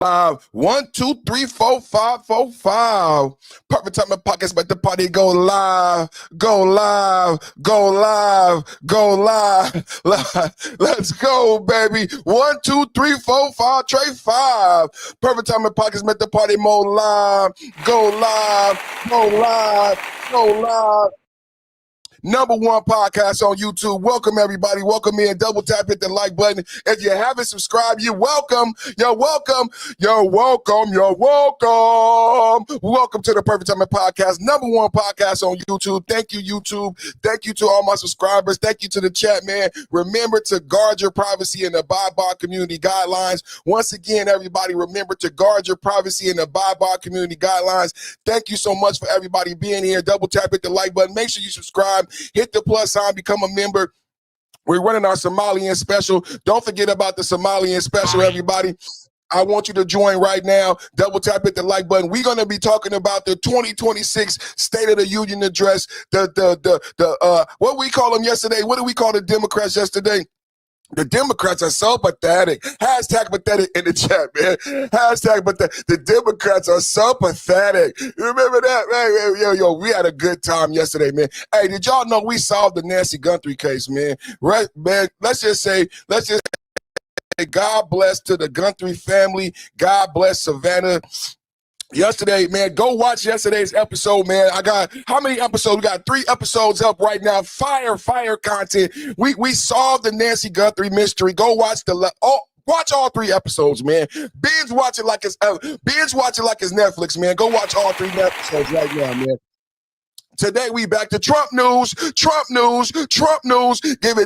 Live. 1, 2, 3, 4, 5, 4, 5. Perfect time in pockets, but the party go live, go live, go live, go live. Let's go, baby. 1, 2, 3, 4, 5, tray 5. Perfect time in pockets, make the party more live, go live, go live, go live. #1 podcast on YouTube. Welcome, everybody. Welcome in. Double tap, hit the like button. If you haven't subscribed, you're welcome. You're welcome. You're welcome. You're welcome. Welcome to the Perfect Timing Podcast, #1 podcast on YouTube. Thank you, YouTube. Thank you to all my subscribers. Thank you to the chat, man. Remember to guard your privacy and abide by community guidelines. Once again, everybody, remember to guard your privacy and abide by community guidelines. Thank you so much for everybody being here. Double tap, hit the like button. Make sure you subscribe. Hit the plus sign, become a member. We're running our Somalian special. Don't forget about the Somalian special, everybody. I want you to join right now. Double tap, hit the like button. We're going to be talking about the 2026 State of the Union address. What we call them yesterday? What did we call the Democrats yesterday? The Democrats are so pathetic. Hashtag pathetic in the chat, man. Hashtag pathetic. The Democrats are so pathetic. Remember that, man? Yo, we had a good time yesterday, man. Hey, did y'all know we solved the Nancy Guthrie case, man? Right, man. Let's just say, God bless to the Guthrie family. God bless Savannah. Yesterday, man, go watch yesterday's episode, man. I got, how many episodes? We got 3 episodes up right now. Fire content. We solved the Nancy Guthrie mystery. Go watch watch all 3 episodes, man. Binge watch it like it's Netflix, man. Go watch all 3 episodes right now, man. Today we back to Trump news. Giving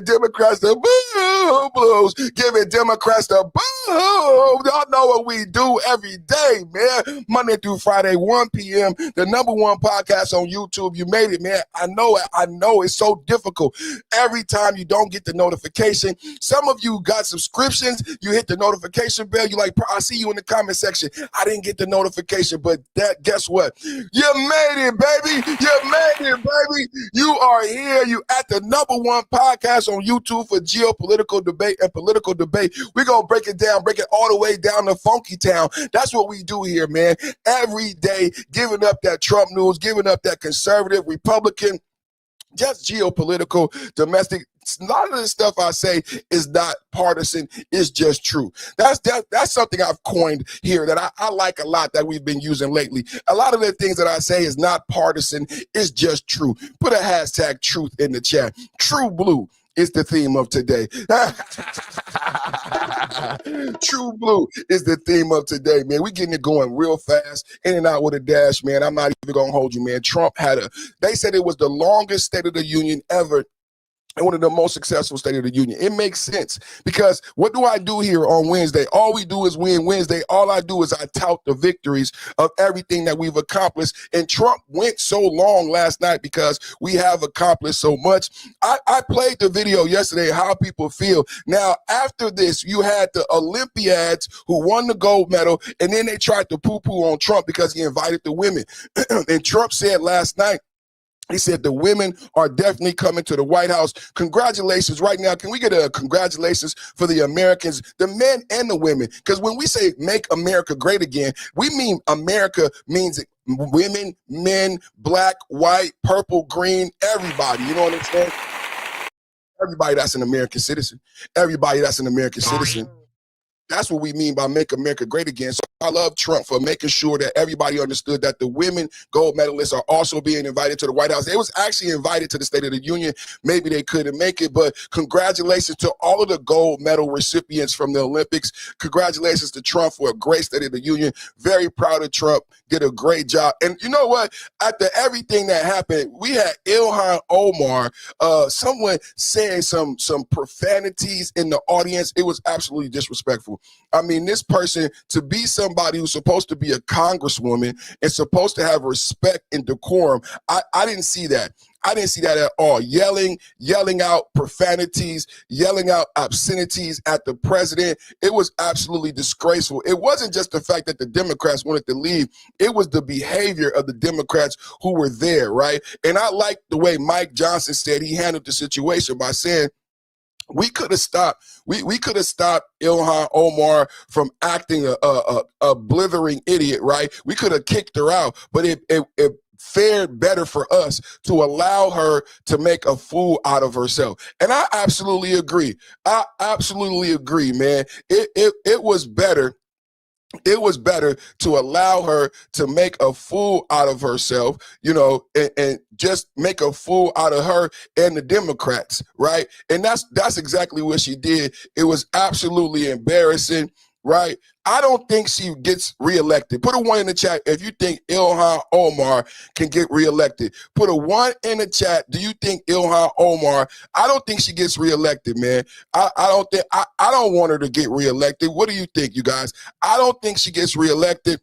Democrats the boo blues. Giving Democrats the boo. Y'all know what we do every day, man. Monday through Friday, 1 p.m. The #1 podcast on YouTube. You made it, man. I know it's so difficult. Every time you don't get the notification. Some of you got subscriptions. You hit the notification bell. You like, I see you in the comment section. I didn't get the notification, but guess what? You made it, baby. You made it, baby. You are here. You at the #1 podcast on YouTube for geopolitical debate and political debate. We're going to break it down, break it all the way down to Funky Town. That's what we do here, man. Every day, giving up that Trump news, giving up that conservative, Republican, just geopolitical, domestic. A lot of the stuff I say is not partisan. It's just true. That's something I've coined here that I like a lot that we've been using lately. A lot of the things that I say is not partisan. It's just true. Put a hashtag truth in the chat. True Blue is the theme of today. True Blue is the theme of today, man. We getting it going real fast, in and out with a dash, man. I'm not even gonna hold you, man. Trump they said it was the longest State of the Union ever, and one of the most successful State of the Union. It makes sense because what do I do here on Wednesday? All we do is win Wednesday. All I do is I tout the victories of everything that we've accomplished. And Trump went so long last night because we have accomplished so much. I played the video yesterday, how people feel. Now, after this, you had the Olympiads who won the gold medal, and then they tried to poo-poo on Trump because he invited the women. And Trump said last night, he said the women are definitely coming to the White House. Congratulations right now. Can we get a congratulations for the Americans, the men and the women? Because when we say make America great again, we mean America means women, men, black, white, purple, green, everybody. You know what I'm saying? Everybody that's an American citizen. Everybody that's an American citizen. That's what we mean by make America great again. So I love Trump for making sure that everybody understood that the women gold medalists are also being invited to the White House. They was actually invited to the State of the Union. Maybe they couldn't make it, but congratulations to all of the gold medal recipients from the Olympics. Congratulations to Trump for a great State of the Union. Very proud of Trump. Did a great job. And you know what? After everything that happened, we had Ilhan Omar, someone saying some profanities in the audience. It was absolutely disrespectful. I mean, this person, to be somebody who's supposed to be a congresswoman and supposed to have respect and decorum, I didn't see that. I didn't see that at all. Yelling out profanities, yelling out obscenities at the president. It was absolutely disgraceful. It wasn't just the fact that the Democrats wanted to leave. It was the behavior of the Democrats who were there, right? And I like the way Mike Johnson said he handled the situation by saying, We could have stopped. We could have stopped Ilhan Omar from acting a blithering idiot, right? We could have kicked her out, but it fared better for us to allow her to make a fool out of herself. And I absolutely agree. I absolutely agree, man. It was better. It was better to allow her to make a fool out of herself, you know, and just make a fool out of her and the Democrats, right? And that's exactly what she did. It was absolutely embarrassing, right? I don't think she gets reelected. Put a 1 in the chat if you think Ilhan Omar can get reelected. Put a 1 in the chat. Do you think Ilhan Omar? I don't think she gets reelected, man. I don't want her to get reelected. What do you think, you guys? I don't think she gets reelected.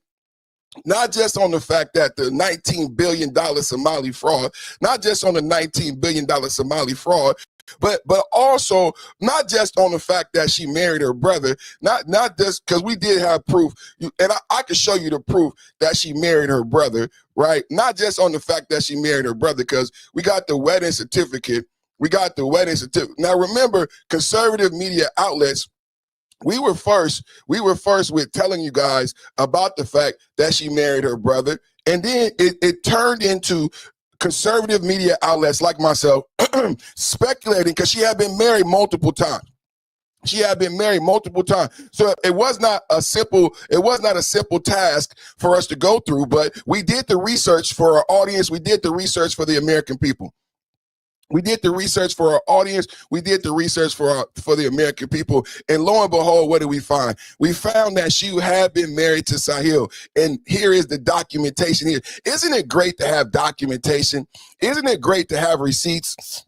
Not just on the fact that the $19 billion Somali fraud, not just on the $19 billion Somali fraud, but also not just on the fact that she married her brother, not just because we did have proof, and I can show you the proof that she married her brother, right? Not just on the fact that she married her brother, because we got the wedding certificate. We got the wedding certificate. Now remember, conservative media outlets, we were first with telling you guys about the fact that she married her brother, and then it turned into conservative media outlets like myself speculating, because she had been married multiple times. She had been married multiple times. So it was not a simple task for us to go through, but we did the research for our audience. We did the research for the American people. We did the research for our audience. We did the research for the American people. And lo and behold, what did we find? We found that she had been married to Sahil. And here is the documentation here. Isn't it great to have documentation? Isn't it great to have receipts?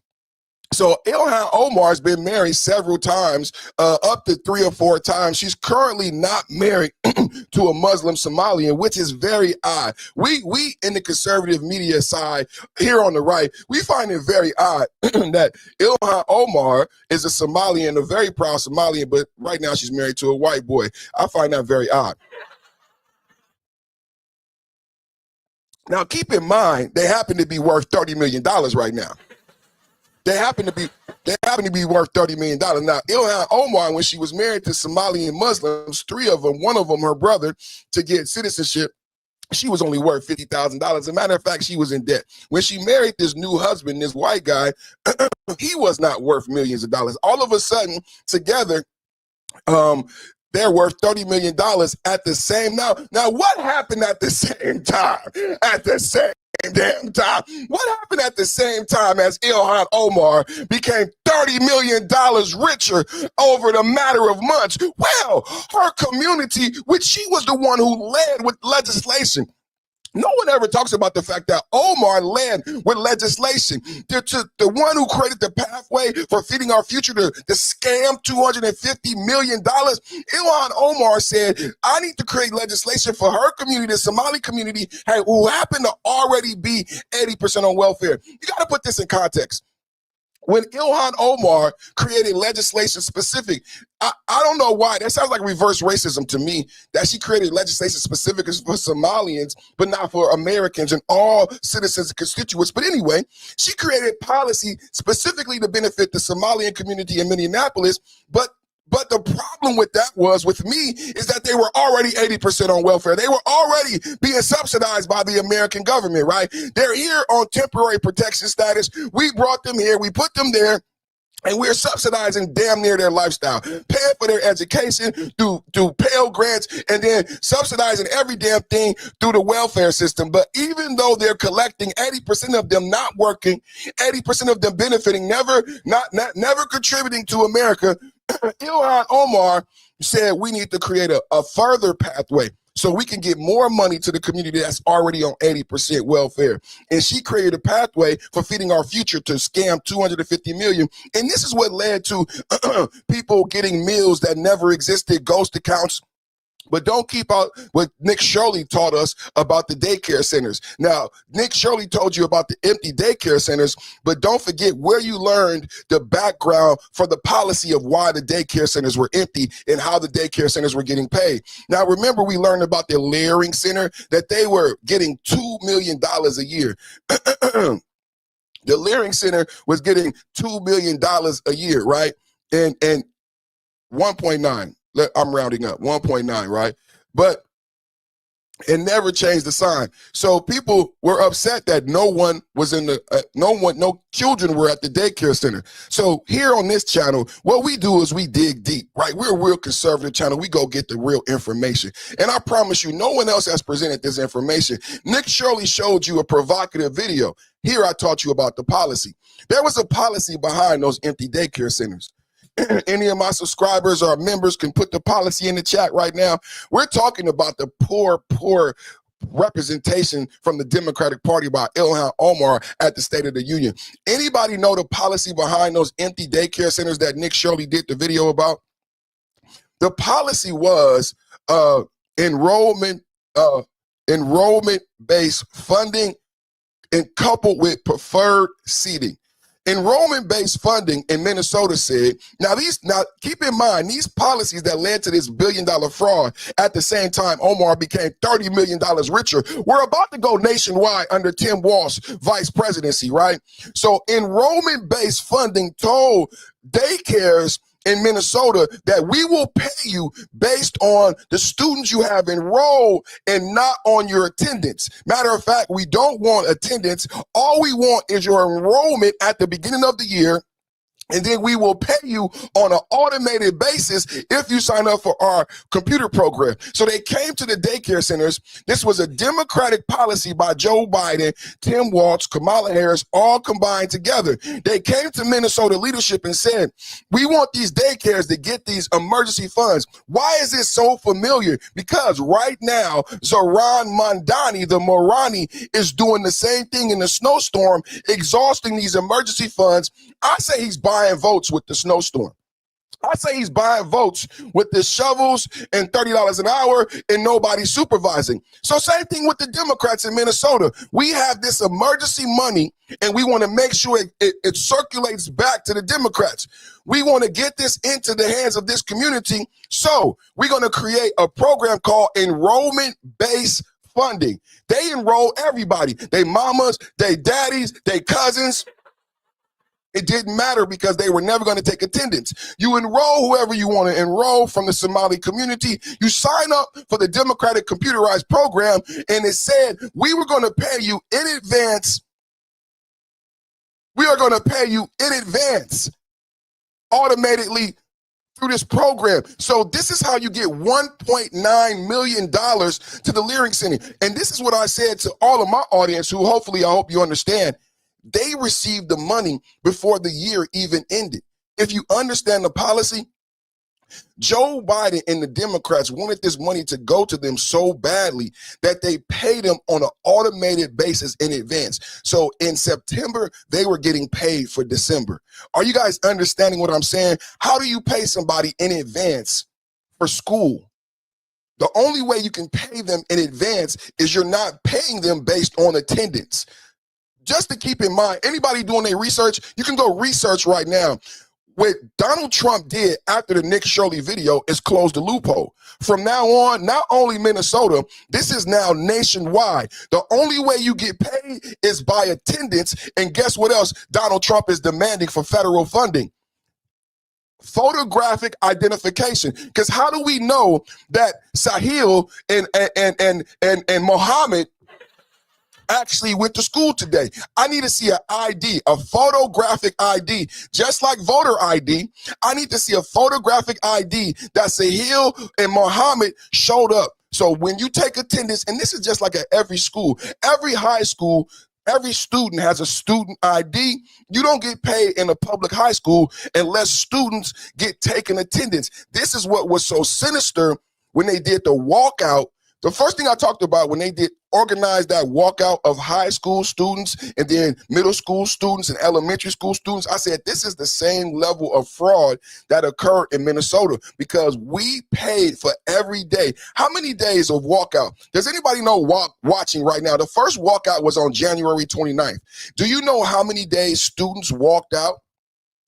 So Ilhan Omar's been married several times, up to 3 or 4 times. She's currently not married to a Muslim Somalian, which is very odd. We in the conservative media side here on the right, we find it very odd that Ilhan Omar is a Somalian, a very proud Somalian, but right now she's married to a white boy. I find that very odd. Now, keep in mind, they happen to be worth $30 million right now. They happen to be worth $30 million. Now, Ilhan Omar, when she was married to Somalian Muslims, 3 of them, one of them her brother, to get citizenship, she was only worth $50,000. As a matter of fact, she was in debt. When she married this new husband, this white guy, he was not worth millions of dollars. All of a sudden, together, they're worth $30 million at the same. Now, what happened at the same time? At the same damn time. What happened at the same time as Ilhan Omar became $30 million richer over the matter of months? Well, her community, which she was the one who led with legislation. No one ever talks about the fact that Omar led with legislation. The one who created the pathway for feeding our future, to scam $250 million. Ilhan Omar said, I need to create legislation for her community, the Somali community, who happen to already be 80% on welfare. You got to put this in context. When Ilhan Omar created legislation specific, I don't know why. That sounds like reverse racism to me, that she created legislation specific for Somalians, but not for Americans and all citizens and constituents. But anyway, she created policy specifically to benefit the Somalian community in Minneapolis, but the problem with that was, with me, is that they were already 80% on welfare. They were already being subsidized by the American government, right? They're here on temporary protection status. We brought them here. We put them there. And we're subsidizing damn near their lifestyle, paying for their education through Pell grants, and then subsidizing every damn thing through the welfare system. But even though they're collecting 80% of them not working, 80% of them benefiting, never contributing to America, Ilhan Omar said we need to create a further pathway so we can get more money to the community that's already on 80% welfare. And she created a pathway for feeding our future to scam $250 million. And this is what led to people getting meals that never existed, ghost accounts. But don't keep out what Nick Shirley taught us about the daycare centers. Now, Nick Shirley told you about the empty daycare centers, but don't forget where you learned the background for the policy of why the daycare centers were empty and how the daycare centers were getting paid. Now, remember, we learned about the Layering Center, that they were getting $2 million a year. The Layering Center was getting $2 million a year, right? and 1.9. I'm rounding up 1.9, right? But it never changed the sign. So people were upset that no one was in the, no children were at the daycare center. So here on this channel, what we do is we dig deep, right? We're a real conservative channel. We go get the real information. And I promise you, no one else has presented this information. Nick Shirley showed you a provocative video. Here I taught you about the policy. There was a policy behind those empty daycare centers. Any of my subscribers or members can put the policy in the chat right now. We're talking about the poor representation from the Democratic Party by Ilhan Omar at the State of the Union. Anybody know the policy behind those empty daycare centers that Nick Shirley did the video about? The policy was enrollment-based funding and coupled with preferred seating. Enrollment-based funding in Minnesota said, now keep in mind, these policies that led to this billion-dollar fraud at the same time Omar became $30 million richer, were about to go nationwide under Tim Walz's vice presidency, right? So enrollment-based funding told daycares in Minnesota that we will pay you based on the students you have enrolled and not on your attendance. Matter of fact, we don't want attendance. All we want is your enrollment at the beginning of the year, and then we will pay you on an automated basis if you sign up for our computer program. So they came to the daycare centers. This was a Democratic policy by Joe Biden, Tim Walz, Kamala Harris, all combined together. They came to Minnesota leadership and said, we want these daycares to get these emergency funds. Why is this so familiar? Because right now, Zohran Mamdani, the Morani, is doing the same thing in the snowstorm, exhausting these emergency funds. I say he's buying votes with the snowstorm. I say he's buying votes with the shovels and $30 an hour and nobody supervising. So same thing with the Democrats in Minnesota. We have this emergency money and we want to make sure it circulates back to the Democrats. We want to get this into the hands of this community. So we're going to create a program called enrollment-based funding. They enroll everybody, they mamas, they daddies, they cousins. It didn't matter because they were never going to take attendance. You enroll whoever you want to enroll from the Somali community. You sign up for the Democratic computerized program, and it said we were going to pay you in advance. We are going to pay you in advance automatically through this program. So this is how you get $1.9 million to the Leering Center. And this is what I said to all of my audience who hopefully I hope you understand. They received the money before the year even ended. If you understand the policy, Joe Biden and the Democrats wanted this money to go to them so badly that they paid them on an automated basis in advance. So in September, they were getting paid for December. Are you guys understanding what I'm saying? How do you pay somebody in advance for school? The only way you can pay them in advance is you're not paying them based on attendance. Just to keep in mind, anybody doing their research, you can go research right now. What Donald Trump did after the Nick Shirley video is close the loophole. From now on, not only Minnesota, this is now nationwide. The only way you get paid is by attendance. And guess what else Donald Trump is demanding for federal funding? Photographic identification. Because how do we know that Sahil and Mohammed actually went to school today? I need to see an ID, a photographic ID, just like voter ID. I need to see a photographic ID that Sahil and Mohammed showed up. So when you take attendance, and this is just like at every school, every high school, every student has a student ID. You don't get paid in a public high school unless students get taken attendance. This is what was so sinister when they did the walkout. The first thing I talked about when they did organize that walkout of high school students and then middle school students and elementary school students, I said, this is the same level of fraud that occurred in Minnesota because we paid for every day. How many days of walkout? Does anybody know watching right now? The first walkout was on January 29th. Do you know how many days students walked out?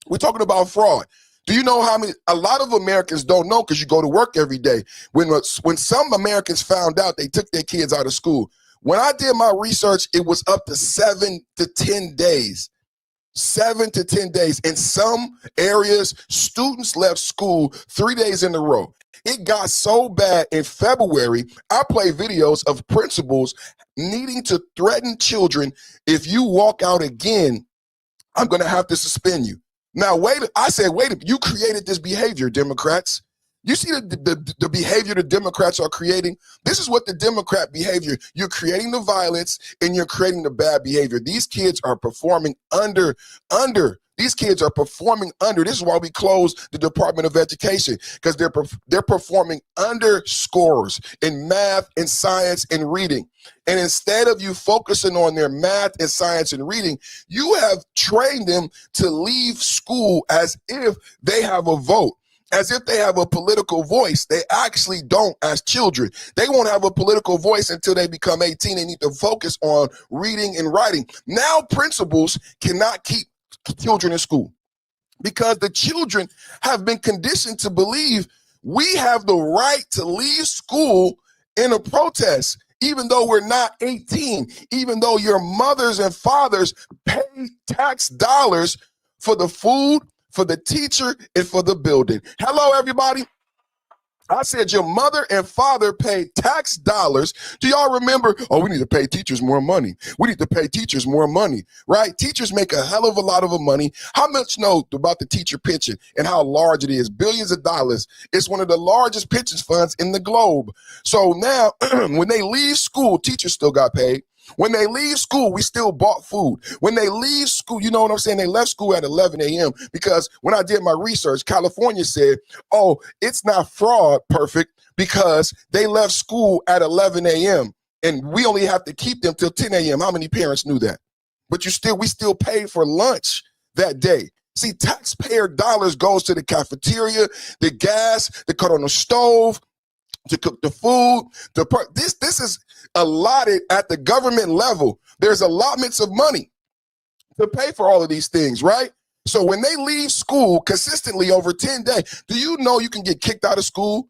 We're talking about fraud. Do you know how many? A lot of Americans don't know because you go to work every day. When some Americans found out, they took their kids out of school. When I did my research, it was up to 7 to 10 days. 7 to 10 days. In some areas, students left school 3 days in a row. It got so bad in February, I play videos of principals needing to threaten children. If you walk out again, I'm going to have to suspend you. Now, wait, you created this behavior, Democrats. You see the behavior the Democrats are creating? This is what the Democrat behavior, you're creating the violence and you're creating the bad behavior. These kids are performing under. These kids are performing under. This is why we closed the Department of Education, because they're performing under scores in math and science and reading. And instead of you focusing on their math and science and reading, you have trained them to leave school as if they have a vote, as if they have a political voice. They actually don't as children. They won't have a political voice until they become 18. They need to focus on reading and writing. Now principals cannot keep children in school because the children have been conditioned to believe we have the right to leave school in a protest, even though we're not 18, even though your mothers and fathers pay tax dollars for the food, for the teacher, and for the building. Hello, everybody. I said your mother and father paid tax dollars. Do y'all remember? Oh, we need to pay teachers more money. We need to pay teachers more money, right? Teachers make a hell of a lot of money. How much know about the teacher pension and how large it is? Billions of dollars. It's one of the largest pension funds in the globe. So now when they leave school, teachers still got paid. When they leave school, we still bought food. When they leave school, you know what I'm saying? They left school at 11 a.m. because when I did my research, California said, oh, it's not fraud perfect because they left school at 11 a.m. and we only have to keep them till 10 a.m. How many parents knew that? But we still paid for lunch that day. See, taxpayer dollars goes to the cafeteria, the gas, the cut on the stove, to cook the food. This is allotted at the government level. There's allotments of money to pay for all of these things, right? So when they leave school consistently over 10 days, do you know you can get kicked out of school?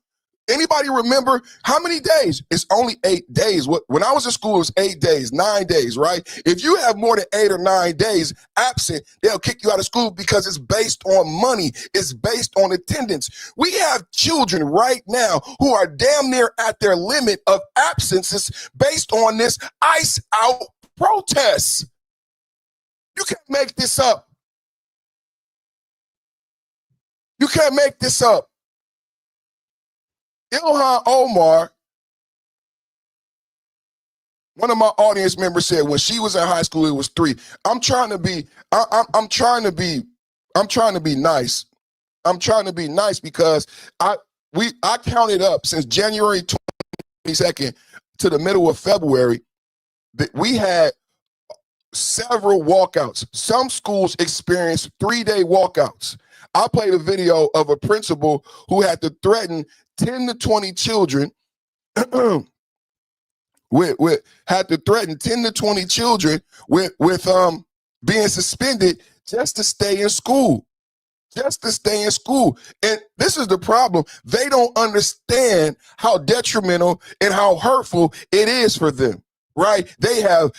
Anybody remember how many days? It's only 8 days. When I was in school, it was 8 days, 9 days, right? If you have more than 8 or 9 days absent, they'll kick you out of school because it's based on money. It's based on attendance. We have children right now who are damn near at their limit of absences based on this ice out protest. You can't make this up. You can't make this up. Ilhan Omar, one of my audience members said when she was in high school, it was 3. I'm trying to be nice. I'm trying to be nice because I counted up since January 22nd to the middle of February that we had several walkouts. Some schools experienced 3-day walkouts. I played a video of a principal who had to threaten 10 to 20 children had to threaten 10 to 20 children with being suspended just to stay in school. Just to stay in school. And this is the problem. They don't understand how detrimental and how hurtful it is for them, right? They have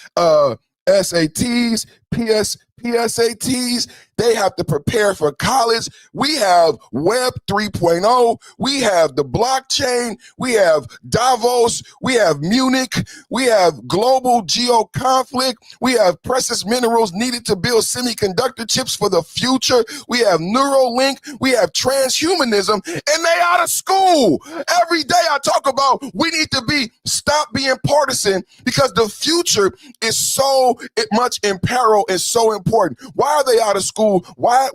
SATs, PSATs. They have to prepare for college. We have Web 3.0. We have the blockchain. We have Davos. We have Munich. We have global geo-conflict. We have precious minerals needed to build semiconductor chips for the future. We have Neuralink. We have transhumanism. And they out of school. Every day I talk about we need to stop being partisan because the future is so much in peril and so important. Why are they out of school? Why?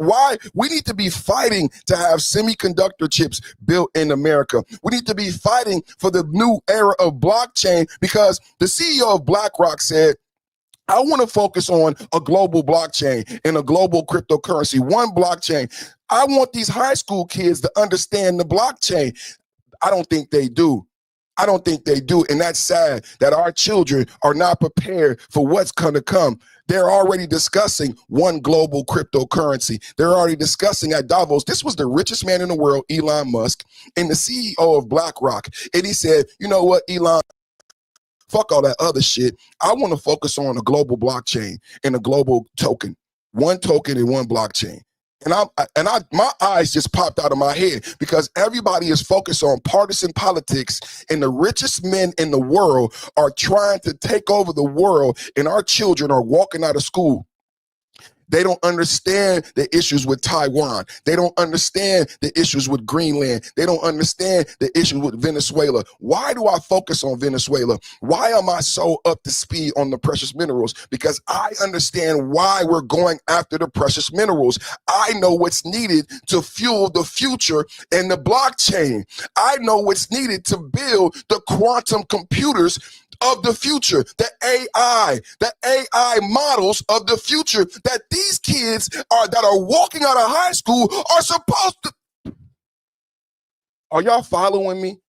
We need to be fighting to have semiconductor chips built in America. We need to be fighting for the new era of blockchain because the CEO of BlackRock said, I want to focus on a global blockchain and a global cryptocurrency, one blockchain. I want these high school kids to understand the blockchain. I don't think they do. I don't think they do. And that's sad that our children are not prepared for what's going to come. They're already discussing one global cryptocurrency. They're already discussing at Davos. This was the richest man in the world, Elon Musk, and the CEO of BlackRock. And he said, you know what, Elon, fuck all that other shit. I want to focus on a global blockchain and a global token. one token and one blockchain. My eyes just popped out of my head because everybody is focused on partisan politics, and the richest men in the world are trying to take over the world, and our children are walking out of school. They don't understand the issues with Taiwan. They don't understand the issues with Greenland. They don't understand the issues with Venezuela. Why do I focus on Venezuela? Why am I so up to speed on the precious minerals? Because I understand why we're going after the precious minerals. I know what's needed to fuel the future and the blockchain. I know what's needed to build the quantum computers of the future, the AI models of the future that these kids that are walking out of high school are supposed to. Are y'all following me?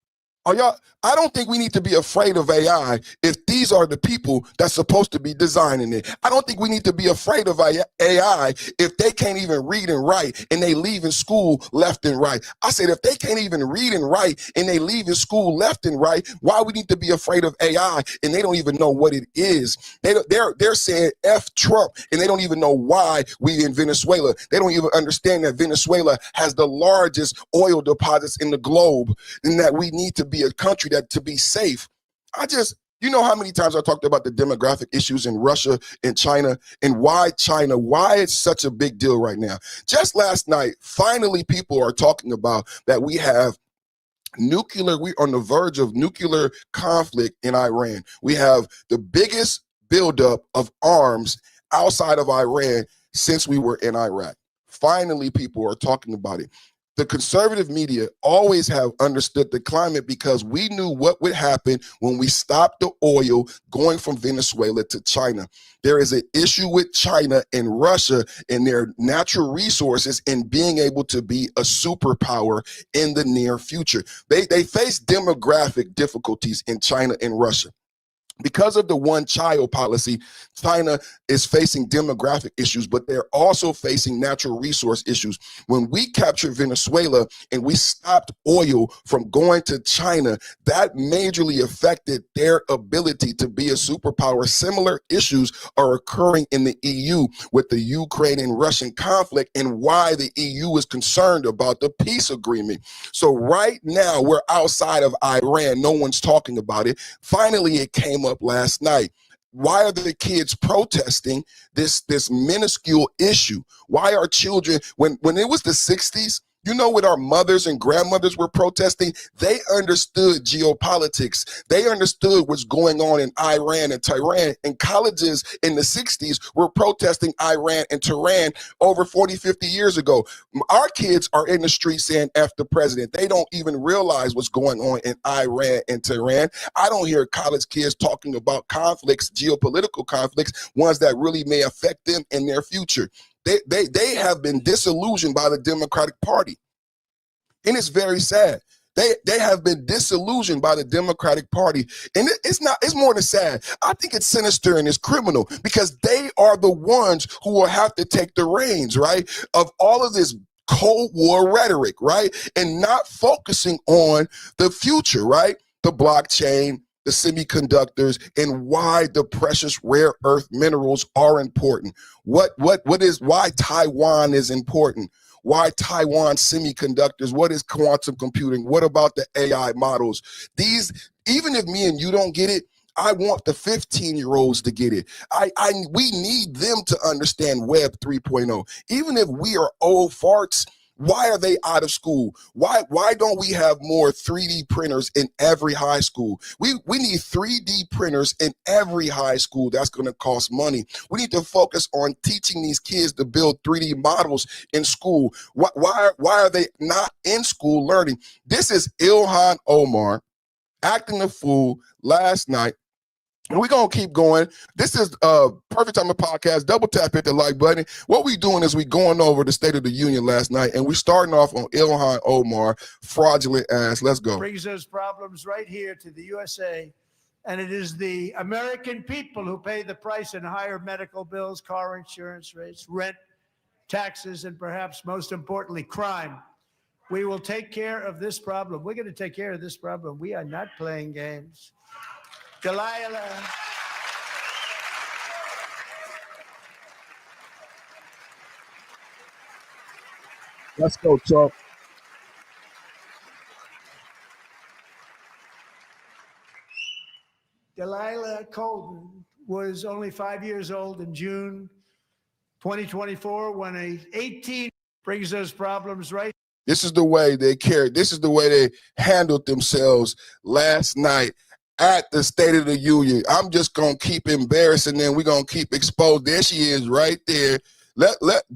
I don't think we need to be afraid of AI if these are the people that's supposed to be designing it. I don't think we need to be afraid of AI if they can't even read and write and they leave in school left and right. I said, if they can't even read and write and they leave in school left and right, why we need to be afraid of AI and they don't even know what it is? They're saying F Trump and they don't even know why we in Venezuela. They don't even understand that Venezuela has the largest oil deposits in the globe and that we need to be a country that to be safe. You know how many times I talked about the demographic issues in Russia and China and why it's such a big deal right now. Just last night, finally people are talking about that we're on the verge of nuclear conflict in Iran. We have the biggest buildup of arms outside of Iran since we were in Iraq. Finally, people are talking about it. The conservative media always have understood the climate because we knew what would happen when we stopped the oil going from Venezuela to China. There is an issue with China and Russia and their natural resources and being able to be a superpower in the near future. They face demographic difficulties in China and Russia. Because of the one-child policy, China is facing demographic issues, but they're also facing natural resource issues. When we captured Venezuela and we stopped oil from going to China, that majorly affected their ability to be a superpower. Similar issues are occurring in the EU with the Ukraine and Russian conflict and why the EU is concerned about the peace agreement. So right now, we're outside of Iran. No one's talking about it. Finally, it came up last night. Why are the kids protesting this minuscule issue? Why are children, when it was the 60s, you know what our mothers and grandmothers were protesting? They understood geopolitics. They understood what's going on in Iran and Tehran. And colleges in the 60s were protesting Iran and Tehran over 40, 50 years ago. Our kids are in the street saying F the president. They don't even realize what's going on in Iran and Tehran. I don't hear college kids talking about conflicts, geopolitical conflicts, ones that really may affect them in their future. They have been disillusioned by the Democratic Party. And it's very sad. They have been disillusioned by the Democratic Party. And it's more than sad. I think it's sinister and it's criminal because they are the ones who will have to take the reins, right, of all of this Cold War rhetoric, right, and not focusing on the future, right, the blockchain, the semiconductors, and why the precious rare earth minerals are important. Why Taiwan is important. Why Taiwan semiconductors? What is quantum computing? What about the AI models? Even if me and you don't get it, I want the 15-year-olds to get it. We need them to understand Web 3.0. Even if we are old farts, why are they out of school? Why don't we have more 3D printers in every high school? We need 3D printers in every high school. That's going to cost money. We need to focus on teaching these kids to build 3D models in school. Why are they not in school learning? This is Ilhan Omar acting a fool last night. And we're going to keep going. This is Perfect Time of Podcast. Double tap, hit the like button. What we're doing is we're going over the State of the Union last night, and we're starting off on Ilhan Omar, fraudulent ass. Let's go. Brings those problems right here to the USA, and it is the American people who pay the price in higher medical bills, car insurance rates, rent, taxes, and perhaps most importantly, crime. We will take care of this problem. We're going to take care of this problem. We are not playing games. Delilah. Let's go, Trump. Delilah Colton was only 5 years old in June 2024 when a 18 brings those problems right. This is the way they carried. This is the way they handled themselves last night at the State of the Union. I'm just going to keep embarrassing them. We're going to keep exposed. There she is right there.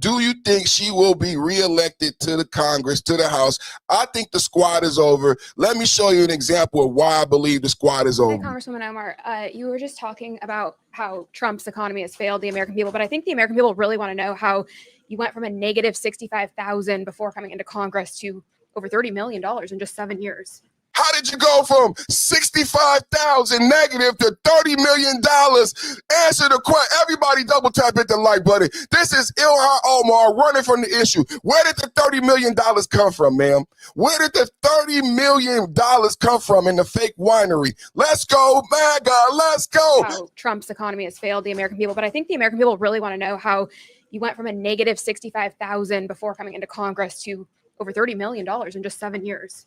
Do you think she will be reelected to the Congress, to the House? I think the squad is over. Let me show you an example of why I believe the squad is over. Hi, Congresswoman Omar. You were just talking about how Trump's economy has failed the American people, but I think the American people really want to know how you went from a negative 65,000 before coming into Congress to over $30 million in just 7 years. How did you go from 65,000 negative to $30 million? Answer the question. Everybody double tap hit the like button. This is Ilhan Omar running from the issue. Where did the $30 million come from, ma'am? Where did the $30 million come from in the fake winery? Let's go, MAGA. Let's go. How Trump's economy has failed the American people, but I think the American people really want to know how you went from a negative 65,000 before coming into Congress to over $30 million in just 7 years.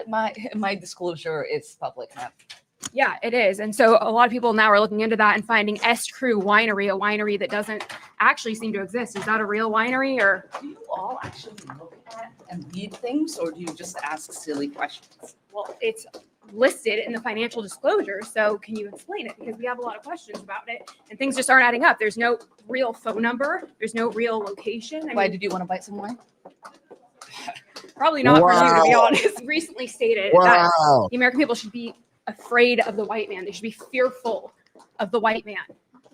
My disclosure is public now. Yeah, it is. And so a lot of people now are looking into that and finding S Crew Winery, a winery that doesn't actually seem to exist. Is that a real winery, or? Do you all actually look at and read things, or do you just ask silly questions? Well, it's listed in the financial disclosure. So can you explain it? Because we have a lot of questions about it and things just aren't adding up. There's no real phone number. There's no real location. Why did you want to bite some wine? Probably not for you, to be honest. Recently stated that Wow. the American people should be afraid of the white man. They should be fearful of the white man.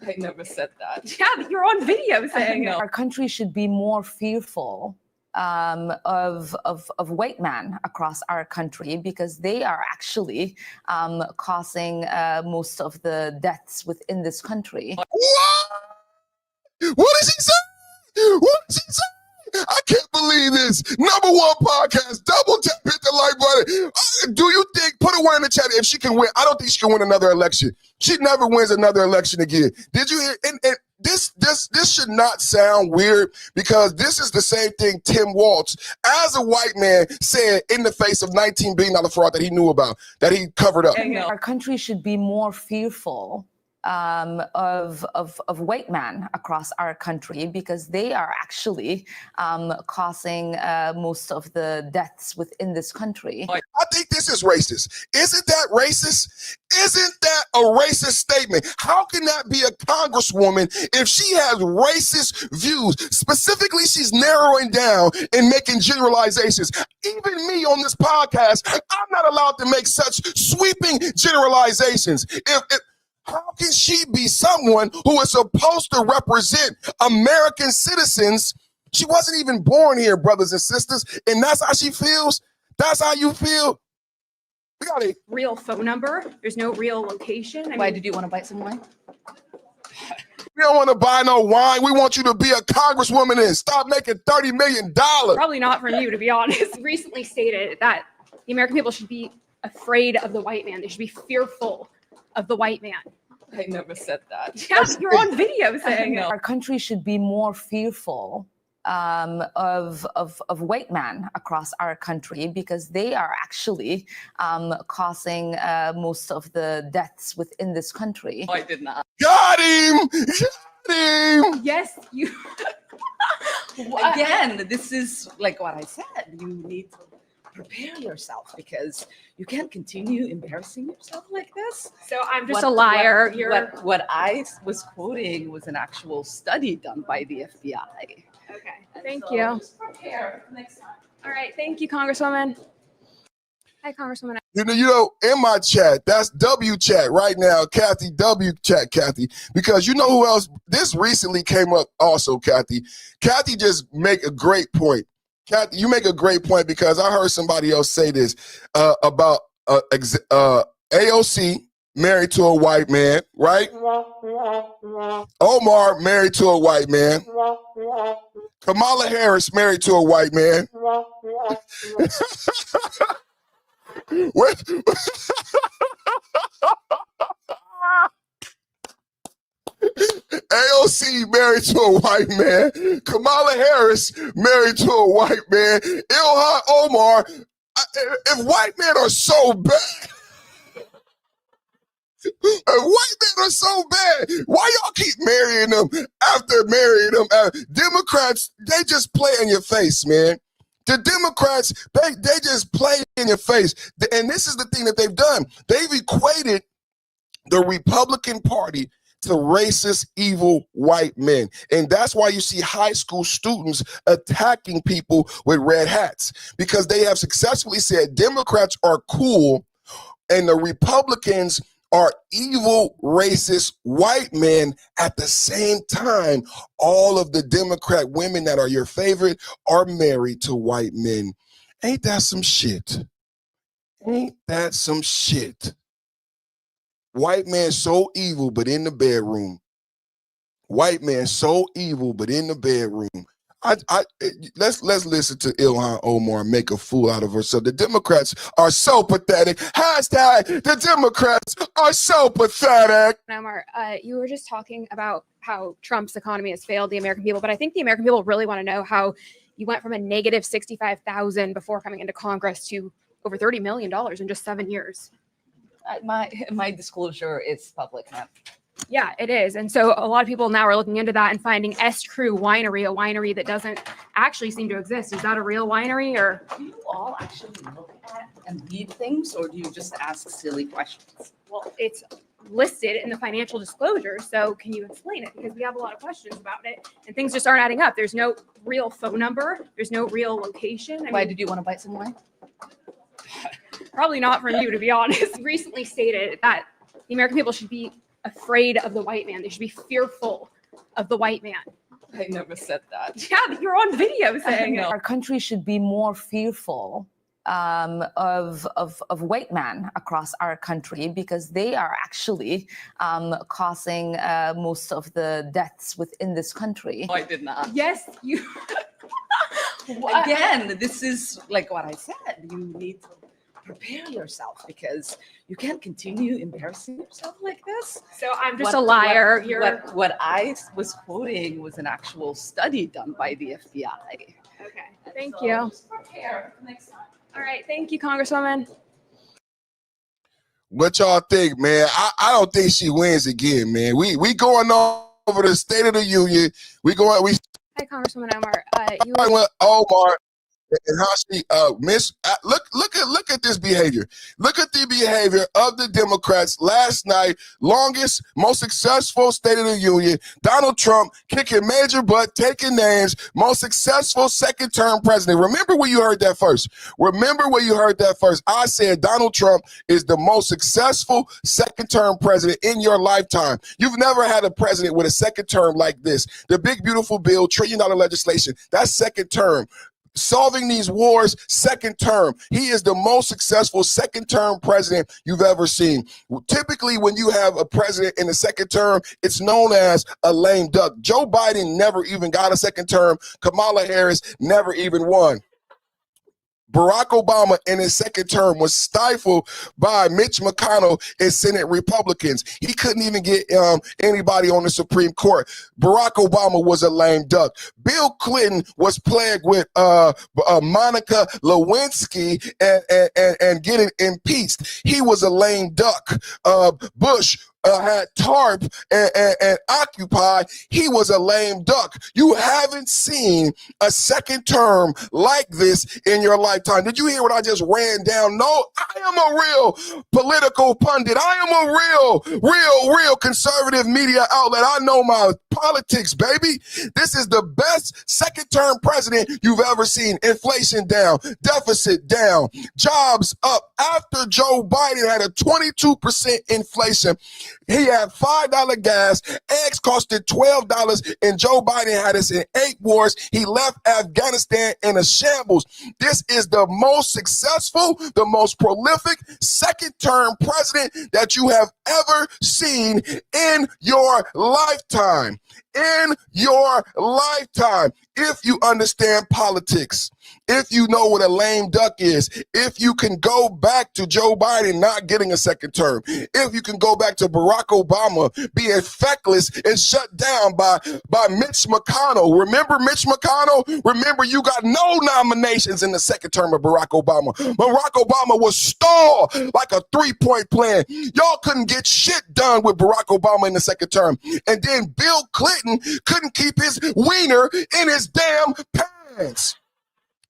I never said that. Yeah, but you're on video saying it. No. Our country should be more fearful of white men across our country, because they are actually causing most of the deaths within this country. What? What did she say? What did she say? I can't believe this. #1 podcast. Double tap, hit the like button. Do you think, put a one in the chat if she can win? I don't think she can win another election. She never wins another election again. Did you hear? And this should not sound weird, because this is the same thing Tim Walz, as a white man, said in the face of $19 billion fraud that he knew about, that he covered up. Our country should be more fearful of white men across our country, because they are actually causing most of the deaths within this country. I think this is racist. Isn't that racist? Isn't that a racist statement? How can that be a congresswoman if she has racist views? Specifically, she's narrowing down and making generalizations. Even me on this podcast, I'm not allowed to make such sweeping generalizations. How can she be someone who is supposed to represent American citizens? She wasn't even born here, brothers and sisters, and that's how she feels. That's how you feel. We got a Real phone number. There's no real location. Why did you want to bite some wine? We don't want to buy no wine. We want you to be a congresswoman and stop making $30 million. Probably not from you, to be honest. Recently stated that the American people should be afraid of the white man. They should be fearful of the white man. I never said that. Yeah, you're on video saying it. Our country should be more fearful of white men across our country, because they are actually causing most of the deaths within this country. I did not. Got him. Got him. Yes, you. Again, this is like what I said. You need to prepare yourself, because you can't continue embarrassing yourself like this. So I'm just a liar. What I was quoting was an actual study done by the FBI. Okay. Thank So you. just prepare next time. All right. Thank you, Congresswoman. Hi, Congresswoman. You know, in my chat, that's W chat right now, Kathy, W chat, Kathy, because you know who else? This recently came up also, Kathy. Kathy just make a great point. Kathy, you make a great point, because I heard somebody else say this about AOC married to a white man, right? Omar married to a white man. Kamala Harris married to a white man. What? AOC AOC married to a white man. Kamala Harris married to a white man. Ilhan Omar. If white men are so bad, if white men are so bad, why y'all keep marrying them after marrying them? Democrats, they just play in your face, man. The Democrats, they just play in your face. And this is the thing that they've done. They've equated the Republican Party to racist, evil white men. And that's why you see high school students attacking people with red hats, because they have successfully said Democrats are cool and the Republicans are evil, racist white men. At the same time, all of the Democrat women that are your favorite are married to white men. Ain't that some shit? Ain't that some shit? White man so evil, but in the bedroom. White man so evil, but in the bedroom. Let's listen to Ilhan Omar make a fool out of herself. The Democrats are so pathetic. Hashtag the Democrats are so pathetic. Omar, you were just talking about how Trump's economy has failed the American people, but I think the American people really want to know how you went from a negative 65,000 before coming into Congress to over $30 million in just 7 years. My disclosure is public now. Yeah, it is. And so a lot of people now are looking into that and finding S. Crew Winery, a winery that doesn't actually seem to exist. Is that a real winery, or? Do you all actually look at and read things, or do you just ask silly questions? Well, it's listed in the financial disclosure. So can you explain it? Because we have a lot of questions about it and things just aren't adding up. There's no real phone number. There's no real location. Why did you want to buy some wine? Probably not from you, to be honest. Recently stated that the American people should be afraid of the white man. They should be fearful of the white man. I never said that. Yeah, you're on video saying it. Our country should be more fearful of white men across our country, because they are actually causing most of the deaths within this country. No, I did not. Yes, you. Again, this is like what I said. You need to prepare yourself, because you can't continue embarrassing yourself like this. So I'm just a liar. What I was quoting was an actual study done by the FBI. Okay, thank you. Just prepare next time. All right, thank you, Congresswoman. What y'all think, man? I don't think she wins again, man. We going over the State of the Union. We Hi, Congresswoman Omar. You with Omar and how she look at this behavior. Look at the behavior of the Democrats last night. Longest, most successful State of the Union. Donald Trump kicking major butt, taking names. Most successful second-term president. Remember where you heard that first. I said Donald Trump is the most successful second-term president in your lifetime. You've never had a president with a second term like this. The big, beautiful bill, $1 trillion legislation. That's second term. Solving these wars, second term. He is the most successful second term president you've ever seen. Typically, when you have a president in the second term, it's known as a lame duck. Joe Biden never even got a second term. Kamala Harris never even won. Barack Obama in his second term was stifled by Mitch McConnell and Senate Republicans. He couldn't even get anybody on the Supreme Court. Barack Obama was a lame duck. Bill Clinton was plagued with Monica Lewinsky and getting impeached. He was a lame duck. Bush had TARP and Occupy. He was a lame duck. You haven't seen a second term like this in your lifetime. Did you hear what I just ran down? No, I am a real political pundit. I am a real conservative media outlet. I know my politics, baby. This is the best second term president you've ever seen. Inflation down, deficit down, jobs up. After Joe Biden had a 22% inflation, he had $5 gas, eggs costed $12, and Joe Biden had us in 8 wars. He left Afghanistan in a shambles. This is the most successful, the most prolific second-term president that you have ever seen in your lifetime. in your lifetime. If you understand politics, if you know what a lame duck is, if you can go back to Joe Biden not getting a second term, if you can go back to Barack Obama being feckless and shut down by Mitch McConnell. Remember Mitch McConnell? Remember, you got no nominations in the second term of Barack Obama. Barack Obama was stalled like a three-point plan. Y'all couldn't get shit done with Barack Obama in the second term. And then Bill Clinton couldn't keep his wiener in his damn pants.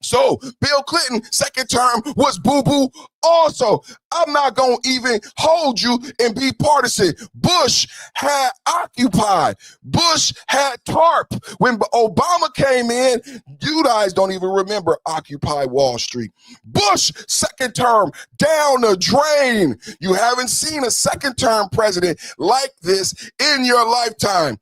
So Bill Clinton, second term, was boo-boo also. I'm not going to even hold you and be partisan. Bush had Occupy. Bush had TARP. When Obama came in, you guys don't even remember Occupy Wall Street. Bush, second term, down the drain. You haven't seen a second term president like this in your lifetime.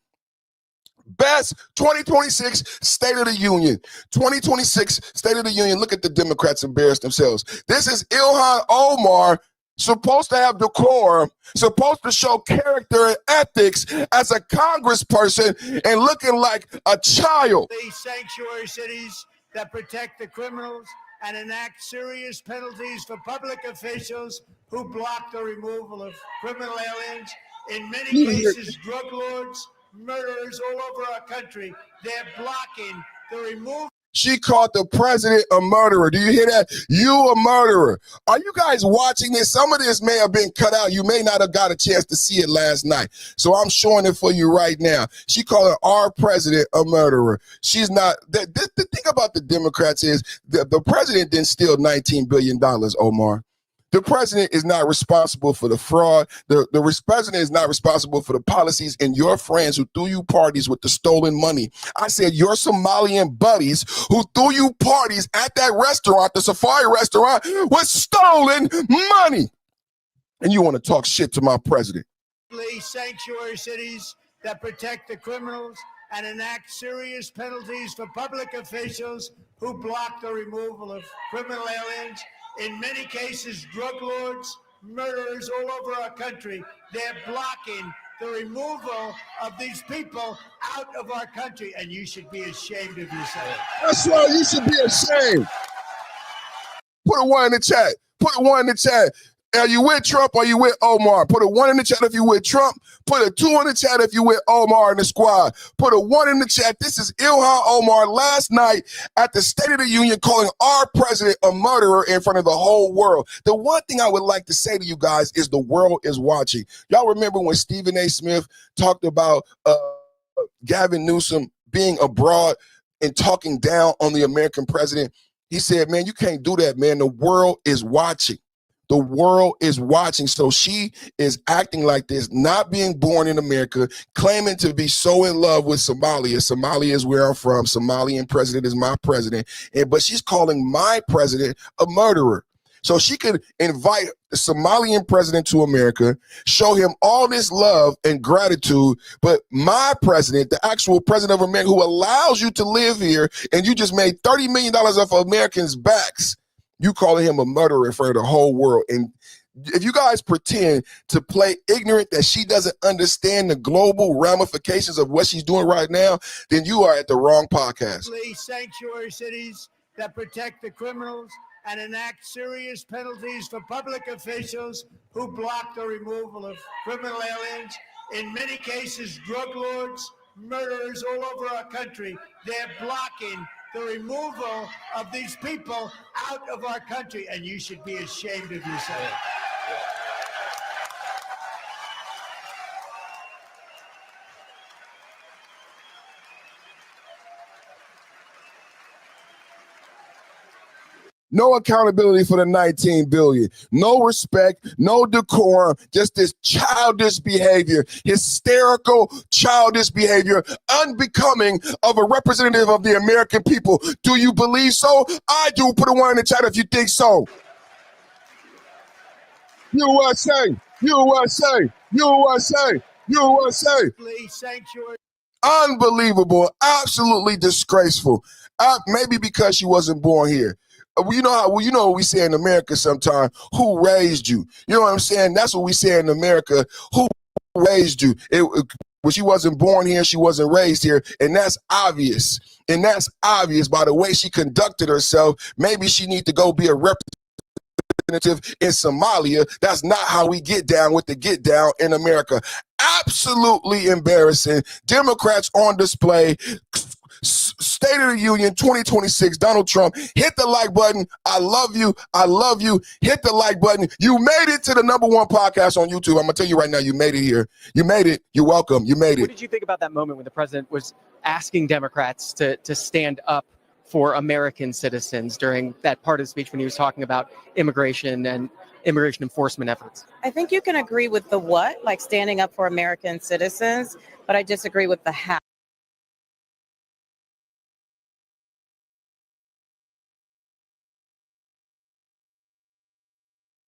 Best 2026 State of the Union. 2026 State of the Union. Look at the Democrats embarrass themselves. This is Ilhan Omar, supposed to have decorum, supposed to show character and ethics as a congressperson, and looking like a child. These sanctuary cities that protect the criminals and enact serious penalties for public officials who block the removal of criminal aliens. In many cases, drug lords, murderers all over our country, they're blocking the removal. She called the president a murderer. Do you hear that? You a murderer. Are you guys watching this? Some of this may have been cut out. You may not have got a chance to see it last night. So I'm showing it for you right now. She called our president a murderer. She's not. The thing about the Democrats is the president didn't steal $19 billion, Omar. The president is not responsible for the fraud. The president is not responsible for the policies and your friends who threw you parties with the stolen money. I said your Somalian buddies who threw you parties at that restaurant, the Safari restaurant, with stolen money. And you want to talk shit to my president. Sanctuary cities that protect the criminals and enact serious penalties for public officials who block the removal of criminal aliens. In many cases, drug lords, murderers all over our country, they're blocking the removal of these people out of our country. And you should be ashamed of yourself. That's right, you should be ashamed. Put a one in the chat. Put a one in the chat. Are you with Trump or are you with Omar? Put a 1 in the chat if you with Trump. Put a 2 in the chat if you with Omar and the squad. Put a 1 in the chat. This is Ilhan Omar last night at the State of the Union calling our president a murderer in front of the whole world. The one thing I would like to say to you guys is the world is watching. Y'all remember when Stephen A. Smith talked about Gavin Newsom being abroad and talking down on the American president? He said, man, you can't do that, man. The world is watching. The world is watching. So she is acting like this, not being born in America, claiming to be so in love with Somalia. Somalia is where I'm from. Somalian president is my president. But she's calling my president a murderer. So she could invite the Somalian president to America, show him all this love and gratitude, but my president, the actual president of America who allows you to live here, and you just made $30 million off of Americans' backs, you calling him a murderer in front of the whole world. And if you guys pretend to play ignorant that she doesn't understand the global ramifications of what she's doing right now, then you are at the wrong podcast. Sanctuary cities that protect the criminals and enact serious penalties for public officials who block the removal of criminal aliens. In many cases, drug lords, murderers all over our country, they're blocking the removal of these people out of our country, and you should be ashamed of yourself. No accountability for the 19 billion. No respect, no decorum, just this childish behavior, hysterical, childish behavior, unbecoming of a representative of the American people. Do you believe so? I do. Put a 1 in the chat if you think so. USA, USA, USA, USA. Sanctuary. Unbelievable, absolutely disgraceful. Maybe because she wasn't born here. You know what we say in America sometimes, who raised you? You know what I'm saying? That's what we say in America, who raised you? But she wasn't born here, she wasn't raised here, and that's obvious. And that's obvious by the way she conducted herself. Maybe she need to go be a representative in Somalia. That's not how we get down with the get down in America. Absolutely embarrassing. Democrats on display. State of the Union 2026, Donald Trump. Hit the like button. I love you. I love you. Hit the like button. You made it to the #1 podcast on YouTube. I'm going to tell you right now, you made it here. You made it. You're welcome. You made it. What did you think about that moment when the president was asking Democrats to stand up for American citizens during that part of the speech when he was talking about immigration and immigration enforcement efforts? I think you can agree with the what, like standing up for American citizens, but I disagree with the how.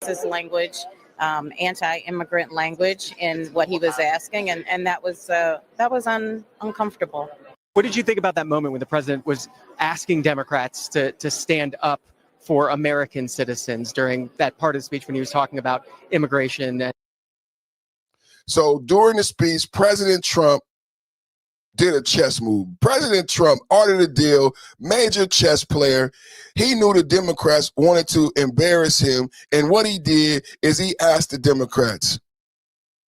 This language, anti-immigrant language in what he was asking, and that was uncomfortable. What did you think about that moment when the president was asking Democrats to stand up for American citizens during that part of the speech when he was talking about immigration? So during the speech, President Trump did a chess move. President Trump ordered a deal, major chess player. He knew the Democrats wanted to embarrass him. And what he did is he asked the Democrats,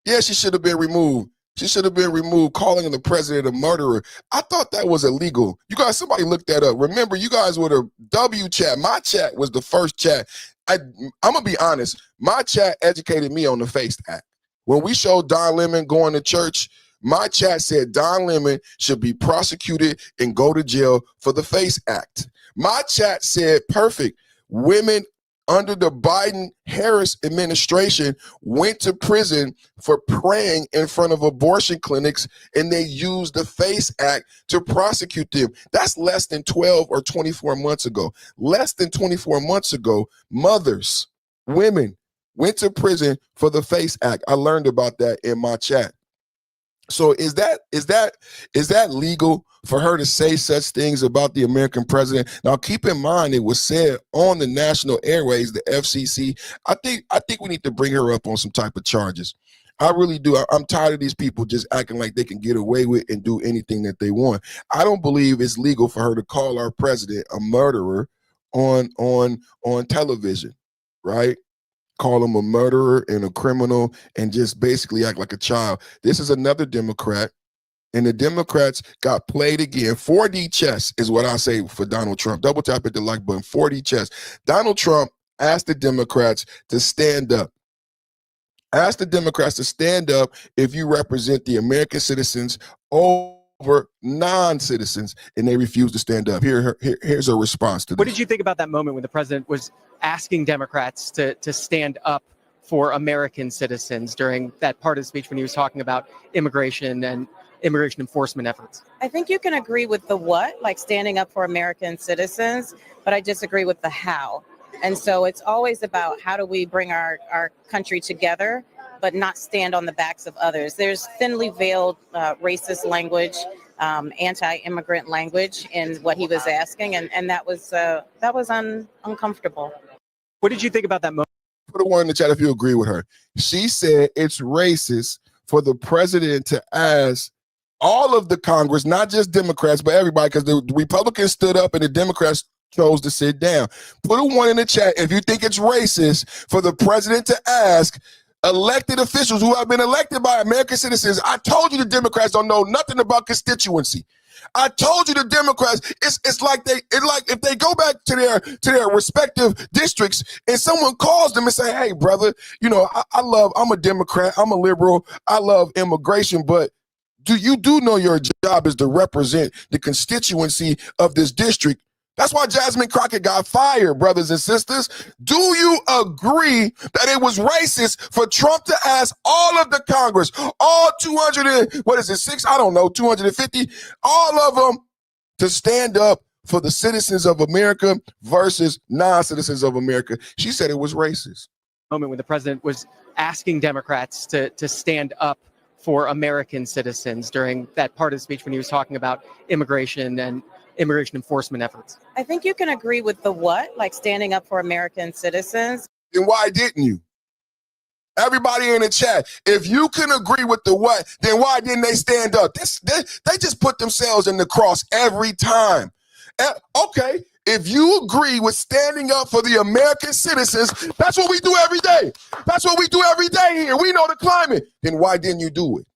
yeah, she should have been removed. She should have been removed, calling the president a murderer. I thought that was illegal. You guys, somebody look that up. Remember, you guys were the W chat. My chat was the first chat. I'm going to be honest. My chat educated me on the FACE Act. When we showed Don Lemon going to church, my chat said Don Lemon should be prosecuted and go to jail for the FACE Act. My chat said, perfect. Women under the Biden-Harris administration went to prison for praying in front of abortion clinics, and they used the FACE Act to prosecute them. That's less than 12 or 24 months ago. Less than 24 months ago, mothers, women went to prison for the FACE Act. I learned about that in my chat. So is that legal for her to say such things about the American president? Now, keep in mind, it was said on the national airways, the FCC. I think we need to bring her up on some type of charges. I really do. I'm tired of these people just acting like they can get away with and do anything that they want. I don't believe it's legal for her to call our president a murderer on television, right? Call him a murderer and a criminal and just basically act like a child. This is another Democrat, and the Democrats got played again. 4D chess is what I say for Donald Trump. Double tap at the like button. 4D chess. Donald Trump asked the Democrats to stand up. Ask the Democrats to stand up if you represent the American citizens over non-citizens, and they refuse to stand up. Here's a response to this. What did you think about that moment when the president was asking Democrats to stand up for American citizens during that part of the speech when he was talking about immigration and immigration enforcement efforts? I think you can agree with the what, like standing up for American citizens, but I disagree with the how. And so it's always about how do we bring our country together, but not stand on the backs of others. There's thinly veiled racist language, anti-immigrant language in what he was asking, and that was uncomfortable. What did you think about that moment? Put a one in the chat if you agree with her. She said it's racist for the president to ask all of the Congress, not just Democrats, but everybody, because the Republicans stood up and the Democrats chose to sit down. Put a one in the chat if you think it's racist for the president to ask elected officials who have been elected by American citizens. I told you the Democrats don't know nothing about constituency. I told you the Democrats, it's like if they go back to their respective districts and someone calls them and say, hey, brother, you know, I'm a Democrat, I'm a liberal, I love immigration, but you do know your job is to represent the constituency of this district. That's why Jasmine Crockett got fired, brothers and sisters. Do you agree that it was racist for Trump to ask all of the Congress, all 250, all of them to stand up for the citizens of America versus non-citizens of America? She said it was racist. Moment when the president was asking Democrats to stand up for American citizens during that part of the speech when he was talking about immigration and immigration enforcement efforts. I think you can agree with the what, like standing up for American citizens. Then why didn't you? Everybody in the chat, if you can agree with the what, then why didn't they stand up? They just put themselves in the cross every time. Okay, if you agree with standing up for the American citizens, that's what we do every day. That's what we do every day here. We know the climate. Then why didn't you do it?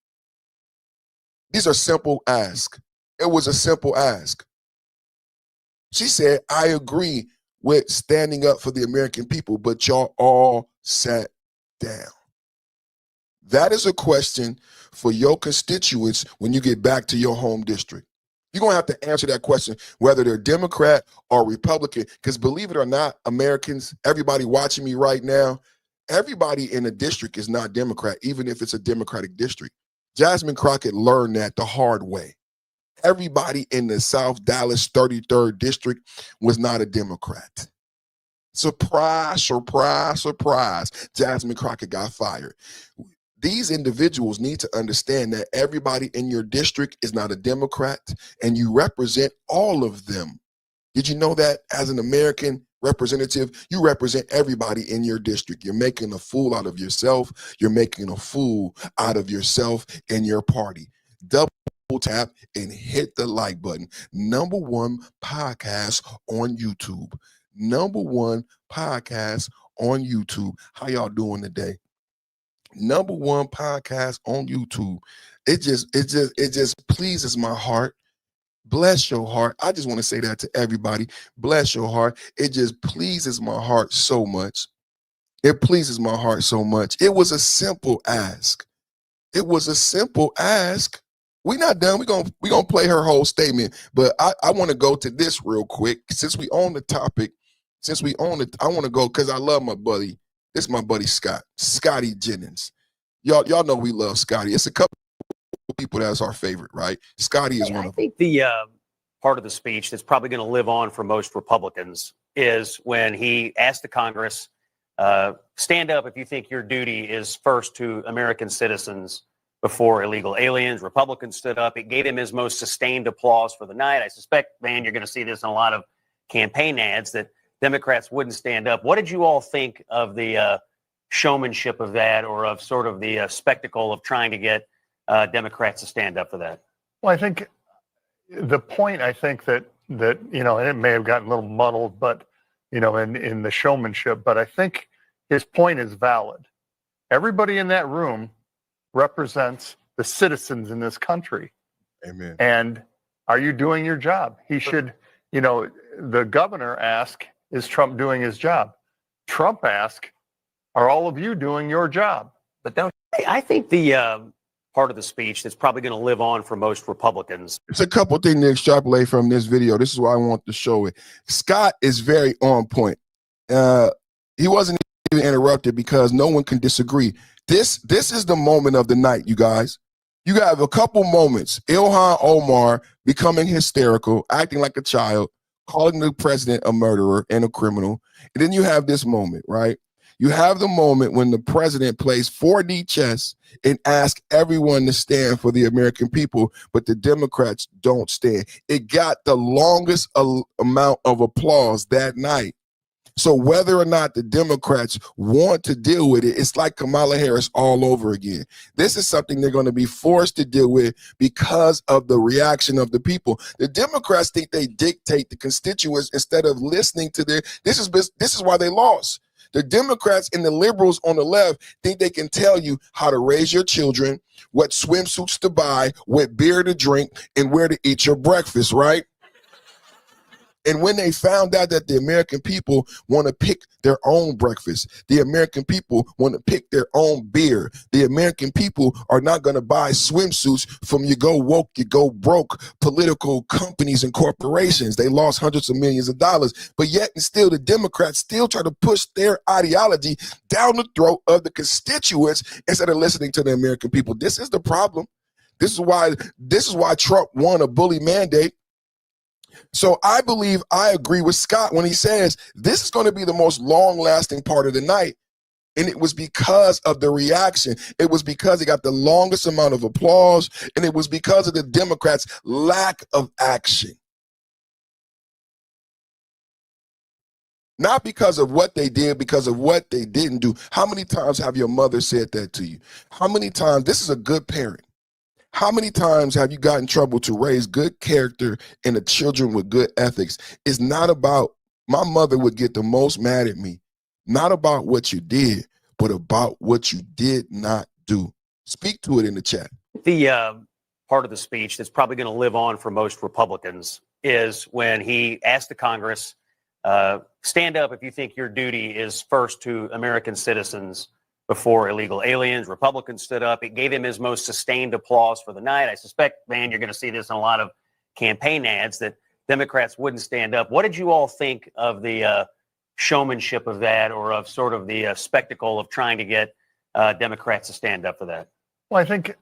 These are simple asks. It was a simple ask. She said, I agree with standing up for the American people, but y'all all sat down. That is a question for your constituents when you get back to your home district. You're going to have to answer that question, whether they're Democrat or Republican, because believe it or not, Americans, everybody watching me right now, everybody in a district is not Democrat, even if it's a Democratic district. Jasmine Crockett learned that the hard way. Everybody in the South Dallas 33rd district was not a Democrat. Surprise, surprise, surprise. Jasmine Crockett got fired. These individuals need to understand that everybody in your district is not a Democrat, and you represent all of them. Did you know that as an American representative, you represent everybody in your district? You're making a fool out of yourself. You're making a fool out of yourself and your party. Double tap and hit the like button. #1 podcast on YouTube. #1 podcast on YouTube. How y'all doing today? #1 podcast on YouTube. It just pleases my heart. Bless your heart. I just want to say that to everybody. Bless your heart. It just pleases my heart so much. It pleases my heart so much. It was a simple ask. It was a simple ask. We're not done. We're gonna play her whole statement, but I want to go to this real quick. Since we own the topic, I want to go because I love my buddy. This is my buddy Scotty Jennings. Y'all know we love Scotty. It's a couple of people that's our favorite, right? Scotty is one of them. I think the part of the speech that's probably going to live on for most Republicans is when he asked the Congress, stand up if you think your duty is first to American citizens before illegal aliens. Republicans stood up. It gave him his most sustained applause for the night. I suspect, man, you're going to see this in a lot of campaign ads that Democrats wouldn't stand up. What did you all think of the showmanship of that, or of sort of the spectacle of trying to get Democrats to stand up for that? Well, I think the point, I think that you know, and it may have gotten a little muddled, but you know, in the showmanship, but I think his point is valid. Everybody in that room represents the citizens in this country. Amen. And are you doing your job? He should, you know, the governor asked, is Trump doing his job? Trump asked, are all of you doing your job? But don't I think the part of the speech that's probably going to live on for most Republicans. It's a couple of things to extrapolate from this video. This is why I want to show it. Scott is very on point. He wasn't even interrupted because no one can disagree. This is the moment of the night, you guys. You have a couple moments. Ilhan Omar becoming hysterical, acting like a child, calling the president a murderer and a criminal. And then you have this moment, right? You have the moment when the president plays 4D chess and asks everyone to stand for the American people, but the Democrats don't stand. It got the longest amount of applause that night. So whether or not the Democrats want to deal with it, it's like Kamala Harris all over again. This is something they're going to be forced to deal with because of the reaction of the people. The Democrats think they dictate the constituents instead of listening to their. This is why they lost. The Democrats and the liberals on the left think they can tell you how to raise your children, what swimsuits to buy, what beer to drink, and where to eat your breakfast, right? And when they found out that the American people want to pick their own breakfast, the American people want to pick their own beer, the American people are not going to buy swimsuits from you go woke, you go broke political companies and corporations. They lost hundreds of millions of dollars, but yet and still the Democrats still try to push their ideology down the throat of the constituents instead of listening to the American people. This is the problem. This is why Trump won a bully mandate. So I believe I agree with Scott when he says this is going to be the most long-lasting part of the night. And it was because of the reaction. It was because it got the longest amount of applause. And it was because of the Democrats' lack of action. Not because of what they did, because of what they didn't do. How many times have your mother said that to you? How many times, this is a good parent. How many times have you got in trouble to raise good character and the children with good ethics? It's not about, my mother would get the most mad at me, not about what you did, but about what you did not do. Speak to it in the chat. The part of the speech that's probably going to live on for most Republicans is when he asked the Congress, stand up if you think your duty is first to American citizens before illegal aliens. Republicans stood up. It gave him his most sustained applause for the night. I suspect, man, you're going to see this in a lot of campaign ads that Democrats wouldn't stand up. What did you all think of the showmanship of that, or of sort of the spectacle of trying to get Democrats to stand up for that? Well, I think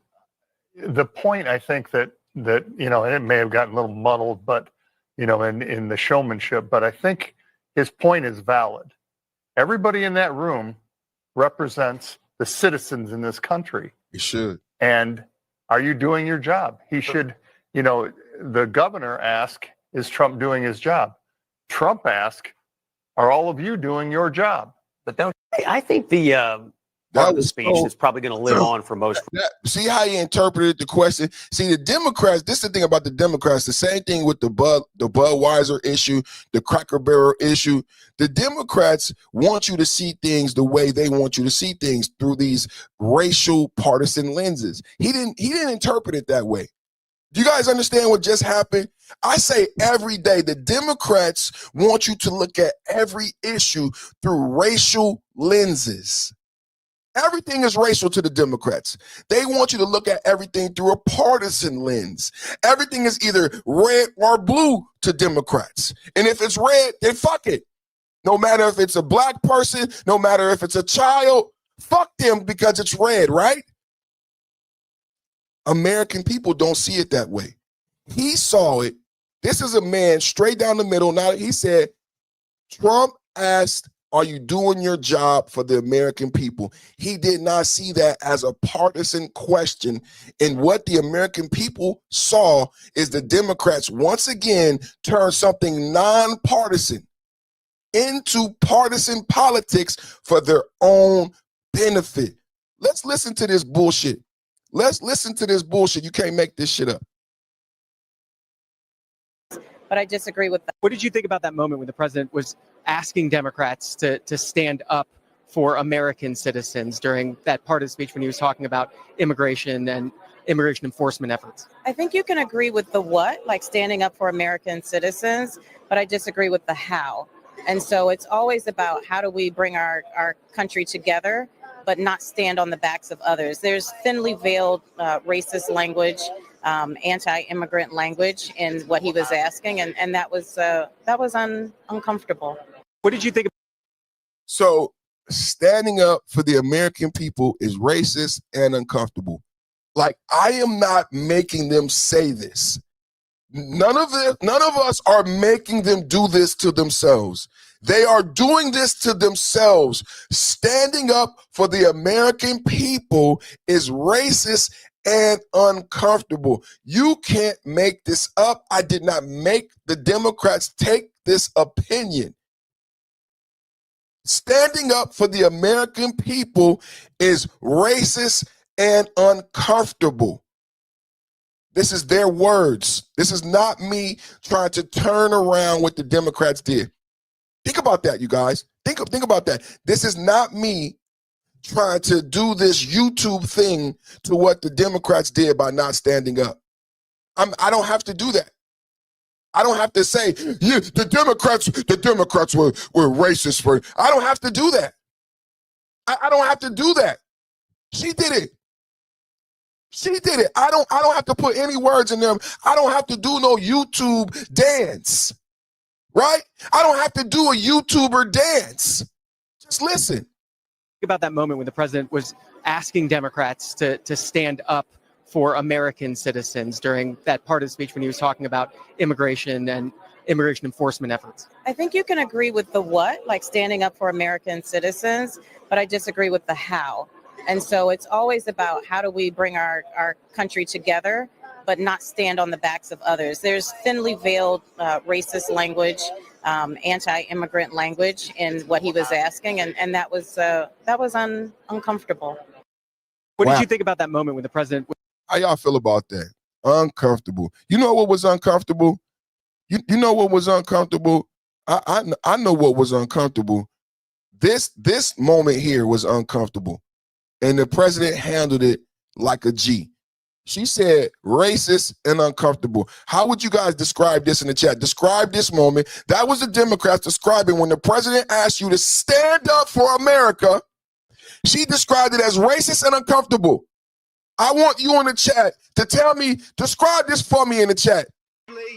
the point, I think that you know, and it may have gotten a little muddled, but you know, in the showmanship, but I think his point is valid. Everybody in that room represents the citizens in this country. You should. And are you doing your job? He should, you know, the governor asked, is Trump doing his job? Trump asked, are all of you doing your job? But don't, I think the part of the speech that's probably going to live on for most. See how he interpreted the question? See, the Democrats, this is the thing about the Democrats, the same thing with the Budweiser issue, the Cracker Barrel issue. The Democrats want you to see things the way they want you to see things, through these racial partisan lenses. He didn't interpret it that way. Do you guys understand what just happened? I say every day, the Democrats want you to look at every issue through racial lenses. Everything is racial to the Democrats. They want you to look at everything through a partisan lens. Everything is either red or blue to Democrats. And if it's red, then fuck it. No matter if it's a black person, no matter if it's a child, fuck them because it's red, right? American people don't see it that way. He saw it. This is a man straight down the middle. Now he said, Trump asked, are you doing your job for the American people? He did not see that as a partisan question. And what the American people saw is the Democrats once again turn something nonpartisan into partisan politics for their own benefit. Let's listen to this bullshit. Let's listen to this bullshit. You can't make this shit up. But I disagree with that. What did you think about that moment when the president was asking Democrats to stand up for American citizens during that part of the speech when he was talking about immigration and immigration enforcement efforts? I think you can agree with the what, like standing up for American citizens, but I disagree with the how. And so it's always about how do we bring our country together, but not stand on the backs of others. There's thinly veiled racist language, anti-immigrant language in what he was asking, and that was uncomfortable. What did you think? So standing up for the American people is racist and uncomfortable. Like, I am not making them say this. None of us are making them do this to themselves. They are doing this to themselves. Standing up for the American people is racist and uncomfortable. You can't make this up. I did not make the Democrats take this opinion. Standing up for the American people is racist and uncomfortable. This is their words. This is not me trying to turn around what the Democrats did. Think about that, you guys. Think about that. This is not me trying to do this YouTube thing to what the Democrats did by not standing up. I don't have to do that. I don't have to say, yeah, the Democrats were racist for. I don't have to do that. I don't have to do that. She did it. She did it. I don't have to put any words in them. I don't have to do no YouTube dance. Right? I don't have to do a YouTuber dance. Just listen. Think about that moment when the president was asking Democrats to stand up for American citizens during that part of the speech when he was talking about immigration and immigration enforcement efforts. I think you can agree with the what, like standing up for American citizens, but I disagree with the how. And so it's always about how do we bring our country together, but not stand on the backs of others. There's thinly veiled racist language, anti-immigrant language in what he was asking, and that was uncomfortable. What Wow. did you think about that moment when the president? How y'all feel about that? Uncomfortable. You know what was uncomfortable? You know what was uncomfortable? I know what was uncomfortable. This moment here was uncomfortable. And the president handled it like a G. She said racist and uncomfortable. How would you guys describe this in the chat? Describe this moment. That was the Democrats describing when the president asked you to stand up for America. She described it as racist and uncomfortable. I want you in the chat to tell me, describe this for me in the chat.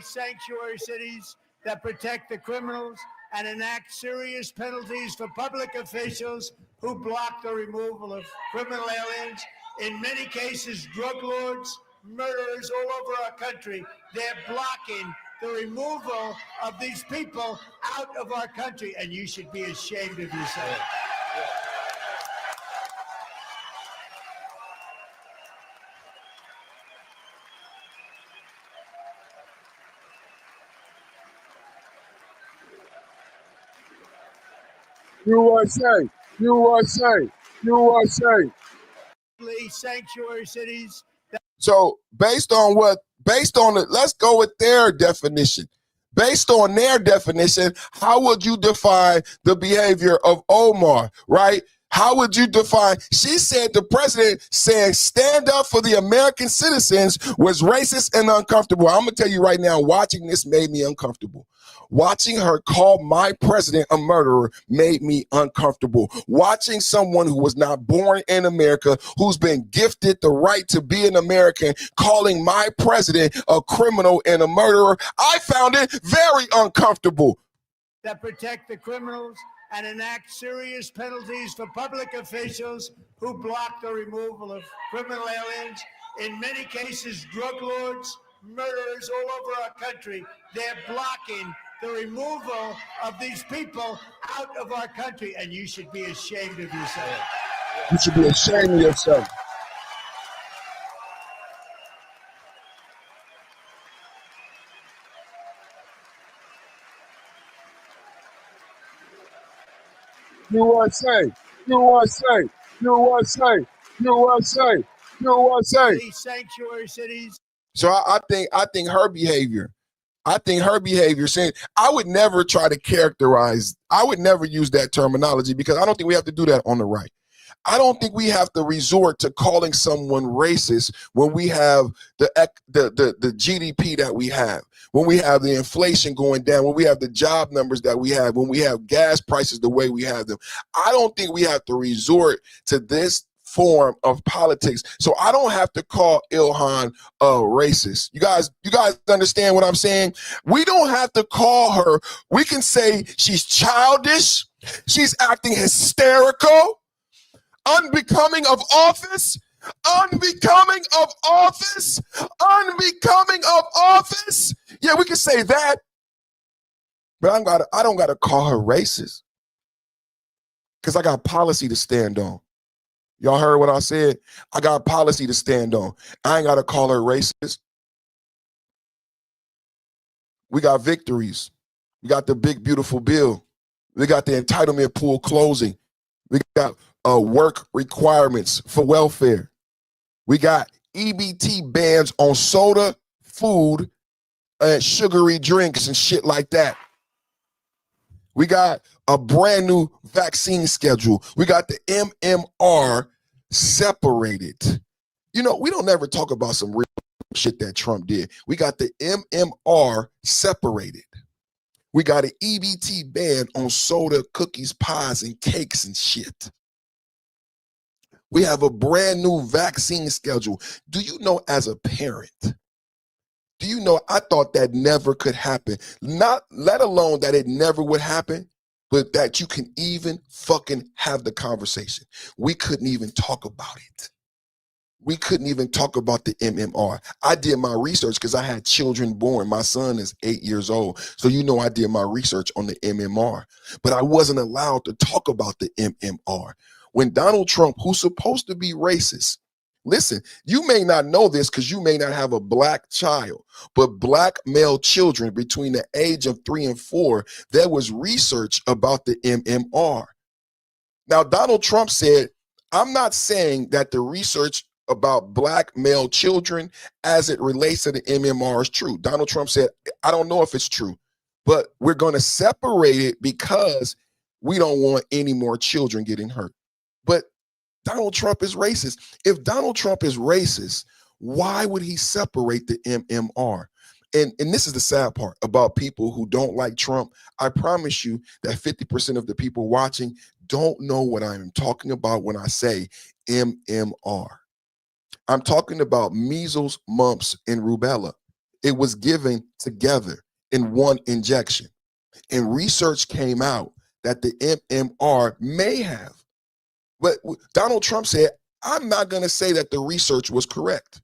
Sanctuary cities that protect the criminals and enact serious penalties for public officials who block the removal of criminal aliens. In many cases, drug lords, murderers all over our country, they're blocking the removal of these people out of our country, and you should be ashamed of yourself. USA, USA, USA. Sanctuary cities. So based on it, let's go with their definition. Based on their definition, how would you define the behavior of Omar, right? How would you define? She said the president saying stand up for the American citizens was racist and uncomfortable. I'm gonna tell you right now, watching this made me uncomfortable. Watching her call my president a murderer made me uncomfortable. Watching someone who was not born in America, who's been gifted the right to be an American, calling my president a criminal and a murderer, I found it very uncomfortable. That protect the criminals and enact serious penalties for public officials who block the removal of criminal aliens. In many cases, drug lords, murderers all over our country, they're blocking the removal of these people out of our country, and you should be ashamed of yourself. You should be ashamed of yourself. USA, USA, USA, USA, USA. These sanctuary cities. So I think her behavior. Saying I would never try to characterize. I would never use that terminology because I don't think we have to do that on the right. I don't think we have to resort to calling someone racist when we have the GDP that we have, when we have the inflation going down, when we have the job numbers that we have, when we have gas prices the way we have them. I don't think we have to resort to this form of politics. So I don't have to call Ilhan a racist. You guys understand what I'm saying? We don't have to call her. We can say she's childish, she's acting hysterical, unbecoming of office, unbecoming of office, unbecoming of office. Yeah, we can say that. But I don't gotta call her racist. Because I got policy to stand on. Y'all heard what I said? I got policy to stand on. I ain't got to call her racist. We got victories. We got the big, beautiful bill. We got the entitlement pool closing. We got work requirements for welfare. We got EBT bans on soda, food, and sugary drinks and shit like that. We got a brand new vaccine schedule. We got the MMR separated. You know, we don't ever talk about some real shit that Trump did. We got the MMR separated. We got an EBT ban on soda, cookies, pies, and cakes and shit. We have a brand new vaccine schedule. Do you know, as a parent, do you know, I thought that never could happen. Not let alone that it never would happen, but that you can even fucking have the conversation. We couldn't even talk about it. We couldn't even talk about the MMR. I did my research because I had children born. My son is 8 years old. So you know I did my research on the MMR. But I wasn't allowed to talk about the MMR. When Donald Trump, who's supposed to be racist, Listen, you may not know this because you may not have a black child, but black male children between the age of 3 and 4, there was research about the MMR. Now, Donald Trump said, I'm not saying that the research about black male children as it relates to the MMR is true. Donald Trump said, I don't know if it's true, but we're going to separate it because we don't want any more children getting hurt. But Donald Trump is racist. If Donald Trump is racist, why would he separate the MMR? And this is the sad part about people who don't like Trump. I promise you that 50% of the people watching don't know what I'm talking about when I say MMR. I'm talking about measles, mumps, and rubella. It was given together in one injection. And research came out that the MMR may have. But Donald Trump said, I'm not going to say that the research was correct.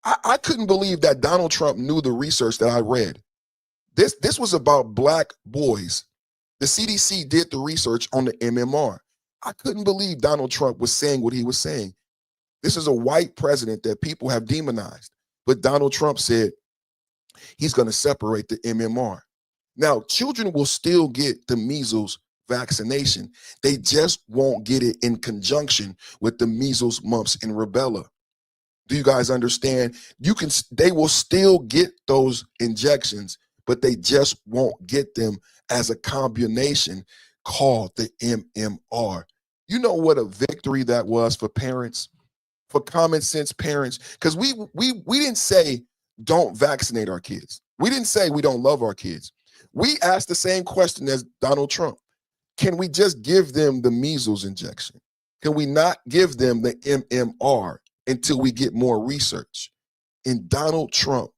I couldn't believe that Donald Trump knew the research that I read. This was about black boys. The CDC did the research on the MMR. I couldn't believe Donald Trump was saying what he was saying. This is a white president that people have demonized. But Donald Trump said he's going to separate the MMR. Now, children will still get the measles vaccination. They just won't get it in conjunction with the measles, mumps, and rubella. Do you guys understand? They will still get those injections, but they just won't get them as a combination called the MMR. You know what a victory that was for parents, for common sense parents? Because we didn't say don't vaccinate our kids. We didn't say we don't love our kids. We asked the same question as Donald Trump. Can we just give them the measles injection? Can we not give them the MMR until we get more research? And Donald Trump,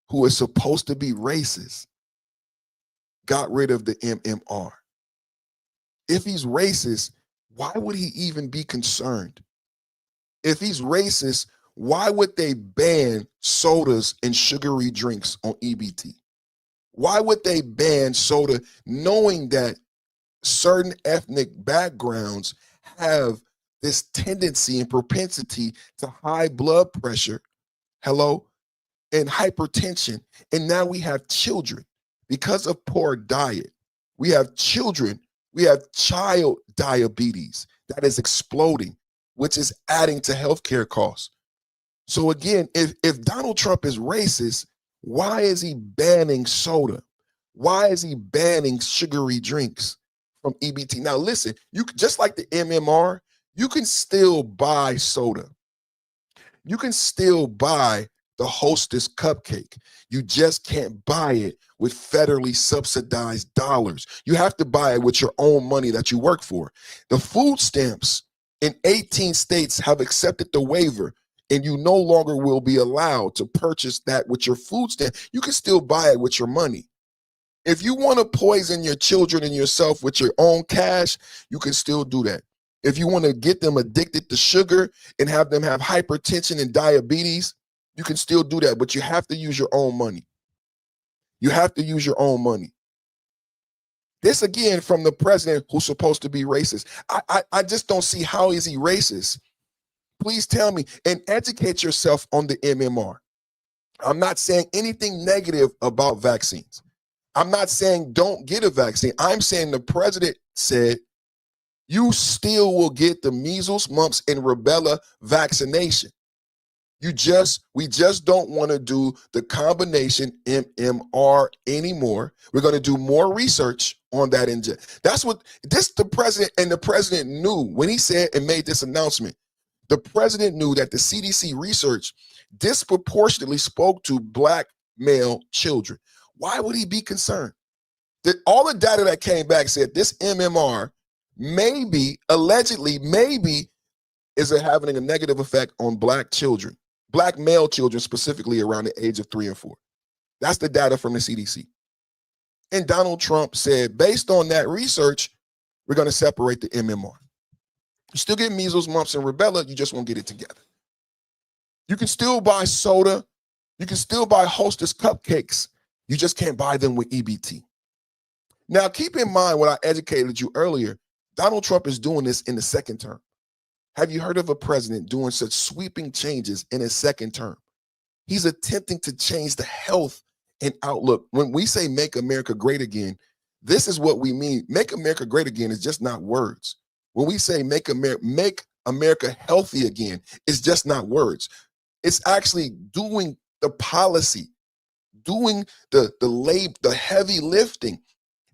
who is supposed to be racist, got rid of the MMR. If he's racist, why would he even be concerned? If he's racist, why would they ban sodas and sugary drinks on EBT? Why would they ban soda knowing that certain ethnic backgrounds have this tendency and propensity to high blood pressure, and hypertension? And now we have children because of poor diet. We have children, we have child diabetes that is exploding, which is adding to healthcare costs. So again, if Donald Trump is racist, why is he banning soda? Why is he banning sugary drinks from EBT? Now listen, you just like the MMR, you can still buy soda. You can still buy the Hostess cupcake. You just can't buy it with federally subsidized dollars. You have to buy it with your own money that you work for. The food stamps in 18 states have accepted the waiver, and you no longer will be allowed to purchase that with your food stamp. You can still buy it with your money. If you want to poison your children and yourself with your own cash, you can still do that. If you want to get them addicted to sugar and have them have hypertension and diabetes, you can still do that, but you have to use your own money. You have to use your own money. This again from the president who's supposed to be racist. I just don't see how is he racist. Please tell me and educate yourself on the MMR. I'm not saying anything negative about vaccines. I'm not saying don't get a vaccine. I'm saying the president said you still will get the measles, mumps, and rubella vaccination. We just don't want to do the combination MMR anymore. We're going to do more research on that. That's what the president knew when he said and made this announcement. The president knew that the CDC research disproportionately spoke to black male children. Why would he be concerned? All the data that came back said this MMR allegedly is having a negative effect on black children, black male children, specifically around the age of 3 and 4. That's the data from the CDC. And Donald Trump said, based on that research, we're going to separate the MMR. You still get measles, mumps, and rubella, you just won't get it together. You can still buy soda. You can still buy Hostess cupcakes. You just can't buy them with EBT. Now, keep in mind what I educated you earlier. Donald Trump is doing this in the second term. Have you heard of a president doing such sweeping changes in his second term? He's attempting to change the health and outlook. When we say make America great again, this is what we mean. Make America great again is just not words. When we say make America healthy again, it's just not words. It's actually doing the policy, doing the heavy lifting.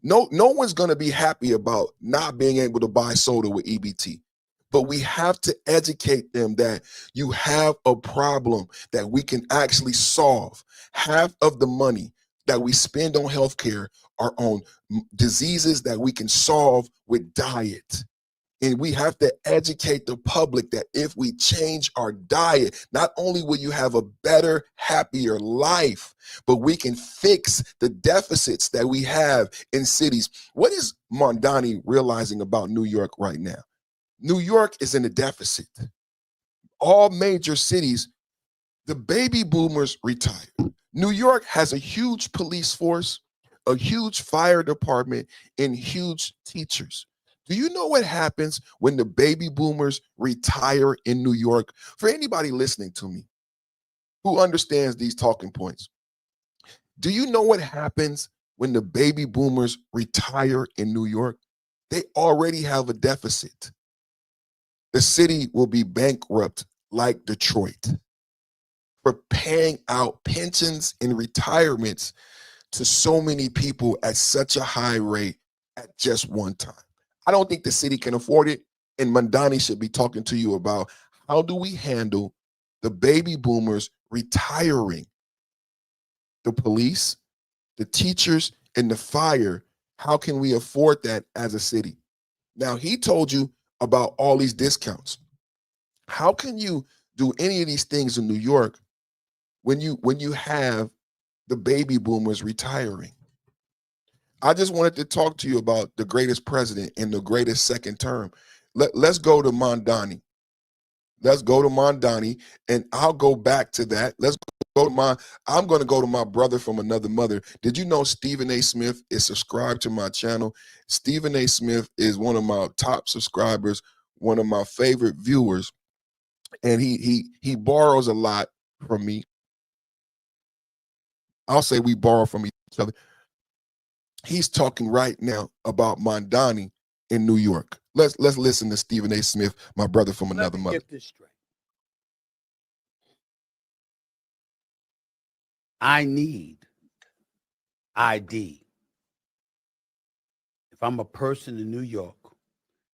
No one's going to be happy about not being able to buy soda with EBT. But we have to educate them that you have a problem that we can actually solve. Half of the money that we spend on healthcare are on diseases that we can solve with diet. And we have to educate the public that if we change our diet, not only will you have a better, happier life, but we can fix the deficits that we have in cities. What is Mondani realizing about New York right now? New York is in a deficit. All major cities, the baby boomers retired. New York has a huge police force, a huge fire department, and huge teachers. Do you know what happens when the baby boomers retire in New York? For anybody listening to me who understands these talking points, do you know what happens when the baby boomers retire in New York? They already have a deficit. The city will be bankrupt like Detroit for paying out pensions and retirements to so many people at such a high rate at just one time. I don't think the city can afford it, and Mondani should be talking to you about how do we handle the baby boomers retiring, the police, the teachers, and the fire. How can we afford that as a city? Now, he told you about all these discounts. How can you do any of these things in New York when you have the baby boomers retiring? I just wanted to talk to you about the greatest president in the greatest second term. Let's go to Mondani. Let's go to Mondani, and I'll go back to that. I'm going to go to my brother from another mother. Did you know Stephen A. Smith is subscribed to my channel? Stephen A. Smith is one of my top subscribers, one of my favorite viewers, and he borrows a lot from me. I'll say we borrow from each other. He's talking right now about Mondani in New York. Let's listen to Stephen A. Smith, my brother from another mother. Get this straight. I need ID. If I'm a person in New York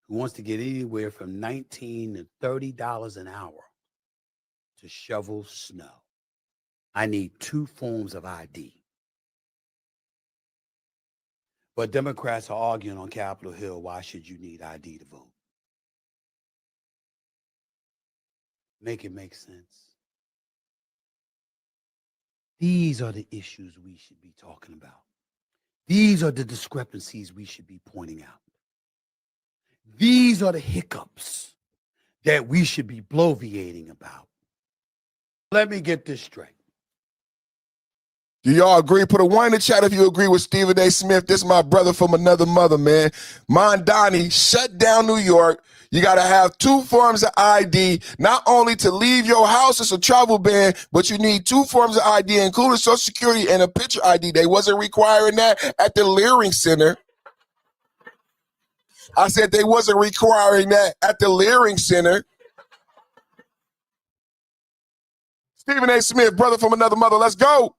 who wants to get anywhere from $19 to $30 an hour to shovel snow, I need two forms of ID. But Democrats are arguing on Capitol Hill, why should you need ID to vote? Make it make sense. These are the issues we should be talking about. These are the discrepancies we should be pointing out. These are the hiccups that we should be bloviating about. Let me get this straight. Do y'all agree? Put a 1 in the chat if you agree with Stephen A. Smith. This is my brother from another mother, man. Mondani shut down New York. You got to have two forms of ID, not only to leave your house, it's a travel ban, but you need two forms of ID, including Social Security and a picture ID. They wasn't requiring that at the Leering Center. I said they wasn't requiring that at the Leering Center. Stephen A. Smith, brother from another mother, let's go.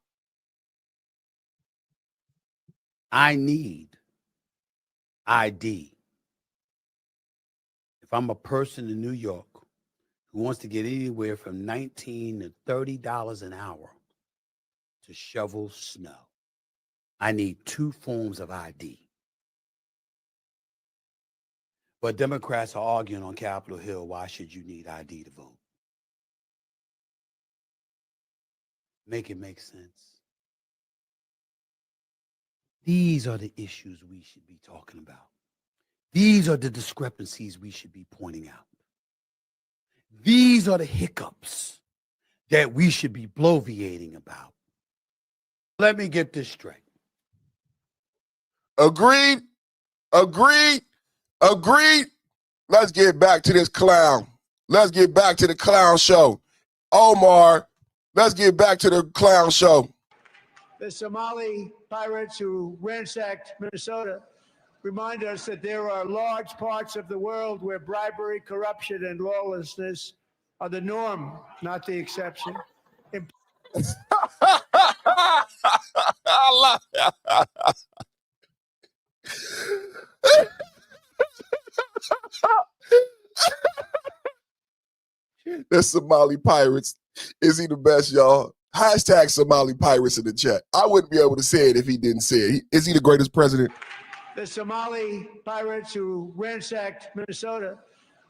I need ID. If I'm a person in New York who wants to get anywhere from $19 to $30 an hour to shovel snow, I need two forms of ID. But Democrats are arguing on Capitol Hill, why should you need ID to vote? Make it make sense. These are the issues we should be talking about. These are the discrepancies we should be pointing out. These are the hiccups that we should be bloviating about. Let me get this straight. Agreed. Agreed. Agreed. Let's get back to this clown. let's get back to the clown show. Omar, let's get back to the clown show. The Somali pirates who ransacked Minnesota remind us that there are large parts of the world where bribery, corruption, and lawlessness are the norm, not the exception. I love the Somali pirates. Is he the best, y'all? Hashtag Somali pirates in the chat. I wouldn't be able to say it if he didn't say it. Is he the greatest president? The Somali pirates who ransacked Minnesota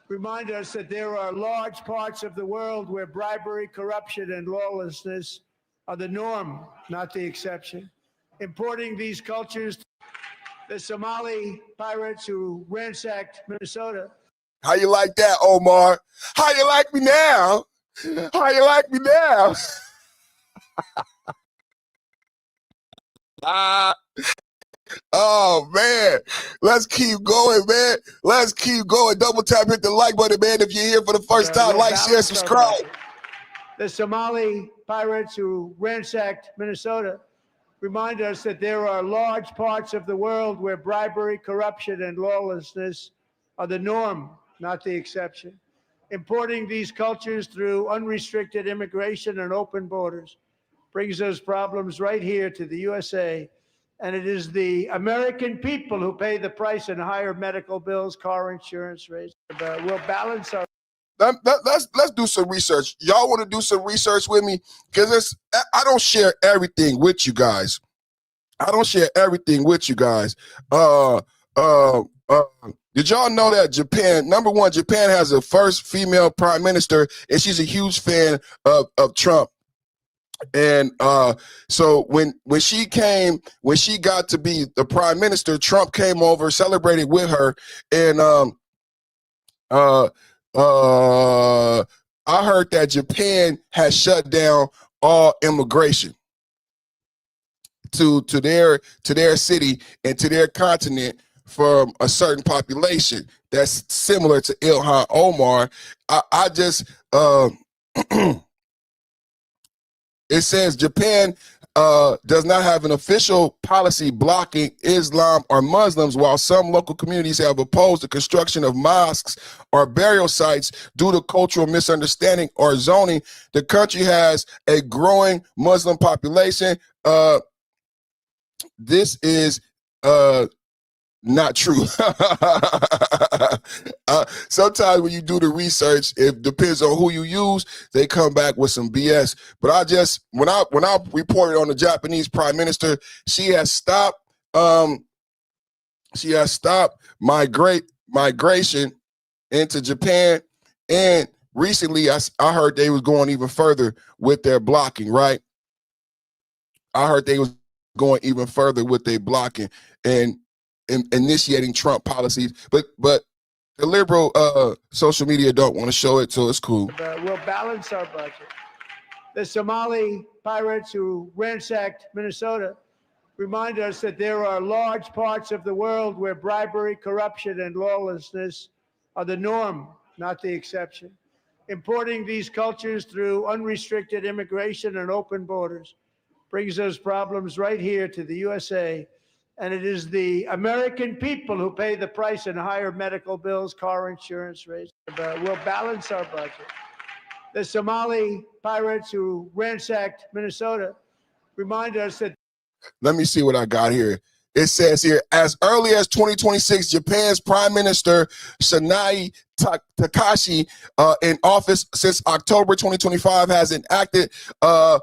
remind us that there are large parts of the world where bribery, corruption, and lawlessness are the norm, not the exception. Importing these cultures, the Somali pirates who ransacked Minnesota. How you like that, Omar? How you like me now? How you like me now? Oh, man. Let's keep going, man. Let's keep going. Double tap, hit the like button, man. If you're here for the first time, like, share, subscribe. The Somali pirates who ransacked Minnesota remind us that there are large parts of the world where bribery, corruption, and lawlessness are the norm, not the exception. Importing these cultures through unrestricted immigration and open borders brings those problems right here to the USA. And it is the American people who pay the price in higher medical bills, car insurance rates. We'll balance our. Let's do some research. Y'all want to do some research with me? Because I don't share everything with you guys. Did y'all know that Japan, number one, Japan has the first female prime minister, and she's a huge fan of Trump. And so when she got to be the prime minister, Trump came over, celebrated with her, and I heard that Japan has shut down all immigration to their city and to their continent from a certain population that's similar to Ilhan Omar. I just it says Japan does not have an official policy blocking Islam or Muslims, while some local communities have opposed the construction of mosques or burial sites due to cultural misunderstanding or zoning. The country has a growing Muslim population. This is not true. Sometimes when you do the research, it depends on who you use. They come back with some BS. But when I reported on the Japanese prime minister, she has stopped migration into Japan, and recently I heard they was going even further with their blocking. Right? I heard they was going even further with their blocking and initiating Trump policies, but the liberal social media don't want to show it, so it's cool. We'll balance our budget. The Somali pirates who ransacked Minnesota remind us that there are large parts of the world where bribery, corruption, and lawlessness are the norm, not the exception. Importing these cultures through unrestricted immigration and open borders brings those problems right here to the USA. And it is the American people who pay the price in higher medical bills, car insurance rates. We'll balance our budget. The Somali pirates who ransacked Minnesota remind us that. Let me see what I got here. It says here, as early as 2026, Japan's Prime Minister Shinai Takashi, in office since October 2025, has enacted not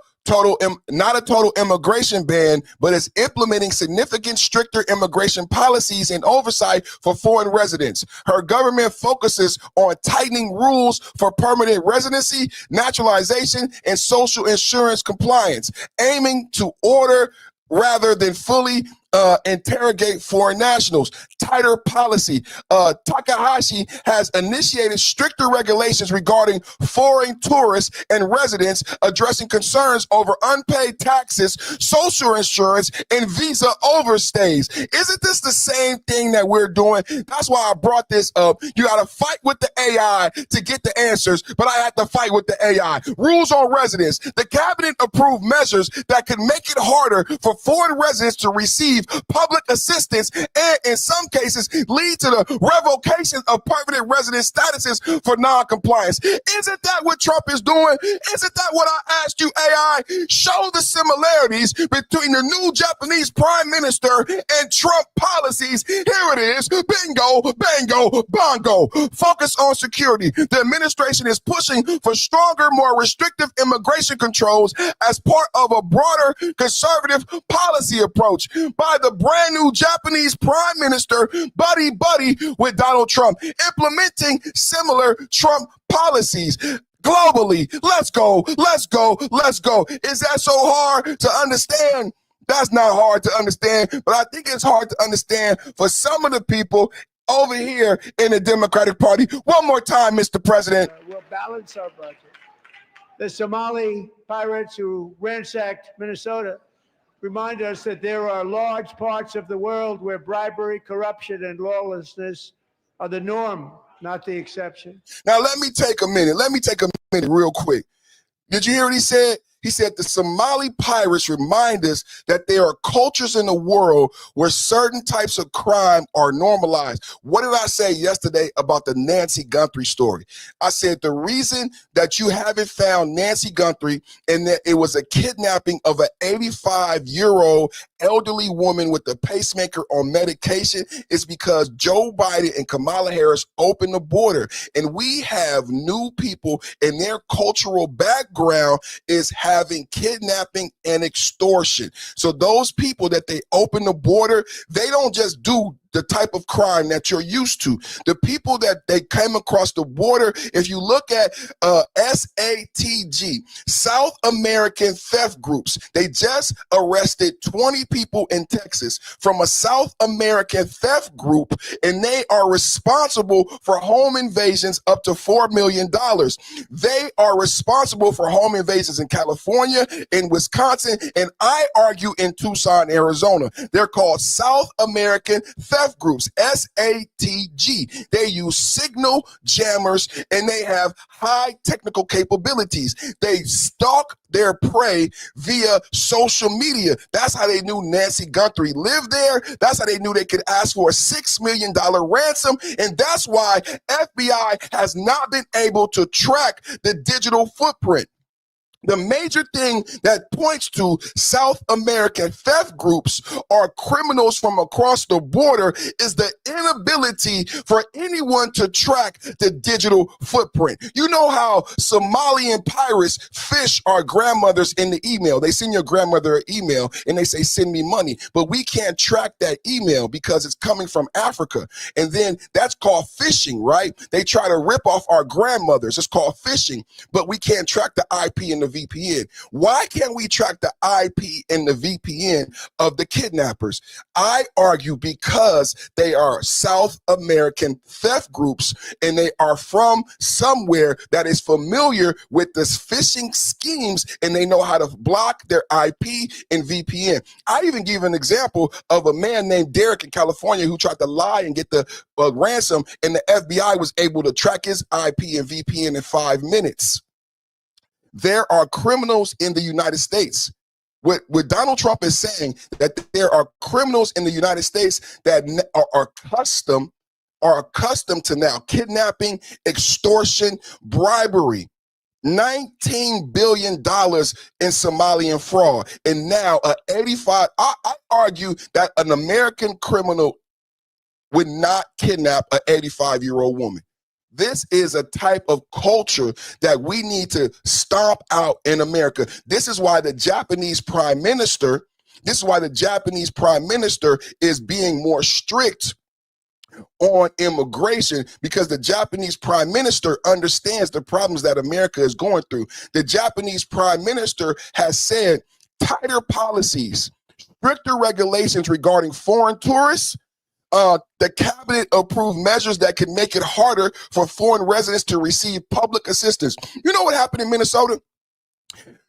a total immigration ban, but is implementing significant stricter immigration policies and oversight for foreign residents. Her government focuses on tightening rules for permanent residency, naturalization, and social insurance compliance, aiming to order rather than fully interrogate foreign nationals. Tighter policy. Takahashi has initiated stricter regulations regarding foreign tourists and residents, addressing concerns over unpaid taxes, social insurance, and visa overstays. Isn't this the same thing that we're doing? That's why I brought this up. You got to fight with the AI to get the answers, but I had to fight with the AI. Rules on residents. The cabinet approved measures that could make it harder for foreign residents to receive public assistance and in some cases lead to the revocation of permanent resident statuses for non-compliance. Isn't that what Trump is doing? Isn't that what I asked you, AI? Show the similarities between the new Japanese prime minister and Trump policies. Here it is. Bingo, bango, bongo. Focus on security. The administration is pushing for stronger, more restrictive immigration controls as part of a broader conservative policy approach by the brand new Japanese prime minister, buddy with Donald Trump, implementing similar Trump policies globally. Let's go, let's go, let's go. Is that so hard to understand? That's not hard to understand, but I think it's hard to understand for some of the people over here in the Democratic Party. One more time, Mr. President. We'll balance our budget. The Somali pirates who ransacked Minnesota remind us that there are large parts of the world where bribery, corruption, and lawlessness are the norm, not the exception. Now, let me take a minute. Real quick. Did you hear what he said? He said the Somali pirates remind us that there are cultures in the world where certain types of crime are normalized. What did I say yesterday about the Nancy Guthrie story? I said the reason that you haven't found Nancy Guthrie and that it was a kidnapping of an 85-year-old elderly woman with a pacemaker on medication is because Joe Biden and Kamala Harris opened the border. And we have new people and their cultural background is having kidnapping and extortion. So those people that they open the border, they don't just do the type of crime that you're used to. The people that they came across the border, if you look at SATG, South American Theft Groups, they just arrested 20 people in Texas from a South American theft group, and they are responsible for home invasions up to $4 million. They are responsible for home invasions in California, in Wisconsin, and I argue in Tucson, Arizona. They're called South American Theft Groups, SATG. They use signal jammers and they have high technical capabilities. They stalk their prey via social media. That's how they knew Nancy Guthrie lived there. That's how they knew they could ask for a $6 million ransom. And that's why FBI has not been able to track the digital footprint. The major thing that points to South American theft groups are criminals from across the border is the inability for anyone to track the digital footprint. You know how Somalian pirates fish our grandmothers in the email. They send your grandmother an email and they say, send me money. But we can't track that email because it's coming from Africa. And then that's called phishing, right? They try to rip off our grandmothers. It's called phishing, but we can't track the IP and the VPN. Why can't we track the IP and the VPN of the kidnappers? I argue because they are South American theft groups and they are from somewhere that is familiar with this phishing schemes and they know how to block their IP and VPN. I even give an example of a man named Derek in California who tried to lie and get the ransom, and the FBI was able to track his IP and VPN in 5 minutes. There are criminals in the United States. What Donald Trump is saying, that there are criminals in the United States that are accustomed to now kidnapping, extortion, bribery. $19 billion in Somalian fraud. And now I argue that an American criminal would not kidnap an 85-year-old woman. This is a type of culture that we need to stomp out in America. This is why the Japanese prime minister is being more strict on immigration, because the Japanese prime minister understands the problems that America is going through. The Japanese prime minister has said tighter policies, stricter regulations regarding foreign tourists. The cabinet approved measures that could make it harder for foreign residents to receive public assistance. You know what happened in Minnesota?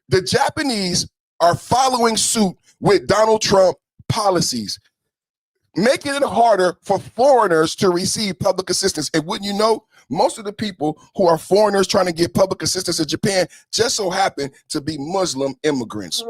The Japanese are following suit with Donald Trump policies, making it harder for foreigners to receive public assistance. And wouldn't you know, most of the people who are foreigners trying to get public assistance in Japan just so happen to be Muslim immigrants.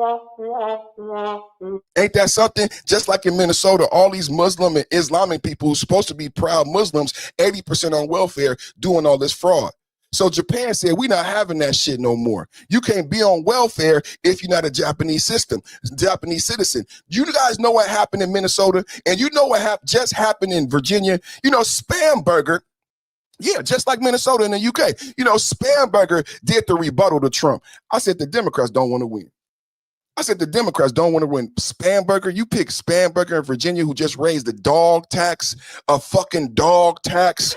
Ain't that something? Just like in Minnesota, all these Muslim and Islamic people who's supposed to be proud Muslims, 80% on welfare, doing all this fraud. So Japan said, we're not having that shit no more. You can't be on welfare if you're not a Japanese citizen. You guys know what happened in Minnesota, and you know what just happened in Virginia. You know, Spamberger, yeah, just like Minnesota and the UK. You know, Spamberger did the rebuttal to Trump. I said the Democrats don't want to win. I said the Democrats don't want to win. Spamberger, you pick Spamberger in Virginia who just raised the dog tax, a fucking dog tax.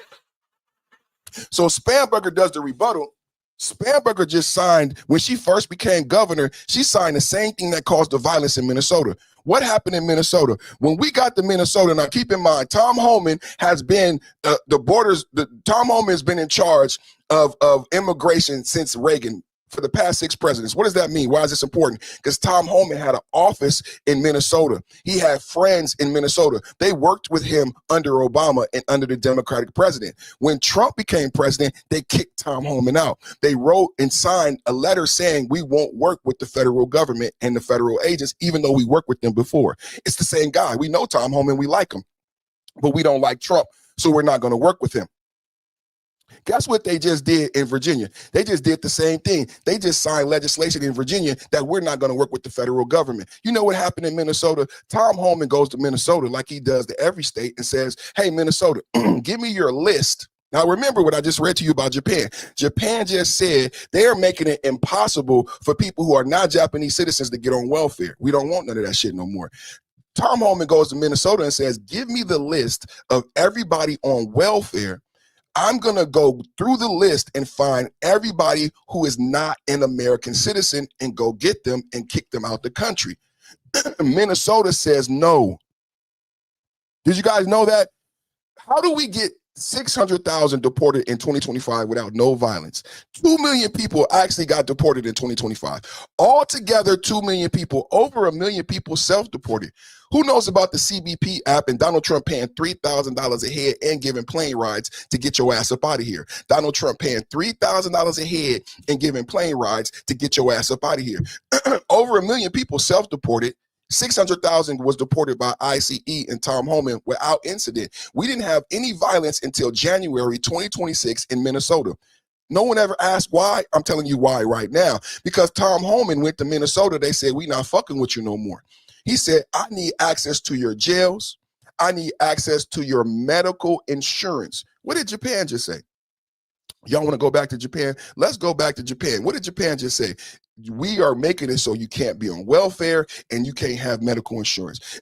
So Spamberger does the rebuttal. Spamberger just signed, when she first became governor, she signed the same thing that caused the violence in Minnesota. What happened in Minnesota? When we got to Minnesota, now keep in mind, Tom Homan has been, Tom Homan has been in charge of immigration since Reagan for the past 6 presidents. What does that mean? Why is this important? Because Tom Homan had an office in Minnesota. He had friends in Minnesota. They worked with him under Obama and under the Democratic president. When Trump became president, they kicked Tom Homan out. They wrote and signed a letter saying we won't work with the federal government and the federal agents, even though we worked with them before. It's the same guy. We know Tom Homan, we like him, but we don't like Trump, so we're not going to work with him. Guess what they just did in Virginia? They just did the same thing. They just signed legislation in Virginia that we're not going to work with the federal government. You know what happened in Minnesota? Tom Homan goes to Minnesota like he does to every state and says, hey, Minnesota, give me your list. Now, remember what I just read to you about Japan. Japan just said they are making it impossible for people who are not Japanese citizens to get on welfare. We don't want none of that shit no more. Tom Homan goes to Minnesota and says, give me the list of everybody on welfare. I'm going to go through the list and find everybody who is not an American citizen and go get them and kick them out the country. Minnesota says no. Did you guys know that? How do we get 600,000 deported in 2025 without no violence? 2 million people actually got deported in 2025. Altogether, 2 million people, over 1 million people self-deported. Who knows about the CBP app and Donald Trump paying $3,000 a head and giving plane rides to get your ass up out of here? Donald Trump paying $3,000 a head and giving plane rides to get your ass up out of here. Over 1 million people self-deported. 600,000 was deported by ICE and Tom Homan without incident. We didn't have any violence until January 2026 in Minnesota. No one ever asked why. I'm telling you why right now. Because Tom Homan went to Minnesota. They said, we not fucking with you no more. He said, I need access to your jails. I need access to your medical insurance. What did Japan just say? Y'all want to go back to Japan? Let's go back to Japan. What did Japan just say? We are making it so you can't be on welfare and you can't have medical insurance.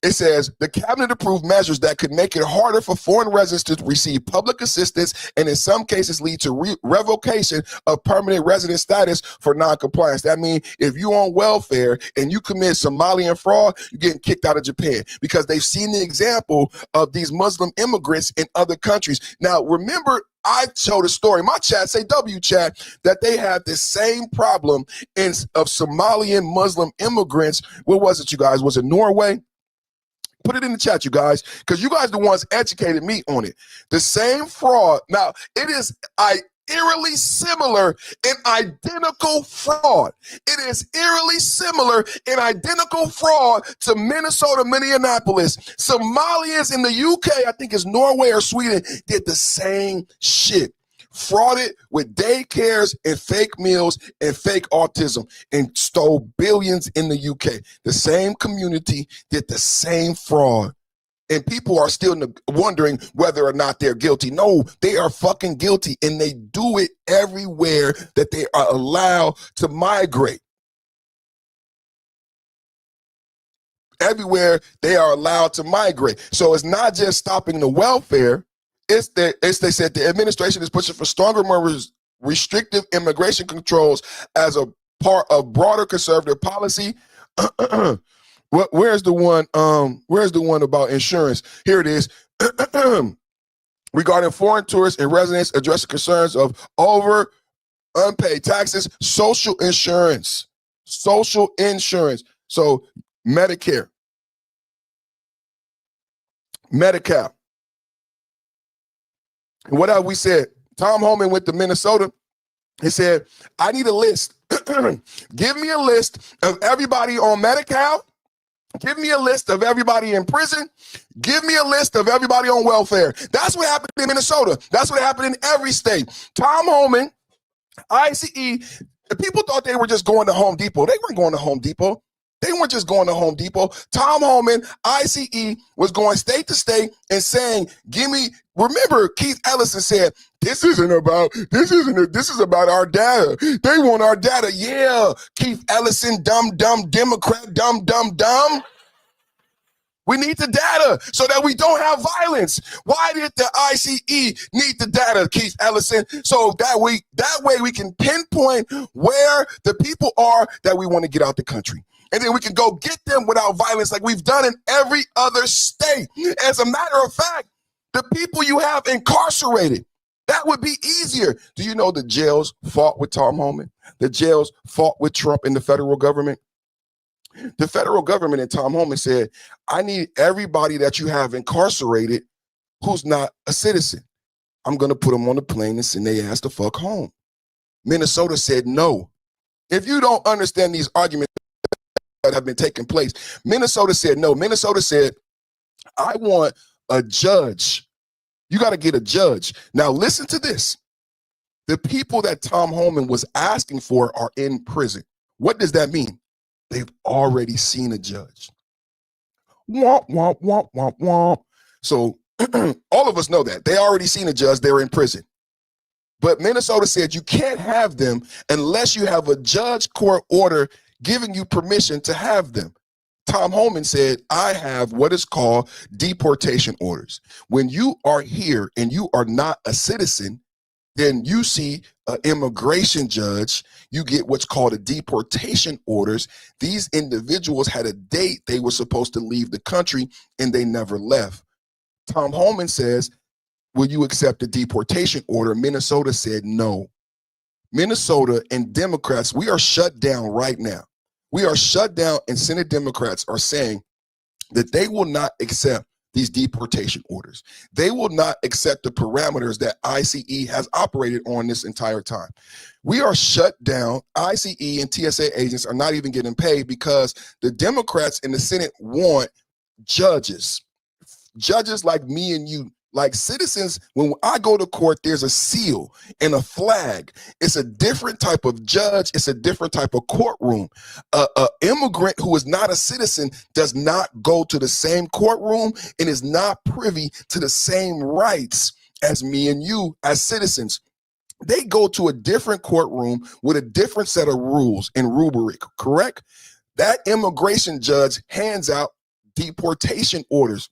It says the cabinet approved measures that could make it harder for foreign residents to receive public assistance and in some cases lead to revocation of permanent resident status for non-compliance. That means if you're on welfare and you commit Somalian fraud, you're getting kicked out of Japan because they've seen the example of these Muslim immigrants in other countries. Now, remember, I showed a story, my chat, say W chat, that they had this same problem of Somalian Muslim immigrants. Where was it, you guys? Was it Norway? Put it in the chat, you guys, because you guys are the ones educated me on it. The same fraud. Now, it is eerily similar in identical fraud. It is eerily similar in identical fraud to Minnesota, Minneapolis. Somalians in the UK, I think it's Norway or Sweden, did the same shit. Frauded with daycares and fake meals and fake autism and stole billions in the UK. The same community did the same fraud. And people are still wondering whether or not they're guilty. No, they are fucking guilty, and they do it everywhere that they are allowed to migrate. Everywhere they are allowed to migrate. So it's not just stopping the welfare. They said the administration is pushing for stronger, more restrictive immigration controls as a part of broader conservative policy. Where's the one? Where's the one about insurance? Here it is. Regarding foreign tourists and residents addressing concerns of over unpaid taxes, social insurance. So Medicare, Medi-Cal. And what have we said? Tom Homan went to Minnesota. He said, I need a list. Give me a list of everybody on Medi-Cal. Give me a list of everybody in prison. Give me a list of everybody on welfare. That's what happened in Minnesota. That's what happened in every state. Tom Homan, ICE, people thought they were just going to Home Depot. They weren't going to Home Depot. They weren't just going to Home Depot. Tom Homan, ICE, was going state to state and saying, remember Keith Ellison said, this is about our data. They want our data. Yeah, Keith Ellison, dumb, Democrat, dumb. We need the data so that we don't have violence. Why did the ICE need the data, Keith Ellison? So that way we can pinpoint where the people are that we want to get out the country. And then we can go get them without violence like we've done in every other state. As a matter of fact, the people you have incarcerated, that would be easier. Do you know the jails fought with Tom Homan? The jails fought with Trump and the federal government? The federal government and Tom Homan said, I need everybody that you have incarcerated who's not a citizen. I'm going to put them on the plane and send their ass the fuck home. Minnesota said no. If you don't understand these arguments that have been taking place, Minnesota said no. Minnesota said, I want a judge. You got to get a judge. Now listen to this. The people that Tom Homan was asking for are in prison. What does that mean? They've already seen a judge. Womp, womp, womp, womp, womp. So all of us know that. They already seen a judge. They're in prison. But Minnesota said you can't have them unless you have a judge court order giving you permission to have them. Tom Homan said, I have what is called deportation orders. When you are here and you are not a citizen, then you see an immigration judge, you get what's called a deportation orders. These individuals had a date they were supposed to leave the country and they never left. Tom Homan says, will you accept a deportation order? Minnesota said no. Minnesota and Democrats, we are shut down right now. We are shut down, and Senate Democrats are saying that they will not accept these deportation orders. They will not accept the parameters that ICE has operated on this entire time. We are shut down. ICE and TSA agents are not even getting paid because the Democrats in the Senate want judges like me and you, like citizens. When I go to court, there's a seal and a flag. It's a different type of judge. It's a different type of courtroom. An immigrant who is not a citizen does not go to the same courtroom and is not privy to the same rights as me and you as citizens. They go to a different courtroom with a different set of rules and rubric, correct? That immigration judge hands out deportation orders.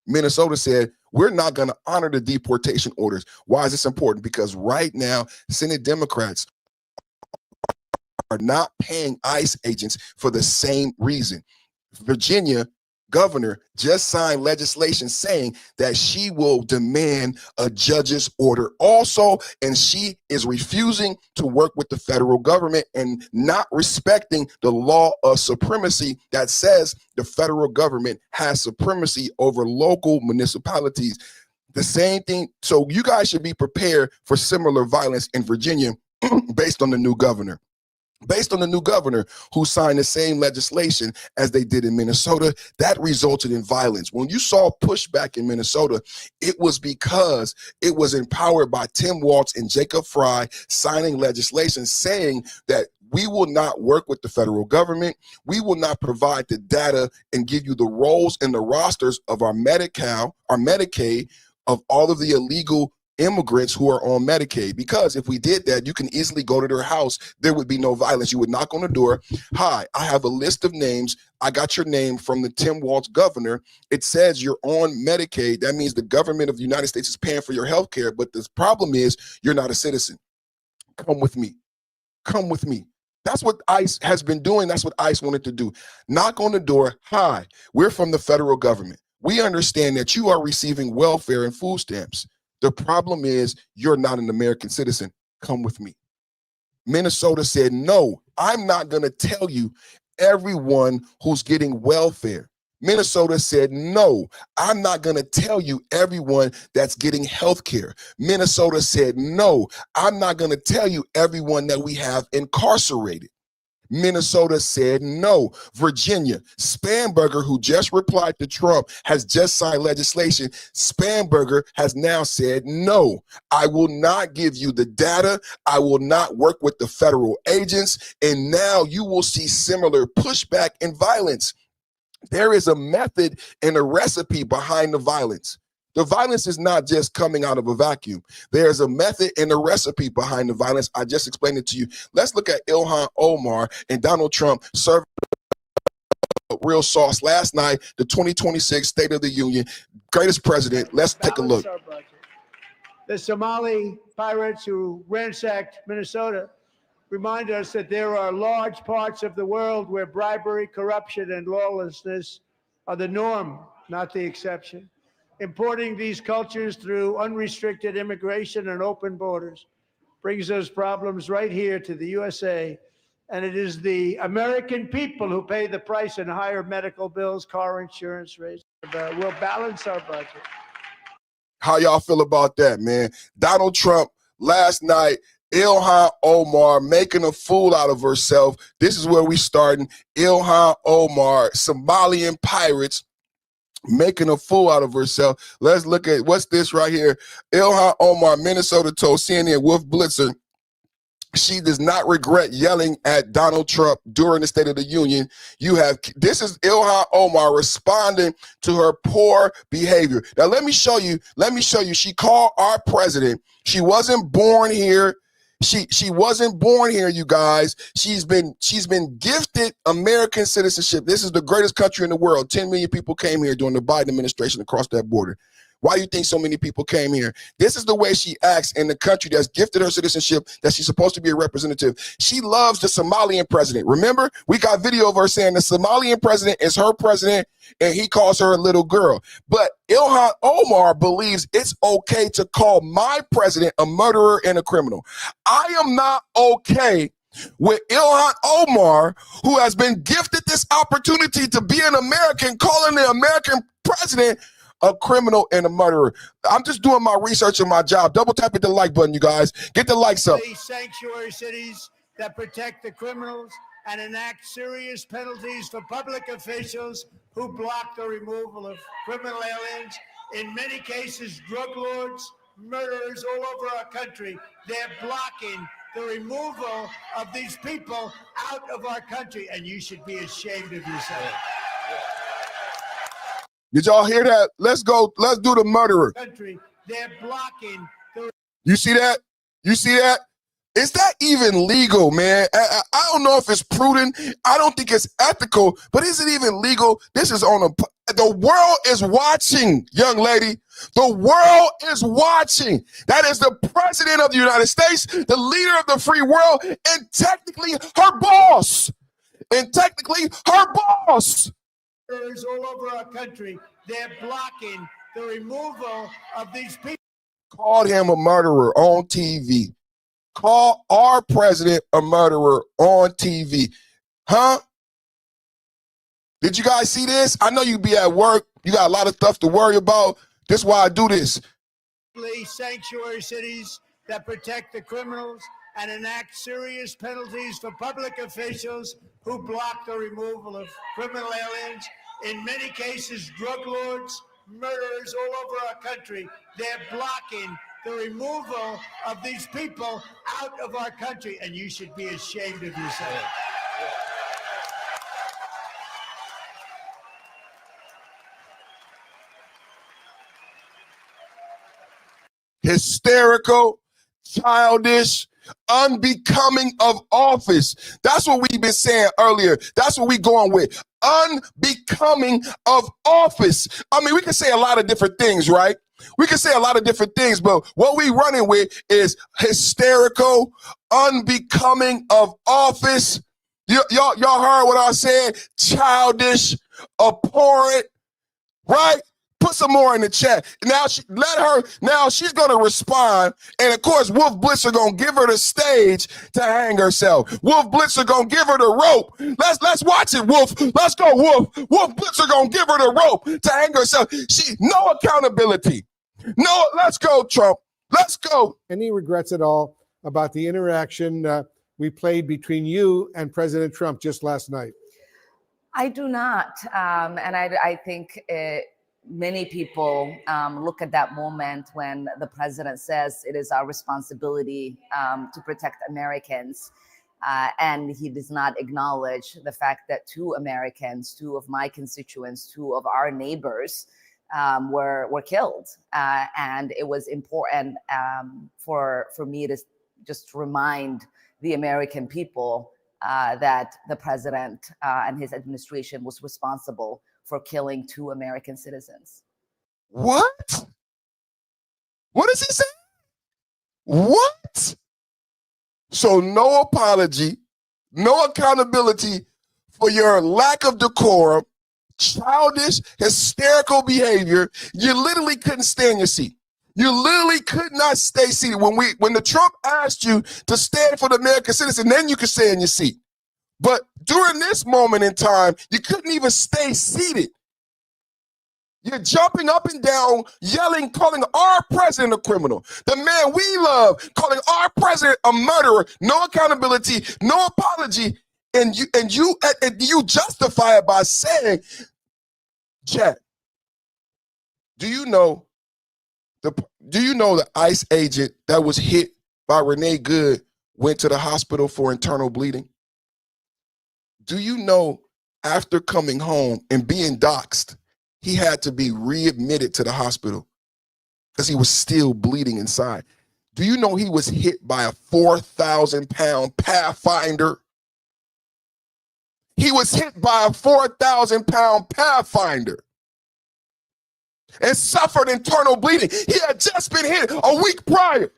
Minnesota said, we're not going to honor the deportation orders. Why is this important? Because right now, Senate Democrats are not paying ICE agents for the same reason. Virginia governor just signed legislation saying that she will demand a judge's order also, and she is refusing to work with the federal government and not respecting the law of supremacy that says the federal government has supremacy over local municipalities. The same thing. So you guys should be prepared for similar violence in Virginia based on the new governor. Based on the new governor who signed the same legislation as they did in Minnesota, that resulted in violence. When you saw pushback in Minnesota, it was because it was empowered by Tim Walz and Jacob Fry signing legislation saying that we will not work with the federal government. We will not provide the data and give you the roles and the rosters of our Medi-Cal, our Medicaid, of all of the illegal immigrants who are on Medicaid, because if we did that, you can easily go to their house. There would be no violence. You would knock on the door. Hi, I have a list of names. I got your name from the Tim Walz governor. It says you're on Medicaid. That means the government of the United States is paying for your health care. But the problem is you're not a citizen. Come with me. Come with me. That's what ICE has been doing. That's what ICE wanted to do. Knock on the door. Hi, we're from the federal government. We understand that you are receiving welfare and food stamps. The problem is you're not an American citizen. Come with me. Minnesota said, no, I'm not going to tell you everyone who's getting welfare. Minnesota said, no, I'm not going to tell you everyone that's getting health care. Minnesota said, no, I'm not going to tell you everyone that we have incarcerated. Minnesota said no. Virginia, Spanberger, who just replied to Trump, has just signed legislation. Spanberger has now said no. I will not give you the data. I will not work with the federal agents. And now you will see similar pushback and violence. There is a method and a recipe behind the violence. The violence is not just coming out of a vacuum. There's a method and a recipe behind the violence. I just explained it to you. Let's look at Ilhan Omar and Donald Trump serving real sauce last night, the 2026 State of the Union, greatest president. Let's take a look. The Somali pirates who ransacked Minnesota remind us that there are large parts of the world where bribery, corruption, and lawlessness are the norm, not the exception. Importing these cultures through unrestricted immigration and open borders brings those problems right here to the USA. And it is the American people who pay the price in higher medical bills, car insurance rates. We'll balance our budget. How y'all feel about that, man? Donald Trump last night, Ilhan Omar making a fool out of herself. This is where we starting. Ilhan Omar, Somalian pirates, making a fool out of herself. Let's look at what's this right here. Ilhan Omar, Minnesota, told CNN Wolf Blitzer she does not regret yelling at Donald Trump during the State of the Union. This is Ilhan Omar responding to her poor behavior. Now let me show you. She called our president. She wasn't born here. She wasn't born here, you guys. She's been gifted American citizenship. This is the greatest country in the world. 10 million people came here during the Biden administration across that border. Why do you think so many people came here? This is the way she acts in the country that's gifted her citizenship, that she's supposed to be a representative. She loves the Somalian president. Remember, we got video of her saying the Somalian president is her president and he calls her a little girl. But Ilhan Omar believes it's okay to call my president a murderer and a criminal. I am not okay with Ilhan Omar, who has been gifted this opportunity to be an American, calling the American president a criminal and a murderer. I'm just doing my research and my job. Double tap at the like button, you guys. Get the likes up. Sanctuary cities that protect the criminals and enact serious penalties for public officials who block the removal of criminal aliens. In many cases, drug lords, murderers all over our country, they're blocking the removal of these people out of our country, and you should be ashamed of yourself. Did y'all hear that? Let's go. Let's do the murderer. Country, they're blocking the. You see that? You see that? Is that even legal, man? I don't know if it's prudent. I don't think it's ethical, but is it even legal? This is on a. The world is watching, young lady. The world is watching. That is the president of the United States, the leader of the free world, and technically her boss. All over our country, they're blocking the removal of these people. Called him a murderer on TV. Call our president a murderer on TV. Huh? Did you guys see this? I know you be at work. You got a lot of stuff to worry about. This is why I do this. Sanctuary cities that protect the criminals and enact serious penalties for public officials who block the removal of criminal aliens. In many cases, drug lords, murderers all over our country, they're blocking the removal of these people out of our country, and you should be ashamed of yourself. Hysterical, childish, unbecoming of office. That's what we've been saying earlier. That's what we're going with. Unbecoming of office. I mean, we can say a lot of different things, right? We can say a lot of different things, but what we running with is hysterical, unbecoming of office. Y'all heard what I said? Childish, abhorrent, right? Put some more in the chat. Now now she's gonna respond. And of course, Wolf Blitzer gonna give her the stage to hang herself. Wolf Blitzer gonna give her the rope. Let's watch it, Wolf. Let's go, Wolf. Wolf Blitzer gonna give her the rope to hang herself. No accountability. No, let's go, Trump. Let's go. Any regrets at all about the interaction we played between you and President Trump just last night? I do not. And I think many people look at that moment when the president says it is our responsibility to protect Americans. And he does not acknowledge the fact that two Americans, two of my constituents, two of our neighbors were killed. And it was important for me to just remind the American people that the president and his administration was responsible for killing two American citizens. What? What does he say? What? So no apology, no accountability for your lack of decorum, childish, hysterical behavior. You literally couldn't stay in your seat. You literally could not stay seated. When the Trump asked you to stand for the American citizen, then you could stay in your seat. But during this moment in time, you couldn't even stay seated. You're jumping up and down, yelling, calling our president a criminal. The man we love, calling our president a murderer. No accountability, no apology. And you justify it by saying, Chad, do you know the ICE agent that was hit by Renee Good went to the hospital for internal bleeding? Do you know after coming home and being doxxed, he had to be readmitted to the hospital because he was still bleeding inside? Do you know he was hit by a 4,000-pound Pathfinder? He was hit by a 4,000-pound Pathfinder and suffered internal bleeding. He had just been hit a week prior.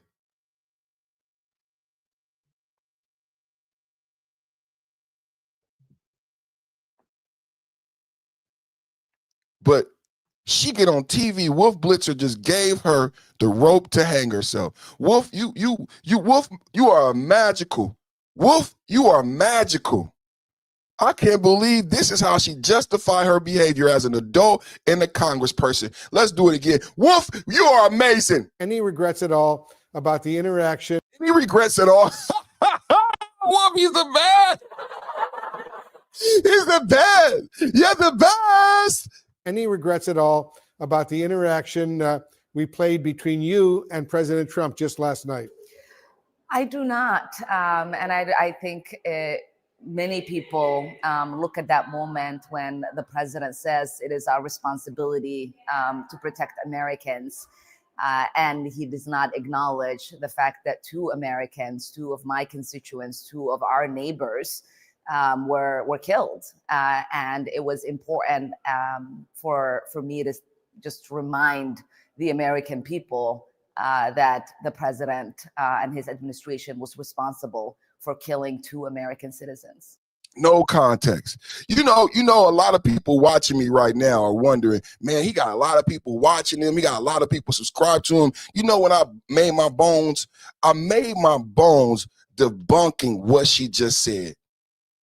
But she get on TV. Wolf Blitzer just gave her the rope to hang herself. Wolf, Wolf, you are magical. Wolf, you are magical. I can't believe this is how she justified her behavior as an adult and a congressperson. Let's do it again. Wolf, you are amazing. Any regrets at all about the interaction? Any regrets at all? Wolf, he's the best. He's the best. You're the best. Any regrets at all about the interaction we played between you and President Trump just last night? I do not. And I think many people look at that moment when the president says it is our responsibility to protect Americans. And he does not acknowledge the fact that two Americans, two of my constituents, two of our neighbors were killed. And it was important for me to just remind the American people that the president and his administration was responsible for killing two American citizens. No context. You know, a lot of people watching me right now are wondering, man, he got a lot of people watching him. He got a lot of people subscribed to him. You know, when I made my bones debunking what she just said.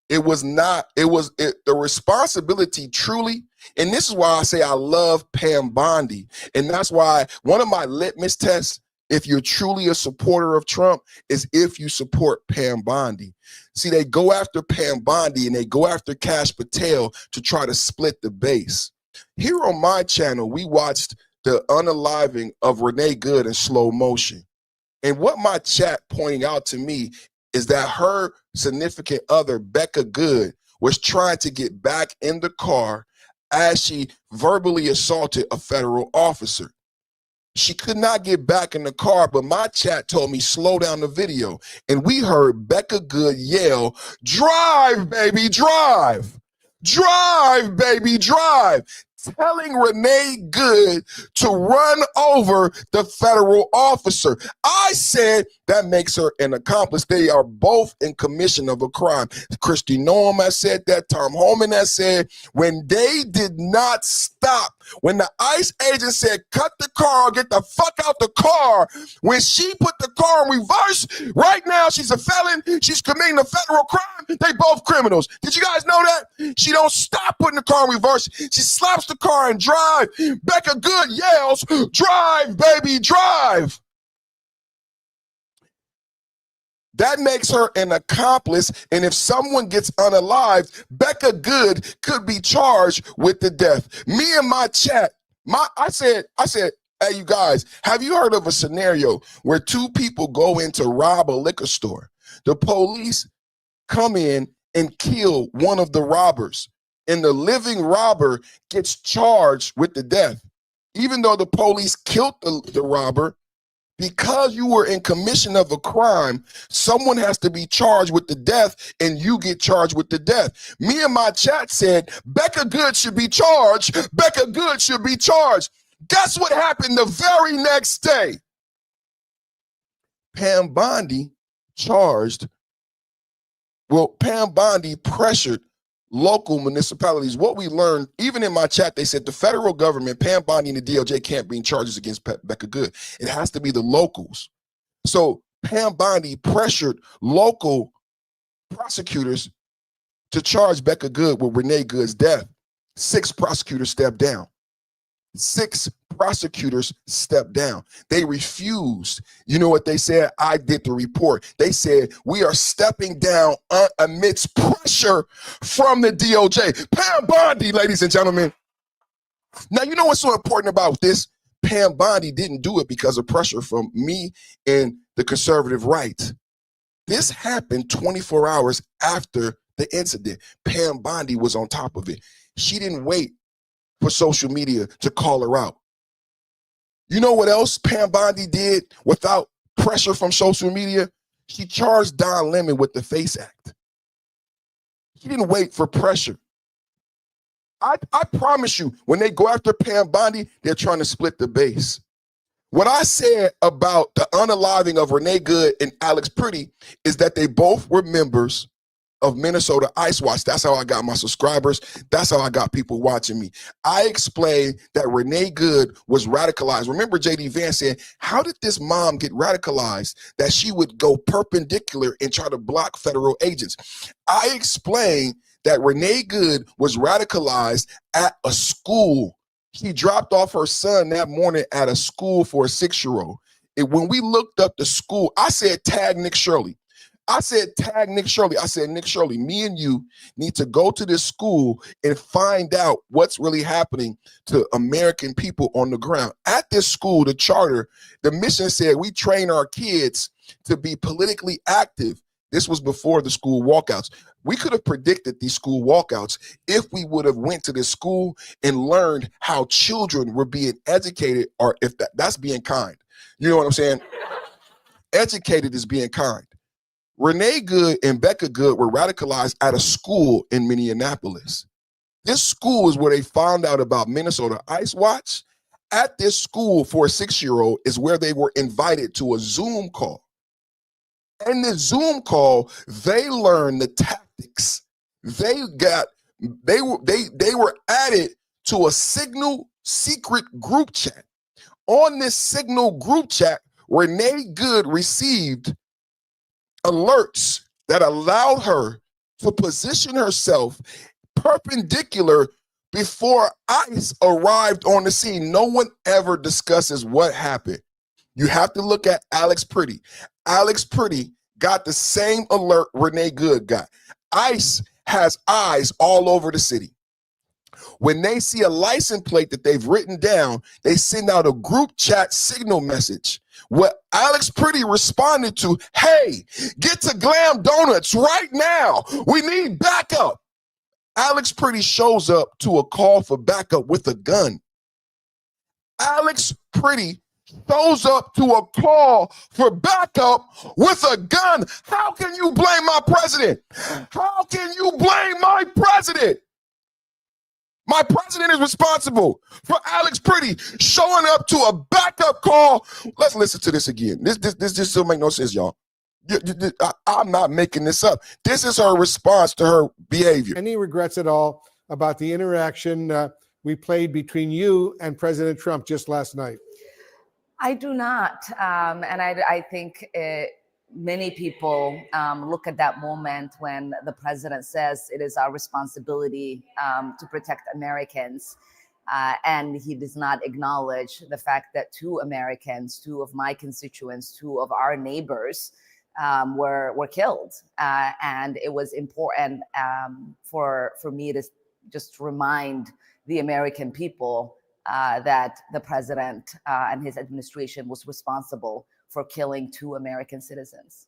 The responsibility truly, and this is why I say I love Pam Bondi. And that's why one of my litmus tests, if you're truly a supporter of Trump, is if you support Pam Bondi. See, they go after Pam Bondi and they go after Kash Patel to try to split the base. Here on my channel, we watched the unaliving of Renee Good in slow motion. And what my chat pointing out to me is that her significant other, Becca Good, was trying to get back in the car as she verbally assaulted a federal officer. She could not get back in the car, but my chat told me slow down the video. And we heard Becca Good yell, "Drive, baby, drive. Drive, baby, drive." telling Renee Good to run over the federal officer. I said that makes her an accomplice. They are both in commission of a crime. Christy Noam has said that. Tom Homan has said when they did not stop, when the ICE agent said, cut the car, get the fuck out the car, when she put the car in reverse, right now she's a felon, she's committing a federal crime, they both criminals. Did you guys know that? She don't stop putting the car in reverse. She slaps the car and drive. Becca Good yells, drive, baby, drive. That makes her an accomplice, and if someone gets unalived, Becca Good could be charged with the death. Me and my chat, I said, hey, you guys, have you heard of a scenario where two people go in to rob a liquor store? The police come in and kill one of the robbers, and the living robber gets charged with the death. Even though the police killed the robber, because you were in commission of a crime, someone has to be charged with the death, and you get charged with the death. Me and my chat said, Becca Good should be charged. Becca Good should be charged. Guess what happened the very next day? Pam Bondi pressured local municipalities. What we learned, even in my chat, they said the federal government, Pam Bondi and the DOJ can't bring charges against Becca Good. It has to be the locals. So Pam Bondi pressured local prosecutors to charge Becca Good with Renee Good's death. 6 prosecutors stepped down. 6 prosecutors stepped down. They refused. You know what they said? I did the report. They said, we are stepping down amidst pressure from the DOJ. Pam Bondi, ladies and gentlemen. Now, you know what's so important about this? Pam Bondi didn't do it because of pressure from me and the conservative right. This happened 24 hours after the incident. Pam Bondi was on top of it. She didn't wait for social media to call her out. You know what else Pam Bondi did without pressure from social media? She charged Don Lemon with the FACE Act. She didn't wait for pressure. I promise you, when they go after Pam Bondi, they're trying to split the base. What I said about the unaliving of Renee Good and Alex Pretty is that they both were members of Minnesota Ice Watch. That's how I got my subscribers. That's how I got people watching me. I explained that Renee Good was radicalized. Remember JD Vance said, how did this mom get radicalized that she would go perpendicular and try to block federal agents? I explained that Renee Good was radicalized at a school. She dropped off her son that morning at a school for a 6-year-old. And when we looked up the school, I said, tag Nick Shirley. I said, tag Nick Shirley. I said, Nick Shirley, me and you need to go to this school and find out what's really happening to American people on the ground. At this school, the charter, the mission said we train our kids to be politically active. This was before the school walkouts. We could have predicted these school walkouts if we would have went to this school and learned how children were being educated, or if that's being kind. You know what I'm saying? Educated is being kind. Renee Good and Becca Good were radicalized at a school in Minneapolis. This school is where they found out about Minnesota Ice Watch. At this school for a 6-year-old is where they were invited to a Zoom call. In the Zoom call, they learned the tactics. They were added to a Signal secret group chat. On this Signal group chat, Renee Good received alerts that allowed her to position herself perpendicular before ICE arrived on the scene. No one ever discusses what happened. You have to look at Alex Pretty. Alex Pretty got the same alert Renee Good got. ICE has eyes all over the city. When they see a license plate that they've written down, they send out a group chat signal message. What Alex Pretty responded to, hey, get to Glam Donuts right now. We need backup. Alex Pretty shows up to a call for backup with a gun. Alex Pretty shows up to a call for backup with a gun. How can you blame my president? How can you blame my president? My president is responsible for Alex Pretty showing up to a backup call. Let's listen to this again. This just still make no sense, y'all. I'm not making this up. This is her response to her behavior. Any regrets at all about the interaction we played between you and President Trump just last night? I do not. And I think many people look at that moment when the president says it is our responsibility to protect Americans. And he does not acknowledge the fact that two Americans, two of my constituents, two of our neighbors were killed. And it was important for me to just remind the American people that the president and his administration was responsible for killing two American citizens.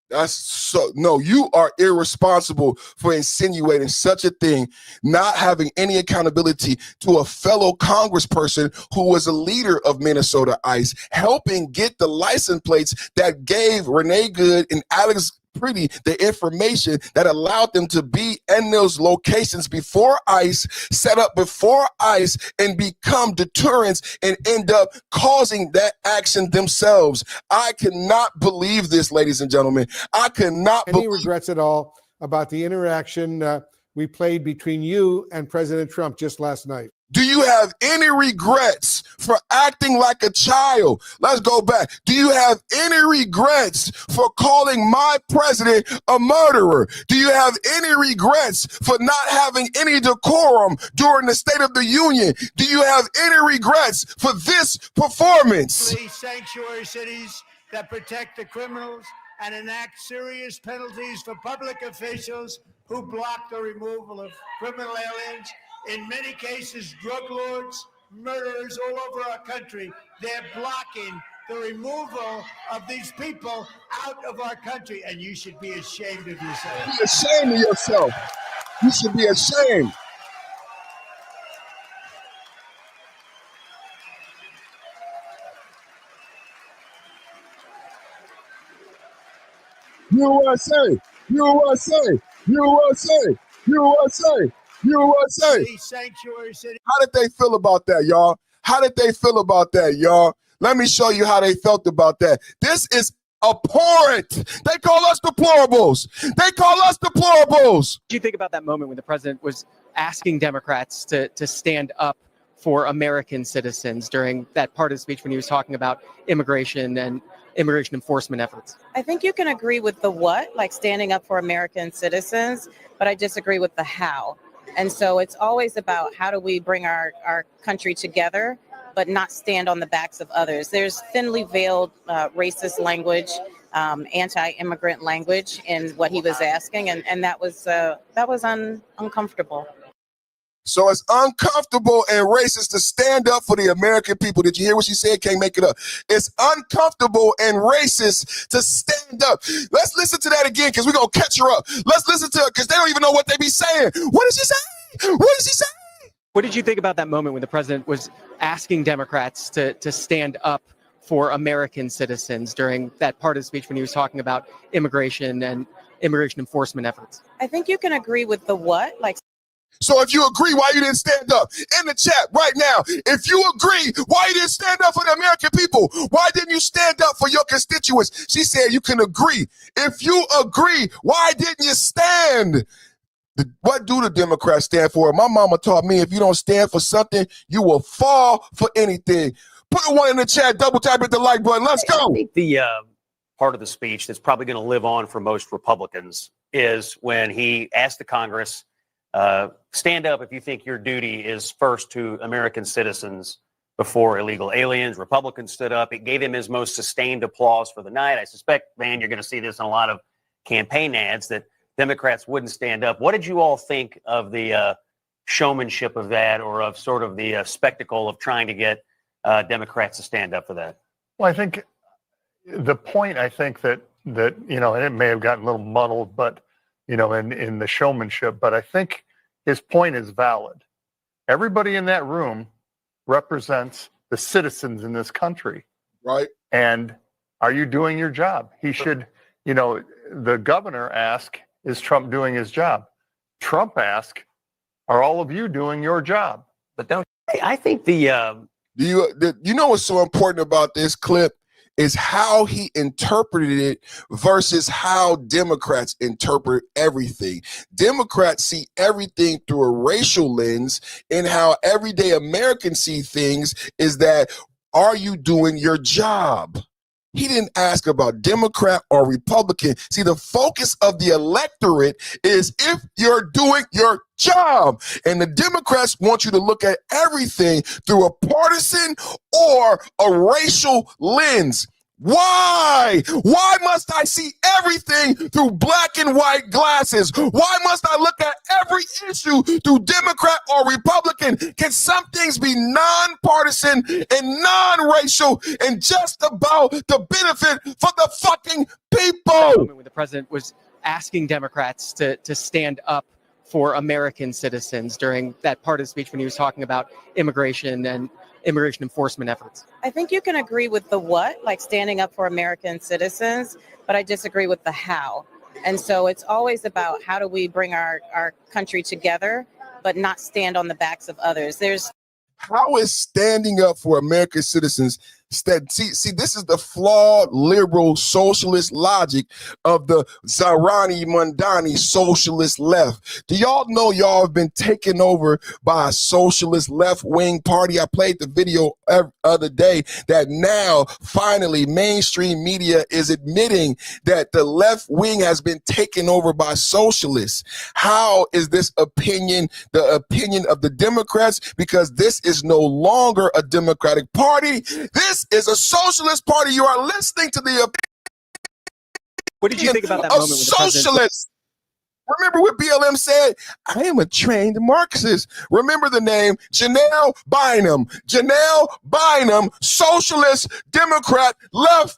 That's so, no, you are irresponsible for insinuating such a thing, not having any accountability to a fellow congressperson who was a leader of Minnesota ICE, helping get the license plates that gave Renee Good and Alex Pretty the information that allowed them to be in those locations before ICE, set up before ICE, and become deterrents and end up causing that action themselves. I cannot believe this, ladies and gentlemen. I cannot Any regrets at all about the interaction we played between you and President Trump just last night? Do you have any regrets for acting like a child? Let's go back. Do you have any regrets for calling my president a murderer? Do you have any regrets for not having any decorum during the State of the Union? Do you have any regrets for this performance? Sanctuary cities that protect the criminals and enact serious penalties for public officials who block the removal of criminal aliens. In many cases, drug lords, murderers all over our country, they're blocking the removal of these people out of our country. And you should be ashamed of yourself. Be ashamed of yourself. You should be ashamed. USA, USA, USA, USA. USA. Sanctuary city. How did they feel about that, y'all? How did they feel about that, y'all? Let me show you how they felt about that. This is abhorrent. They call us deplorables. They call us deplorables. What do you think about that moment when the president was asking Democrats to stand up for American citizens during that part of the speech when he was talking about immigration and immigration enforcement efforts? I think you can agree with the what, like standing up for American citizens, but I disagree with the how. And so it's always about how do we bring our country together, but not stand on the backs of others. There's thinly veiled racist language, anti-immigrant language in what he was asking, and that was uncomfortable. So it's uncomfortable and racist to stand up for the American people. Did you hear what she said? Can't make it up. It's uncomfortable and racist to stand up. Let's listen to that again because we're going to catch her up. Let's listen to her because they don't even know what they be saying. What did she say? What did she say? What did you think about that moment when the president was asking Democrats to stand up for American citizens during that part of the speech when he was talking about immigration and immigration enforcement efforts? I think you can agree with the what, like. So if you agree, why you didn't stand up? In the chat right now, if you agree, why you didn't stand up for the American people? Why didn't you stand up for your constituents? She said you can agree. If you agree, why didn't you stand? What do the Democrats stand for? My mama taught me if you don't stand for something, you will fall for anything. Put a one in the chat, double tap at the like button. Let's go. I think the part of the speech that's probably going to live on for most Republicans is when he asked the Congress, stand up if you think your duty is first to American citizens before illegal aliens. Republicans stood up. It gave him his most sustained applause for the night. I suspect, man, you're going to see this in a lot of campaign ads that Democrats wouldn't stand up. What did you all think of the showmanship of that, or of sort of the spectacle of trying to get Democrats to stand up for that? Well, I think the point, I think that you know, and it may have gotten a little muddled, but you know, in the showmanship, but I think his point is valid. Everybody in that room represents the citizens in this country. Right. And are you doing your job? He should, you know, the governor asked, is Trump doing his job? Trump asked, Are all of you doing your job? But don't I think the You know what's so important about this clip is how he interpreted it versus how Democrats interpret everything. Democrats see everything through a racial lens, and how everyday Americans see things is that, are you doing your job? He didn't ask about Democrat or Republican. See, the focus of the electorate is if you're doing your job. And the Democrats want you to look at everything through a partisan or a racial lens. Why? Why must I see everything through black and white glasses? Why must I look at every issue through Democrat or Republican? Can some things be nonpartisan and non-racial and just about the benefit for the fucking people? When the president was asking Democrats to stand up for American citizens during that part of the speech when he was talking about immigration and immigration enforcement efforts. I think you can agree with the what, like standing up for American citizens, but I disagree with the how. And so it's always about how do we bring our country together, but not stand on the backs of others. How is standing up for American citizens? See, this is the flawed liberal socialist logic of the Zarani Mundani socialist left. Do y'all know y'all have been taken over by a socialist left-wing party? I played the video other day that now finally mainstream media is admitting that the left wing has been taken over by socialists. How is this opinion the opinion of the Democrats? Because this is no longer a Democratic Party. This is a socialist party. You are listening to the opinion. What did you think about that moment when the president? Socialists. Remember what BLM said? I am a trained Marxist. Remember the name Janelle Bynum. Janelle Bynum, socialist, Democrat, left.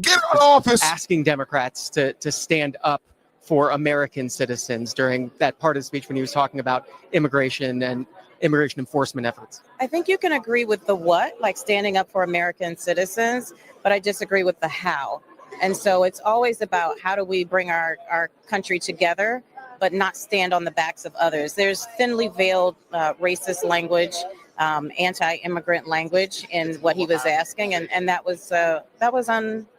Get out of office. Asking Democrats to stand up for American citizens during that part of the speech when he was talking about immigration and immigration enforcement efforts. I think you can agree with the what, like standing up for American citizens, but I disagree with the how. And so it's always about how do we bring our country together, but not stand on the backs of others. There's thinly veiled racist language, anti-immigrant language in what he was asking, and that was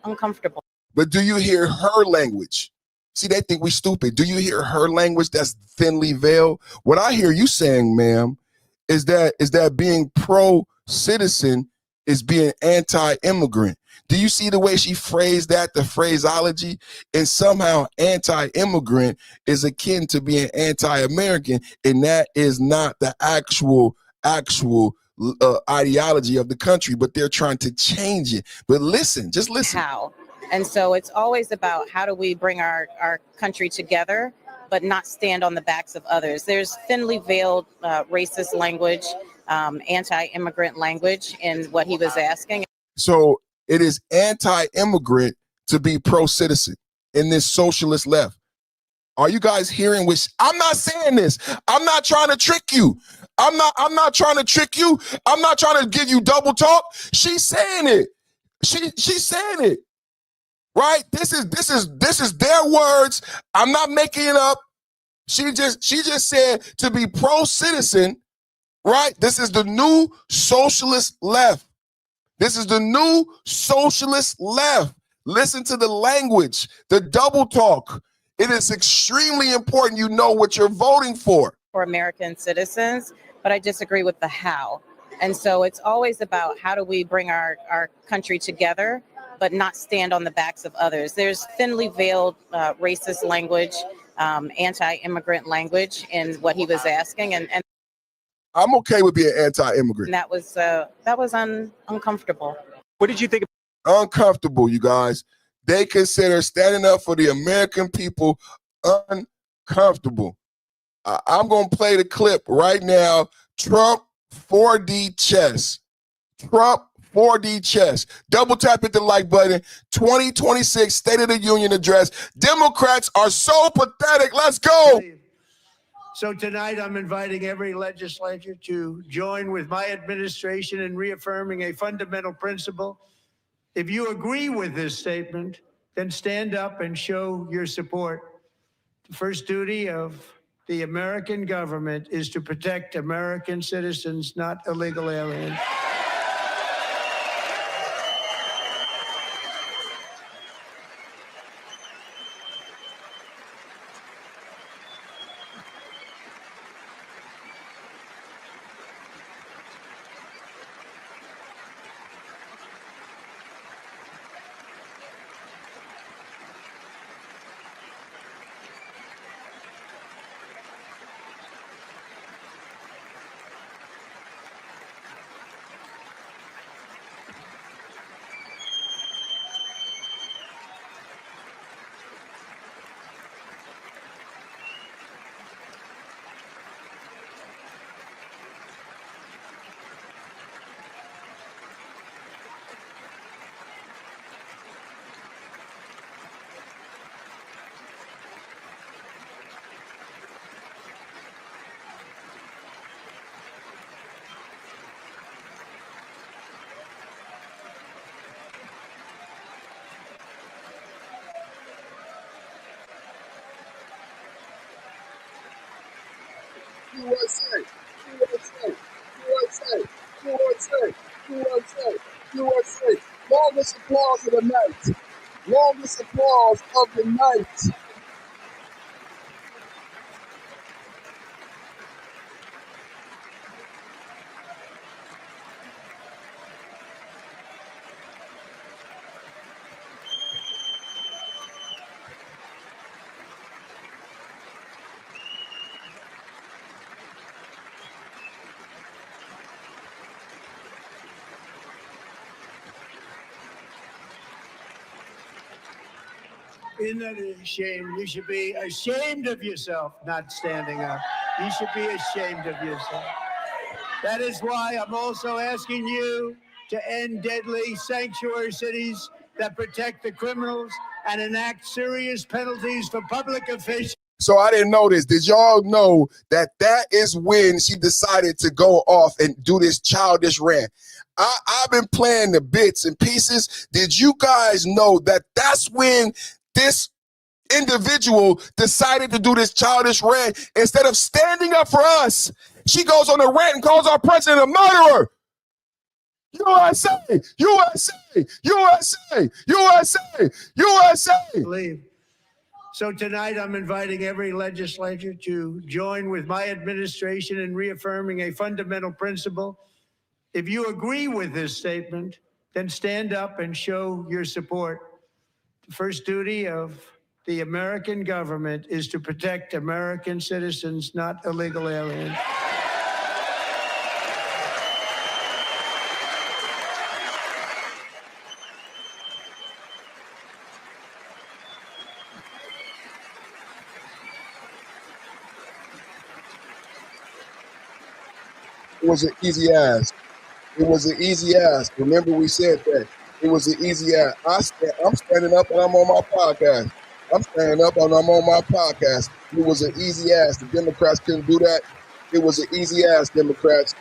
uncomfortable. But do you hear her language? See, they think we stupid. Do you hear her language that's thinly veiled? What I hear you saying, ma'am, is that being pro-citizen is being anti-immigrant. Do you see the way she phrased that, the phraseology? And somehow anti-immigrant is akin to being anti-American, and that is not the actual ideology of the country, but they're trying to change it. But listen, just listen. How? And so it's always about how do we bring our country together, but not stand on the backs of others. There's thinly veiled racist language, anti-immigrant language in what he was asking. So it is anti-immigrant to be pro-citizen in this socialist left. Are you guys hearing which? I'm not saying this. I'm not trying to trick you. I'm not trying to trick you. I'm not trying to give you double talk. She's saying it. She's saying it. Right? This is their words. I'm not making it up. She just said to be pro-citizen, right? This is the new socialist left. This is the new socialist left. Listen to the language, the double talk. It is extremely important you know what you're voting for. For American citizens, but I disagree with the how. And so it's always about how do we bring our country together, but not stand on the backs of others. There's thinly veiled racist language, anti-immigrant language in what he was asking, and I'm okay with being anti-immigrant. that was uncomfortable. What did you think? Uncomfortable, you guys. They consider standing up for the American people uncomfortable. I'm going to play the clip right now. Trump 4D chess. Trump 4D chess. Double tap hit the like button. 2026 State of the Union address. Democrats are so pathetic. Let's go. So tonight I'm inviting every legislature to join with my administration in reaffirming a fundamental principle. If you agree with this statement, then stand up and show your support. The first duty of the American government is to protect American citizens, not illegal aliens. USA, USA, USA, USA, USA, USA. Longest applause of the night. Longest applause of the night. Isn't that a shame? You should be ashamed of yourself not standing up. You should be ashamed of yourself. That is why I'm also asking you to end deadly sanctuary cities that protect the criminals and enact serious penalties for public officials. So I didn't know this. Did y'all know that that is when she decided to go off and do this childish rant? I've been playing the bits and pieces. Did you guys know that that's when this individual decided to do this childish rant? Instead of standing up for us, she goes on a rant and calls our president a murderer. USA, USA, USA, USA, USA. Leave. So tonight I'm inviting every legislature to join with my administration in reaffirming a fundamental principle. If you agree with this statement, then stand up and show your support. The first duty of the American government is to protect American citizens, not illegal aliens. It was an easy ask. It was an easy ask. Remember we said that. It was an easy ask. I'm standing up and I'm on my podcast. I'm standing up and I'm on my podcast. It was an easy ask. The Democrats couldn't do that. It was an easy ask, Democrats.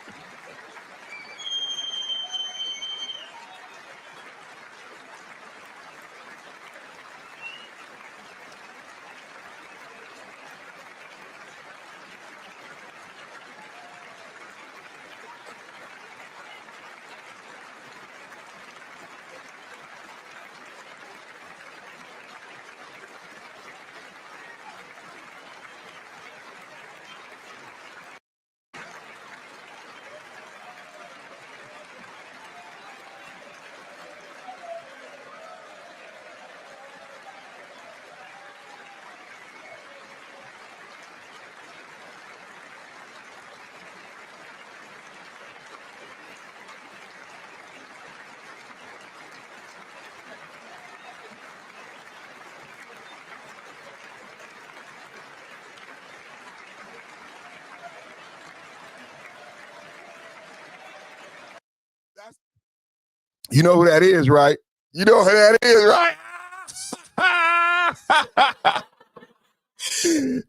You know who that is, right? You know who that is, right?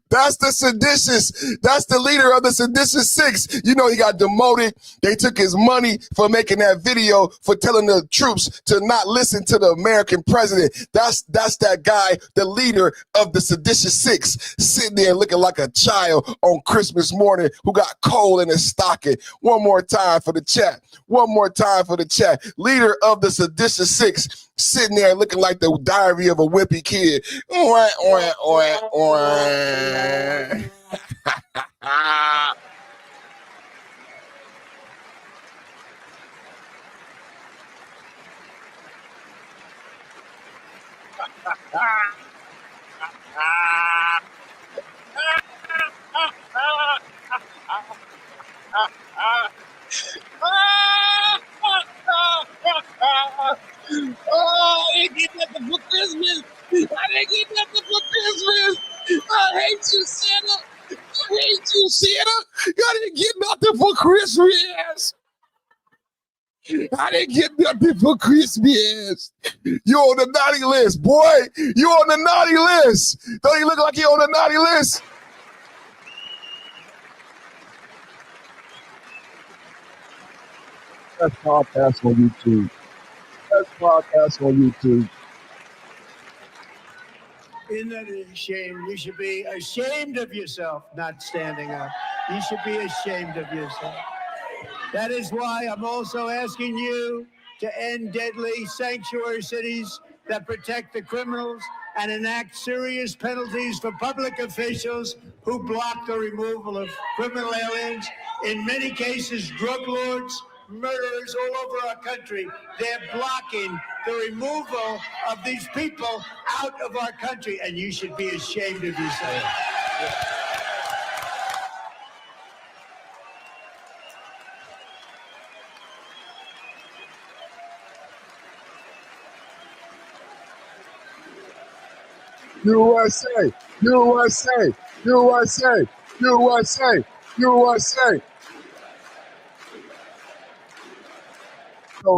That's the seditious. That's the leader of the seditious six. You know, he got demoted. They took his money for making that video for telling the troops to not listen to the American president. That's that guy, the leader of the seditious six, sitting there looking like a child on Christmas morning who got coal in his stocking. One more time for the chat. One more time for the chat. Leader of the seditious six, sitting there looking like the diary of a wimpy kid. Wah, wah, wah, wah. Oh, I didn't get nothing for Christmas. I didn't get nothing for Christmas. I hate you, Santa. I hate you, Santa. I didn't get nothing for Christmas. I didn't get nothing for Christmas. You on the naughty list, boy. You on the naughty list. Don't you look like you on the naughty list? That's podcast on YouTube. That's podcast on YouTube. Isn't that a shame? You should be ashamed of yourself not standing up. You should be ashamed of yourself. That is why I'm also asking you to end deadly sanctuary cities that protect the criminals and enact serious penalties for public officials who block the removal of criminal aliens. In many cases, drug lords, murderers all over our country, they're blocking the removal of these people out of our country, and you should be ashamed of yourself. USA, USA, USA, USA, USA.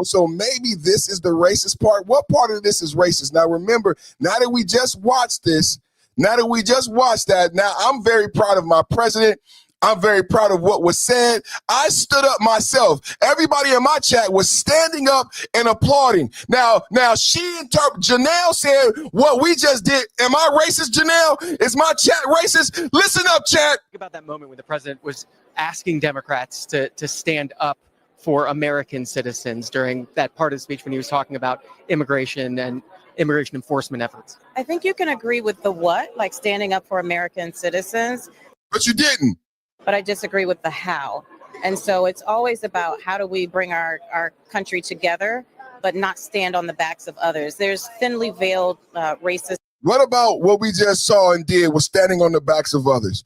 So maybe this is the racist part. What part of this is racist? Now remember, now that we just watched this, now that we just watched that, now I'm very proud of my president. I'm very proud of what was said. I stood up myself. Everybody in my chat was standing up and applauding. Now Janelle said what we just did. Am I racist, Janelle? Is my chat racist? Listen up, chat. Think about that moment when the president was asking Democrats to stand up for American citizens during that part of the speech when he was talking about immigration and immigration enforcement efforts. I think you can agree with the what, like standing up for American citizens. But you didn't. But I disagree with the how. And so it's always about how do we bring our country together, but not stand on the backs of others. There's thinly veiled racist. What about what we just saw and did was standing on the backs of others?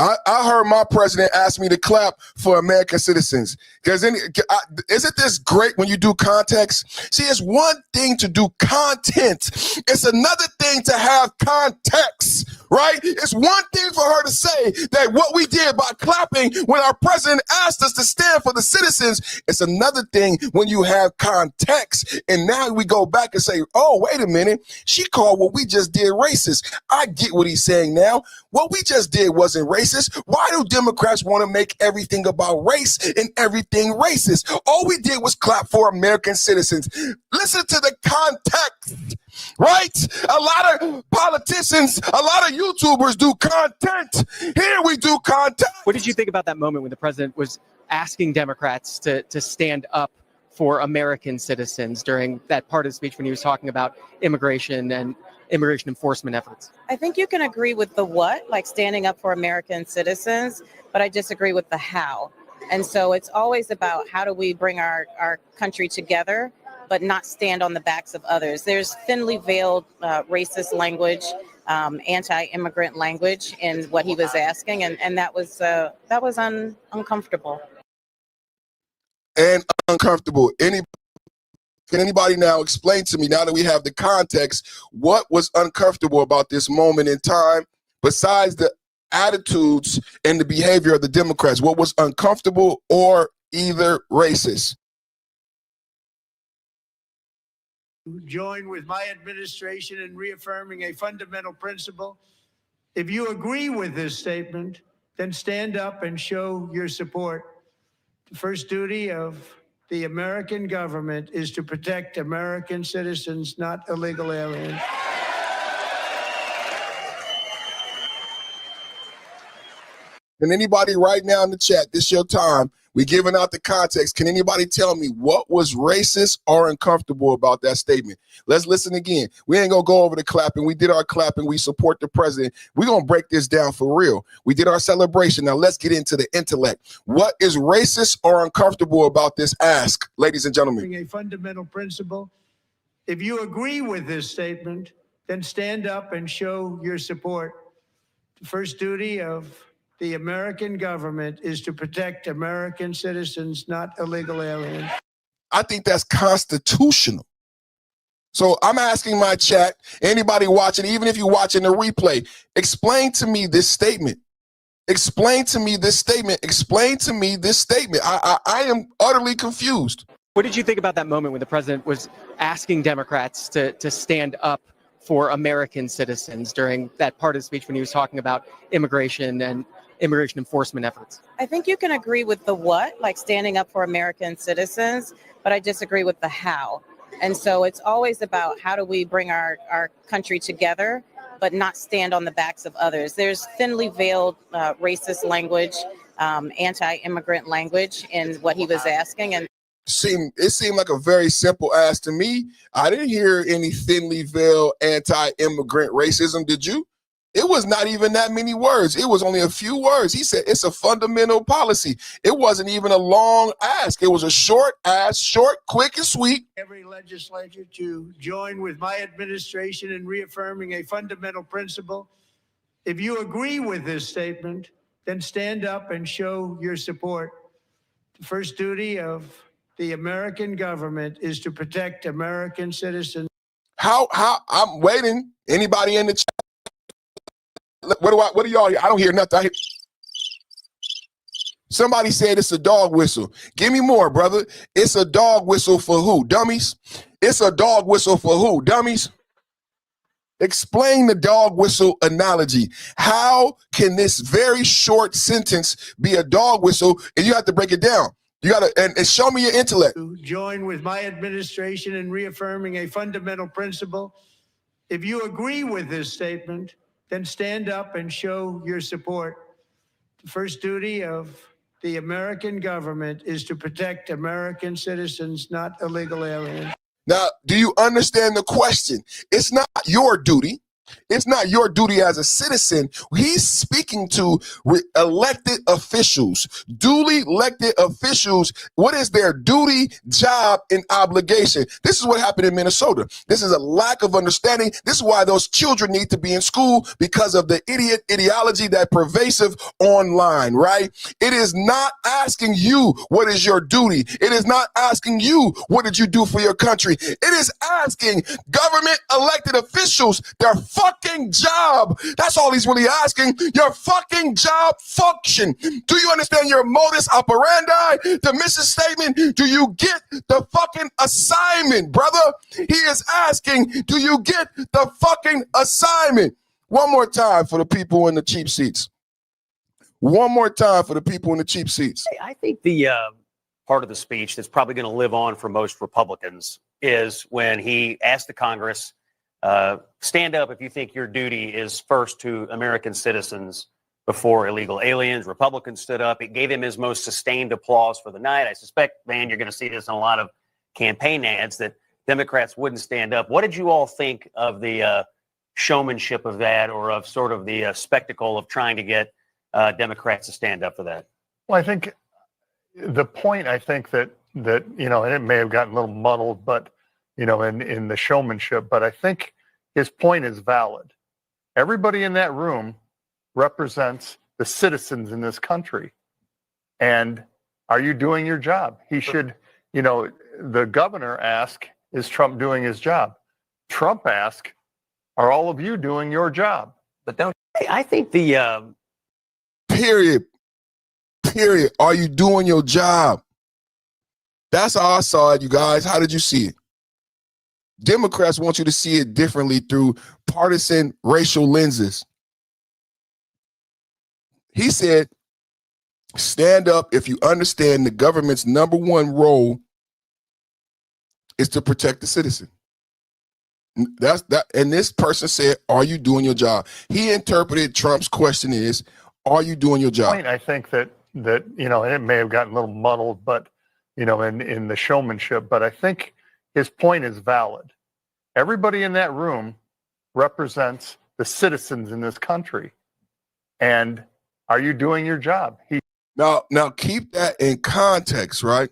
I heard my president ask me to clap for American citizens. Because isn't this great when you do context? See, it's one thing to do content. It's another thing to have context, right? It's one thing for her to say that what we did by clapping when our president asked us to stand for the citizens. It's another thing when you have context. And now we go back and say, oh, wait a minute. She called what we just did racist. I get what he's saying now. What we just did wasn't racist. Why do Democrats want to make everything about race and everything racist? All we did was clap for American citizens. Listen to the context, right? A lot of politicians, a lot of YouTubers do content. Here we do content. What did you think about that moment when the president was asking Democrats to stand up for American citizens during that part of the speech when he was talking about immigration and immigration enforcement efforts? I think you can agree with the what, like standing up for American citizens, but I disagree with the how. And so it's always about how do we bring our country together, but not stand on the backs of others. There's thinly veiled racist language, anti-immigrant language in what he was asking, and that was uncomfortable. And uncomfortable. Can anybody now explain to me, now that we have the context, what was uncomfortable about this moment in time besides the attitudes and the behavior of the Democrats? What was uncomfortable or either racist? Join with my administration in reaffirming a fundamental principle If you agree with this statement, then stand up and show your support. The first duty of the American government is to protect American citizens, not illegal aliens. Can anybody right now in the chat, this your time, we giving out the context. Can anybody tell me what was racist or uncomfortable about that statement? Let's listen again. We ain't gonna go over the clapping. We did our clapping. We support the president. We're gonna break this down for real. We did our celebration. Now let's get into the intellect. What is racist or uncomfortable about this ask, ladies and gentlemen? A fundamental principle. If you agree with this statement, then stand up and show your support. The first duty of the American government is to protect American citizens, not illegal aliens. I think that's constitutional. So I'm asking my chat, anybody watching, even if you're watching the replay, explain to me this statement. Explain to me this statement. Explain to me this statement. I am utterly confused. What did you think about that moment when the president was asking Democrats to stand up for American citizens during that part of the speech when he was talking about immigration and immigration enforcement efforts? I think you can agree with the what, like standing up for American citizens, but I disagree with the how. And so it's always about how do we bring our country together, but not stand on the backs of others. There's thinly veiled racist language, anti-immigrant language in what he was asking. And It seemed like a very simple ask to me. I didn't hear any thinly veiled anti-immigrant racism. Did you? It was not even that many words. It was only a few words. He said it's a fundamental policy. It wasn't even a long ask. It was a short ask, short, quick, and sweet. Every legislature to join with my administration in reaffirming a fundamental principle. If you agree with this statement, then stand up and show your support. The first duty of the American government is to protect American citizens. How I'm waiting. Anybody in the chat? What do y'all hear? I don't hear nothing. Somebody said it's a dog whistle. Give me more, brother. It's a dog whistle for who? Dummies? It's a dog whistle for who? Dummies? Explain the dog whistle analogy. How can this very short sentence be a dog whistle? And you have to break it down. You got to, and show me your intellect. To join with my administration in reaffirming a fundamental principle. If you agree with this statement, then stand up and show your support. The first duty of the American government is to protect American citizens, not illegal aliens. Now, do you understand the question? It's not your duty. It's not your duty as a citizen. He's speaking to elected officials, duly elected officials. What is their duty, job, and obligation? This is what happened in Minnesota. This is a lack of understanding. This is why those children need to be in school, because of the ideology that pervasive online, right? It is not asking you what is your duty. It is not asking you what did you do for your country. It is asking government elected officials their fucking job. That's all he's really asking. Your fucking job function. Do you understand your modus operandi? The mission statement. Do you get the fucking assignment, brother? He is asking, do you get the fucking assignment? One more time for the people in the cheap seats. One more time for the people in the cheap seats. I think the part of the speech that's probably going to live on for most Republicans is when he asked the Congress, stand up if you think your duty is first to American citizens before illegal aliens. Republicans stood up. It gave him his most sustained applause for the night. I suspect, man, you're going to see this in a lot of campaign ads that Democrats wouldn't stand up. What did you all think of the showmanship of that, or of sort of the spectacle of trying to get Democrats to stand up for that? Well, I think the point, I think that you know, and it may have gotten a little muddled, but you know, in the showmanship, but I think his point is valid. Everybody in that room represents the citizens in this country. And are you doing your job? He should, you know, the governor asked, is Trump doing his job? Trump asked, are all of you doing your job? But don't, I think the Period. Are you doing your job? That's how I saw it, you guys. How did you see it? Democrats want you to see it differently through partisan racial lenses. He said, stand up if you understand the government's #1 role is to protect the citizen. That's that. And this person said, are you doing your job? He interpreted Trump's question is, are you doing your job? Point, I think that and it may have gotten a little muddled, but in the showmanship, but I think his point is valid. Everybody in that room represents the citizens in this country. And are you doing your job? Now keep that in context, right?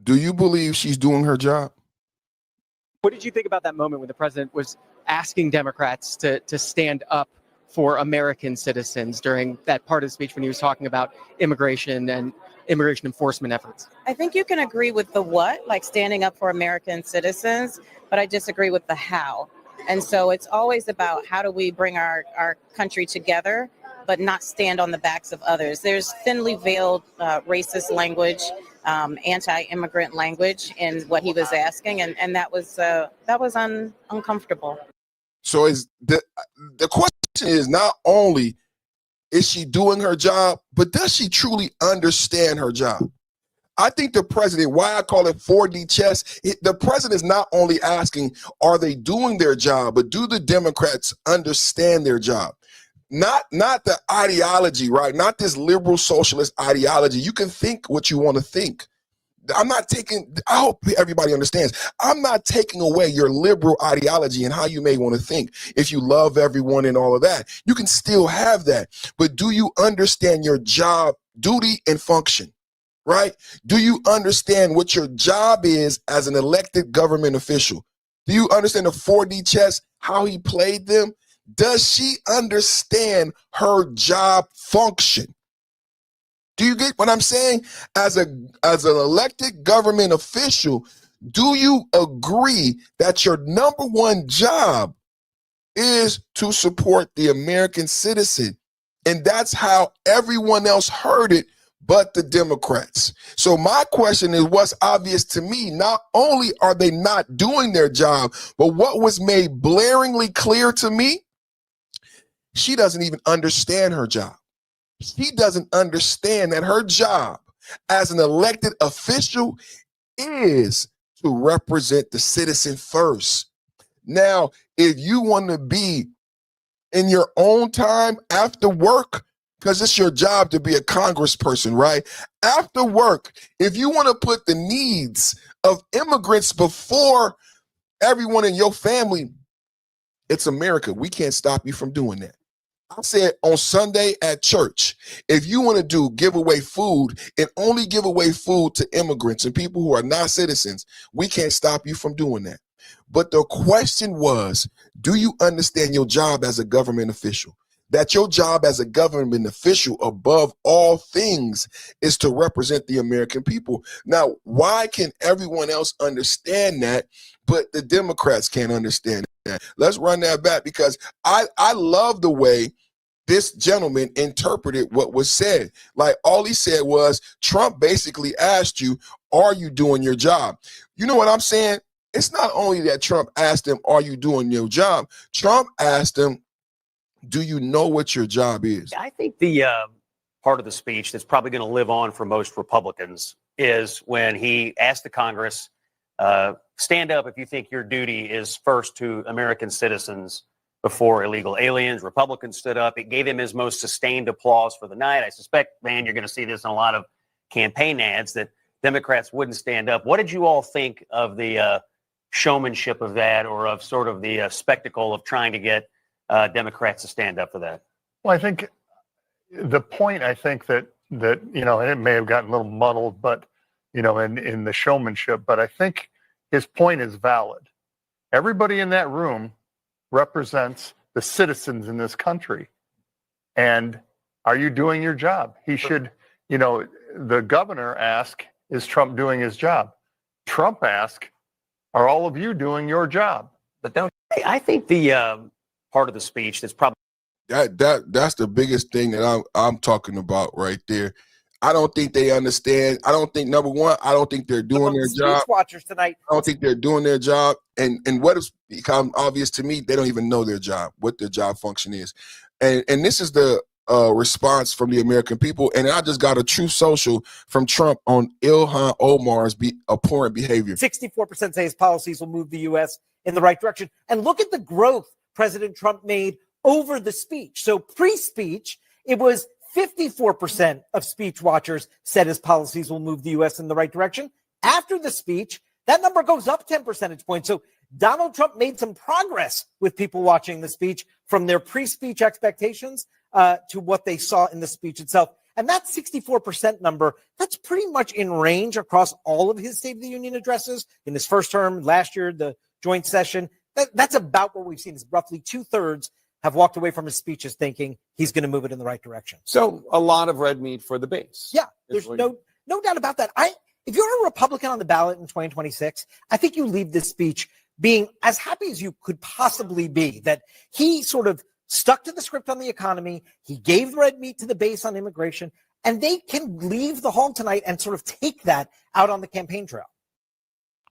Do you believe she's doing her job? What did you think about that moment when the president was asking Democrats to stand up for American citizens during that part of the speech when he was talking about immigration and immigration enforcement efforts? I think you can agree with the what, like standing up for American citizens, but I disagree with the how. And so it's always about how do we bring our country together, but not stand on the backs of others. There's thinly veiled racist language, anti-immigrant language in what he was asking, and that was uncomfortable. So is the question is not only is she doing her job, but does she truly understand her job? I think the president, why I call it 4D chess, the president is not only asking, are they doing their job, but do the Democrats understand their job? Not the ideology, right? Not this liberal socialist ideology. You can think what you want to think. I hope everybody understands, I'm not taking away your liberal ideology and how you may want to think. If you love everyone and all of that, you can still have that. But do you understand your job, duty, and function, right? Do you understand what your job is as an elected government official? Do you understand the 4D chess, how he played them? Does she understand her job function? Do you get what I'm saying? As an elected government official, do you agree that your #1 job is to support the American citizen? And that's how everyone else heard it but the Democrats. So my question is, what's obvious to me, not only are they not doing their job, but what was made blaringly clear to me, she doesn't even understand her job. She doesn't understand that her job as an elected official is to represent the citizen first. Now, if you want to be in your own time after work, because it's your job to be a congressperson, right? After work, if you want to put the needs of immigrants before everyone in your family, it's America. We can't stop you from doing that. I said on Sunday at church, if you want to give away food and only give away food to immigrants and people who are not citizens, we can't stop you from doing that. But the question was, do you understand your job as a government official? That your job as a government official above all things is to represent the American people. Now, why can everyone else understand that, but the Democrats can't understand that? Let's run that back, because I love the way this gentleman interpreted what was said. Like, all he said was, Trump basically asked you, are you doing your job? You know what I'm saying? It's not only that Trump asked him, are you doing your job? Trump asked him, do you know what your job is? I think the part of the speech that's probably going to live on for most Republicans is when he asked the Congress, stand up if you think your duty is first to American citizens before illegal aliens. Republicans stood up. It gave him his most sustained applause for the night. I suspect, man, you're going to see this in a lot of campaign ads, that Democrats wouldn't stand up. What did you all think of the showmanship of that, or of sort of the spectacle of trying to get Democrats to stand up for that? Well, I think the point, I think that and it may have gotten a little muddled, but in the showmanship, but I think his point is valid. Everybody in that room represents the citizens in this country. And are you doing your job? He should, the governor asked, is Trump doing his job? Trump asked, are all of you doing your job? But don't I think the part of the speech that's probably That's the biggest thing that I'm talking about right there. I don't think they understand. I don't think, number one, I don't think they're doing their job. Speech watchers tonight. I don't think they're doing their job. And what has become obvious to me, they don't even know their job, what their job function is. And this is the response from the American people. And I just got a true social from Trump on Ilhan Omar's abhorrent behavior. 64% say his policies will move the U.S. in the right direction. And look at the growth President Trump made over the speech. So pre-speech, it was 54% of speech watchers said his policies will move the U.S. in the right direction. After the speech, that number goes up 10 percentage points. So Donald Trump made some progress with people watching the speech from their pre-speech expectations to what they saw in the speech itself. And that 64% number, that's pretty much in range across all of his State of the Union addresses. In his first term, last year, the joint session, that's about what we've seen. Is roughly 2/3 have walked away from his speeches thinking he's going to move it in the right direction. So a lot of red meat for the base. Yeah, there's no doubt about that. If you're a Republican on the ballot in 2026, I think you leave this speech being as happy as you could possibly be that he sort of stuck to the script on the economy. He gave red meat to the base on immigration, and they can leave the hall tonight and sort of take that out on the campaign trail.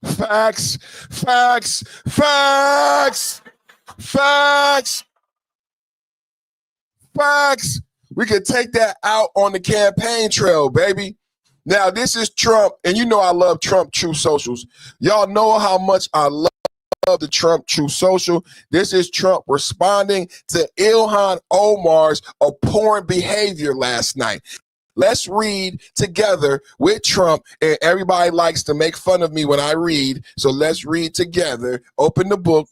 Facts, facts, facts, facts. Facts. We could take that out on the campaign trail, baby. Now, this is Trump, and you know I love Trump True Socials. Y'all know how much I love the Trump True Social. This is Trump responding to Ilhan Omar's abhorrent behavior last night. Let's read together with Trump, and everybody likes to make fun of me when I read, so let's read together. Open the book.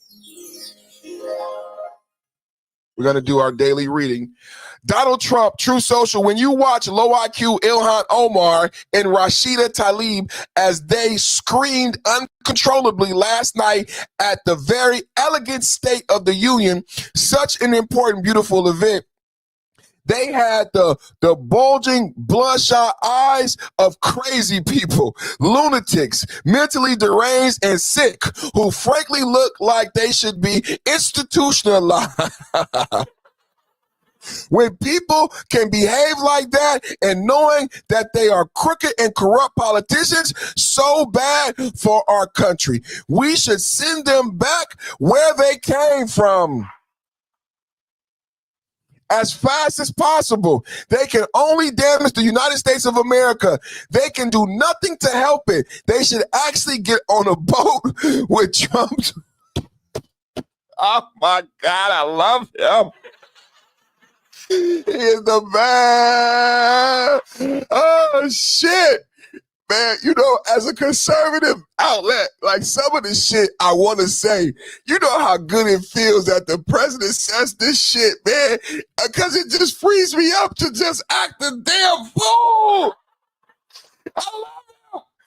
We're going to do our daily reading. Donald Trump, True Social. When you watch low IQ Ilhan Omar and Rashida Tlaib as they screamed uncontrollably last night at the very elegant State of the Union, such an important, beautiful event, they had the bulging, bloodshot eyes of crazy people, lunatics, mentally deranged and sick, who frankly look like they should be institutionalized. When people can behave like that and knowing that they are crooked and corrupt politicians, so bad for our country. We should send them back where they came from as fast as possible. They can only damage the United States of America. They can do nothing to help it. They should actually get on a boat with Trump. Oh my God, I love him. He is the man. Oh shit. Man, you know, as a conservative outlet, like some of the shit I want to say, you know how good it feels that the president says this shit, man, because it just frees me up to just act the damn fool. I love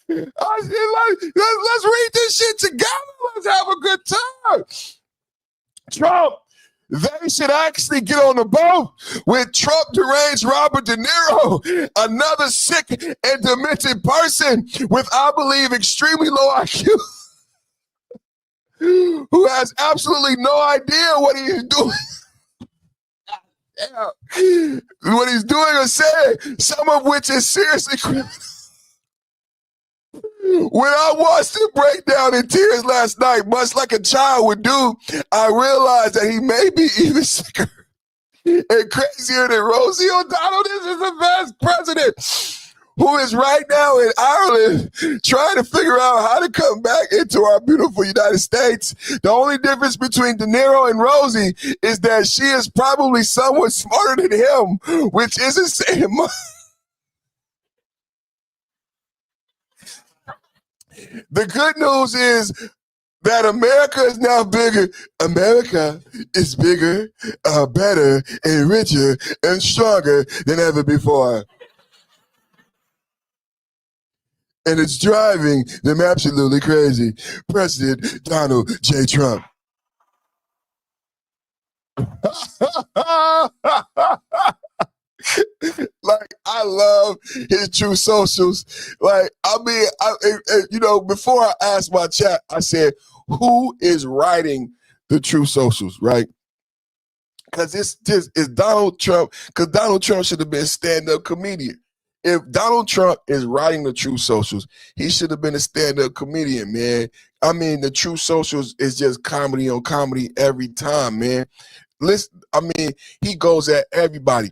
him. Let's read this shit together. Let's have a good time. Trump, they should actually get on the boat with Trump deranged Robert De Niro, another sick and demented person with, I believe, extremely low IQ, who has absolutely no idea what he is doing. What he's doing or saying, some of which is seriously criminal. When I watched him break down in tears last night, much like a child would do, I realized that he may be even sicker and crazier than Rosie O'Donnell. This is the best president who is right now in Ireland trying to figure out how to come back into our beautiful United States. The only difference between De Niro and Rosie is that she is probably somewhat smarter than him, which isn't saying much. The good news is that America is now bigger. America is bigger, better, and richer and stronger than ever before. And it's driving them absolutely crazy. President Donald J. Trump. Like, I love his True Socials. Like, I mean, you know, before I asked my chat, I said, who is writing the True Socials, right? Because it's Donald Trump, because Donald Trump should have been a stand-up comedian. if Donald Trump is writing the True Socials, he should have been a stand-up comedian, man. I mean, the True Socials is just comedy on comedy every time, man. Listen, I mean, he goes at everybody.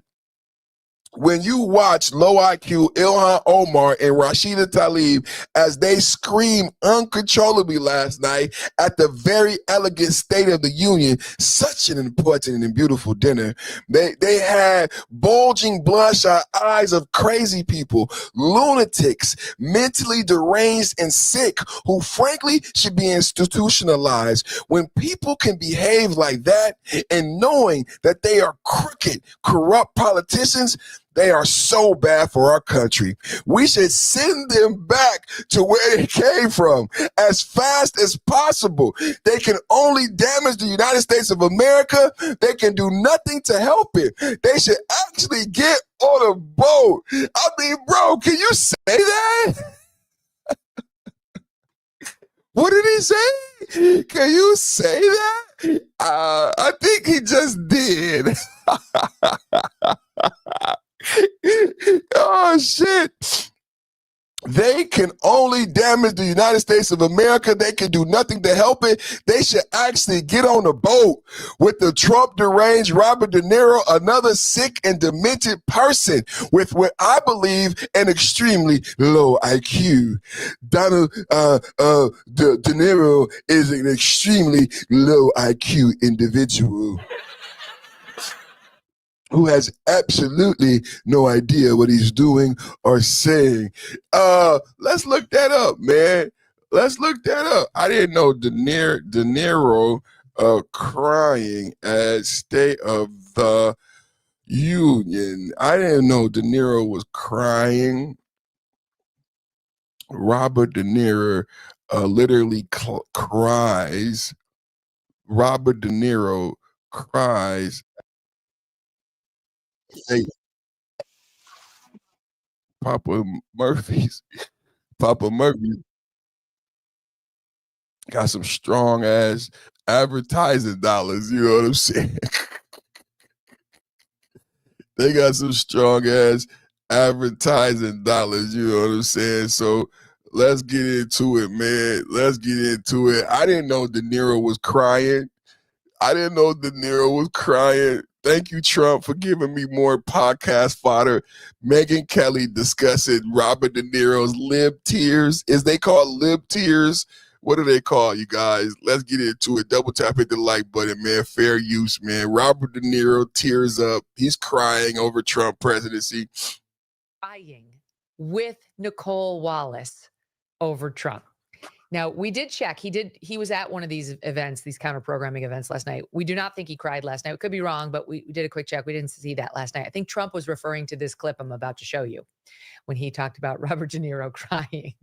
When you watch low IQ Ilhan Omar and Rashida Tlaib as they scream uncontrollably last night at the very elegant State of the Union, such an important and beautiful dinner. They had bulging bloodshot eyes of crazy people, lunatics, mentally deranged and sick, who frankly should be institutionalized. When people can behave like that and knowing that they are crooked, corrupt politicians, they are so bad for our country. We should send them back to where they came from as fast as possible. They can only damage the United States of America. They can do nothing to help it. They should actually get on a boat. I mean, bro, can you say that? What did he say? Can you say that? I think he just did. Oh, shit. They can only damage the United States of America. They can do nothing to help it. They should actually get on a boat with the Trump deranged Robert De Niro, another sick and demented person with what I believe an extremely low IQ. Donald De Niro is an extremely low IQ individual who has absolutely no idea what he's doing or saying. Let's look that up, man. Let's look that up. I didn't know De Niro crying at State of the Union. I didn't know De Niro was crying. Robert De Niro literally cries. Robert De Niro cries. Hey, Papa Murphy got some strong ass advertising dollars, you know what I'm saying? They got some strong ass advertising dollars, you know what I'm saying? So let's get into it, man. Let's get into it. I didn't know De Niro was crying. Thank you, Trump, for giving me more podcast fodder. Megyn Kelly discussing Robert De Niro's lib tears. Is they called lib tears? What do they call, you guys? Let's get into it. Double tap hit the like button, man. Fair use, man. Robert De Niro tears up. He's crying over Trump presidency. Crying with Nicole Wallace over Trump. Now, we did check. He was at one of these events, these counter-programming events last night. We do not think he cried last night. We could be wrong, but we did a quick check. We didn't see that last night. I think Trump was referring to this clip I'm about to show you when he talked about Robert De Niro crying.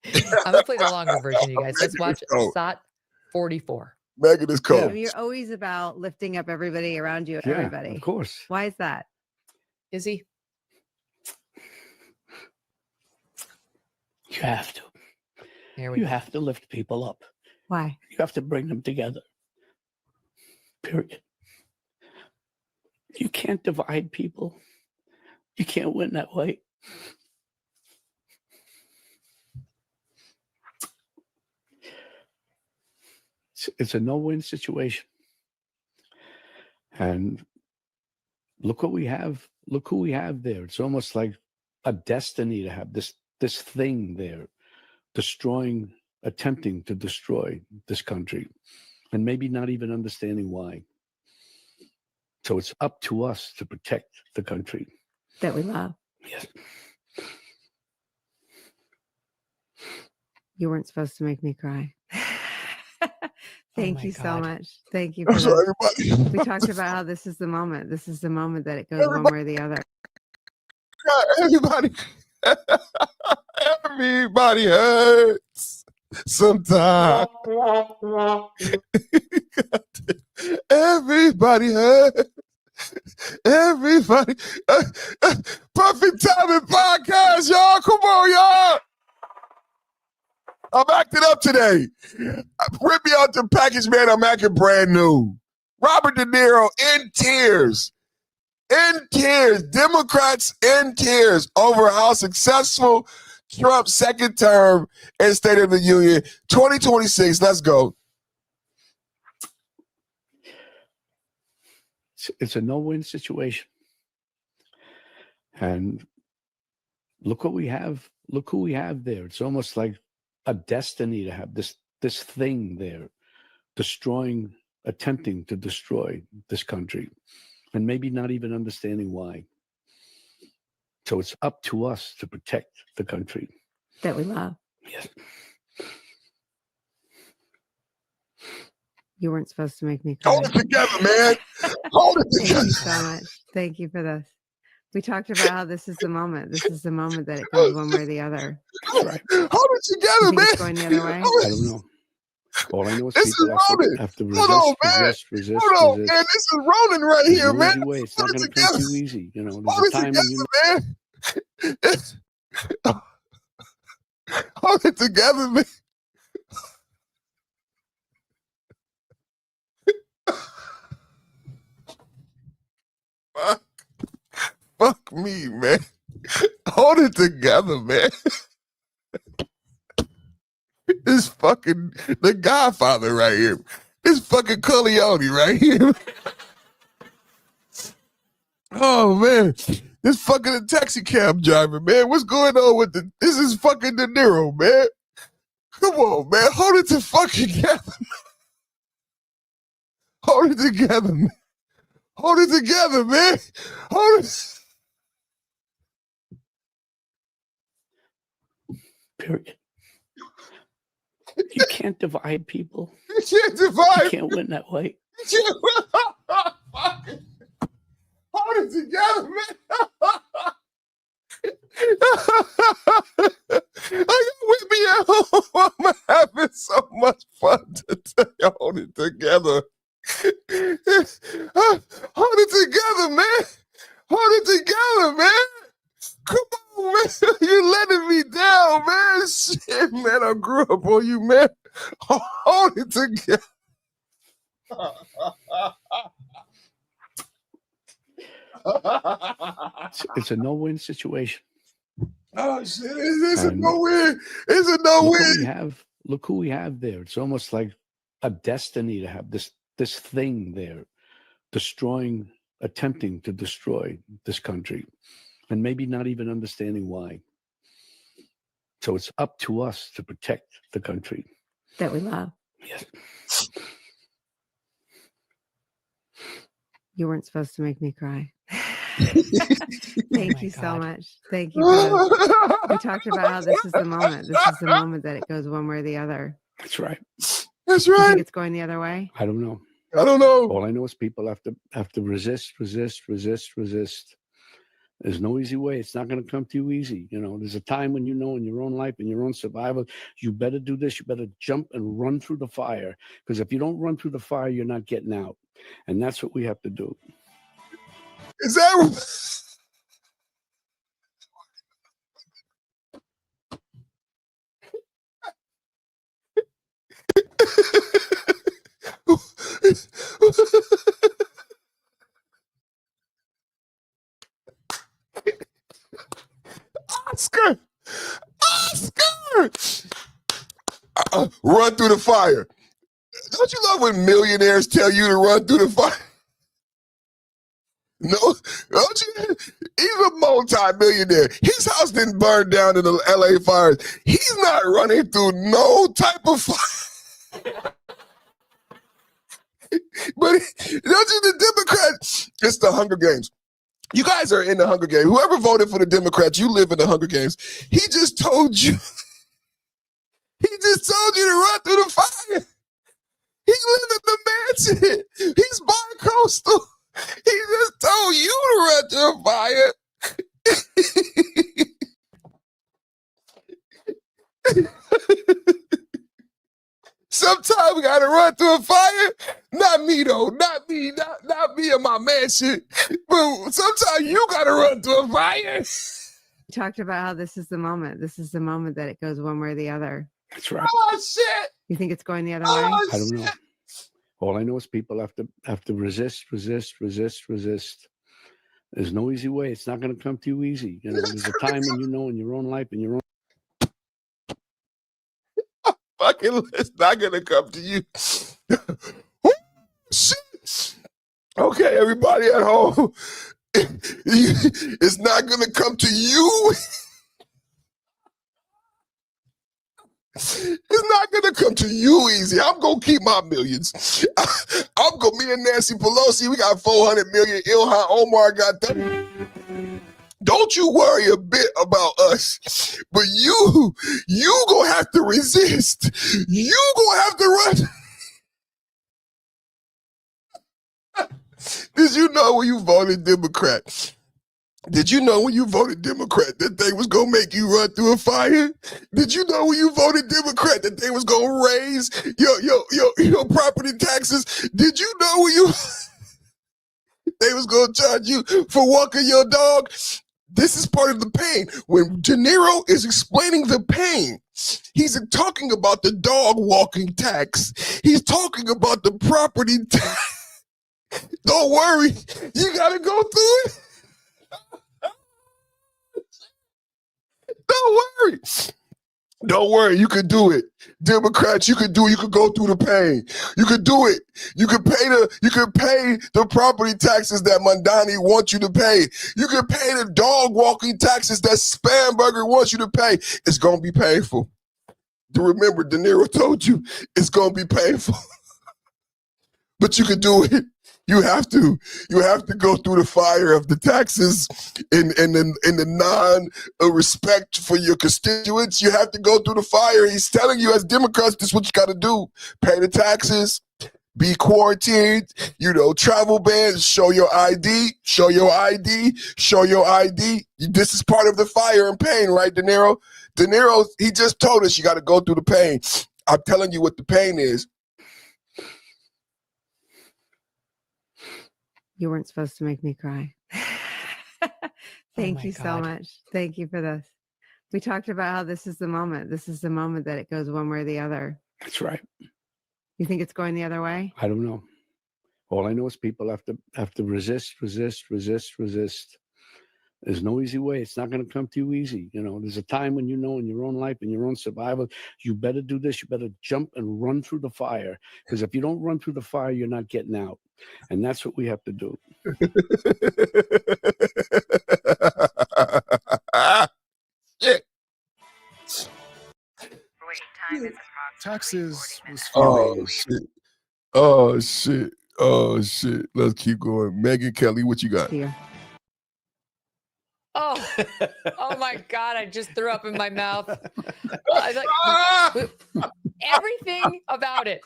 I'm going to play the longer version, you guys. Let's watch SOT 44. Megan is cold. So you're always about lifting up everybody around you, everybody. Of course. Why is that? Is he? You have to. You have to lift people up. Why? You have to bring them together. Period. You can't divide people. You can't win that way. It's a no-win situation. And look what we have. Look who we have there. It's almost like a destiny to have this thing there. Attempting to destroy this country, and maybe not even understanding why. So it's up to us to protect the country That we love. Yes. You weren't supposed to make me cry. Thank you so God. much. Thank you. For that. We talked about how this is the moment. This is the moment that it goes one way or the other. Everybody hurts sometimes. Everybody hurts. Everybody. Perfect timing podcast, y'all. Come on, y'all. I'm acting up today. Rip me out the package, man. I'm acting brand new. Robert De Niro in tears. in tears. Democrats in tears over how successful Trump's second term in State of the Union 2026. Let's go. It's a no-win situation. And look what we have. Look who we have there. It's almost like a destiny to have this thing there, attempting to destroy this country, and maybe not even understanding why. So it's up to us to protect the country that we love. Yes. You weren't supposed to make me cry. Hold it together, man. Hold it Thank together. you so much. Thank you for this. We talked about how this is the moment. This is the moment that it goes one way or the other. That's right. Hold it together, man. It's going the other way. I don't know. All I know is This is people rolling. have to Hold on, man. resist. Hold on, man. This is rolling right There's here, no man. easy way. It's not Hold going it to come together. too easy. You know, Hold there's a it time when you together, man. Hold it together, man. Fuck me, man. Hold it together, man. This fucking the Godfather right here. This fucking Corleone right here. Oh man, this fucking taxi cab driver, man. What's going on with this is fucking De Niro, man. Come on, man. Hold it together. Hold it together, man. Hold it together, man. Hold it. Period. You can't divide people. You can't divide. You can't win that way. Hold it together, man. Are you with me at home? I'm having so much fun today. Hold it together. Hold it together, man. Hold it together, man. Come on, man. You're letting me down, man. Shit, man. I grew up on you, man. Hold it together. It's a no-win situation. Oh shit! It's a no-win. It's a no-win. Look who we have there. It's almost like a destiny to have this thing there, attempting to destroy this country, and maybe not even understanding why. So it's up to us to protect the country that we love. Yes. You weren't supposed to make me cry. Thank you so much. Thank you for this. We talked about how this is the moment. This is the moment that it goes one way or the other. That's right. That's You right. think it's going the other way? I don't know. I don't know. All I know is people have to resist. There's no easy way. It's not going to come to you easy. You know, there's a time when you know in your own life, in your own survival, you better do this. You better jump and run through the fire. Because if you don't run through the fire, you're not getting out. And that's what we have to do. Is that? Oscar! Run through the fire. Don't you love when millionaires tell you to run through the fire? No, don't you? He's a multi-millionaire. His house didn't burn down in the LA fires. He's not running through no type of fire. But don't you, the Democrats, it's the Hunger Games. You guys are in the Hunger Games. Whoever voted for the Democrats, you live in the Hunger Games. He just told you to run through the fire. He lives in the mansion. He's bi-coastal. He just told you to run through the fire. Sometimes we gotta run through a fire. Not me though. Not me in my mansion. But sometimes you gotta run through a fire. We talked about how this is the moment. This is the moment that it goes one way or the other. That's right. Oh shit! You think it's going the other way? I don't know. All I know is people have to resist. There's no easy way. It's not going to come to you easy. You know, there's a time when you know in your own life, in your own. Fucking, it's not gonna come to you. Shit. Okay, everybody at home, it's not gonna come to you. It's not gonna come to you easy. I'm gonna keep my millions. I'm gonna, me and Nancy Pelosi, we got 400 million. Ilhan Omar got that. Don't you worry a bit about us, but you gonna have to resist. You gonna have to run. Did you know when you voted Democrat? Did you know when you voted Democrat that they was gonna make you run through a fire? Did you know when you voted Democrat that they was gonna raise your property taxes? Did you know when you they was gonna charge you for walking your dog? This is part of the pain. When De Niro is explaining the pain, he's talking about the dog walking tax. He's talking about the property tax. Don't worry, you gotta go through it. Don't worry. Don't worry, you can do it. Democrats, you can do it. You can go through the pain. You can do it. You can pay the property taxes that Mondani wants you to pay. You can pay the dog walking taxes that Spamberger wants you to pay. It's gonna be painful. To remember, De Niro told you it's gonna be painful. But you can do it. You have to go through the fire of the taxes and the non-respect for your constituents. You have to go through the fire. He's telling you as Democrats, this is what you got to do. Pay the taxes, be quarantined, travel bans, show your ID. This is part of the fire and pain, right, De Niro? De Niro, he just told us you got to go through the pain. I'm telling you what the pain is. You weren't supposed to make me cry. Thank you so much. Thank you for this. We talked about how this is the moment. This is the moment that it goes one way or the other. That's right. You think it's going the other way? I don't know. All I know is people have to resist. There's no easy way. It's not going to come to you easy. You know, there's a time when you know in your own life, in your own survival, you better do this. You better jump and run through the fire. Because if you don't run through the fire, you're not getting out. And that's what we have to do. Shit. Taxes was Oh shit. Let's keep going. Megan Kelly, what you got? Here. Oh my God, I just threw up in my mouth. Everything about it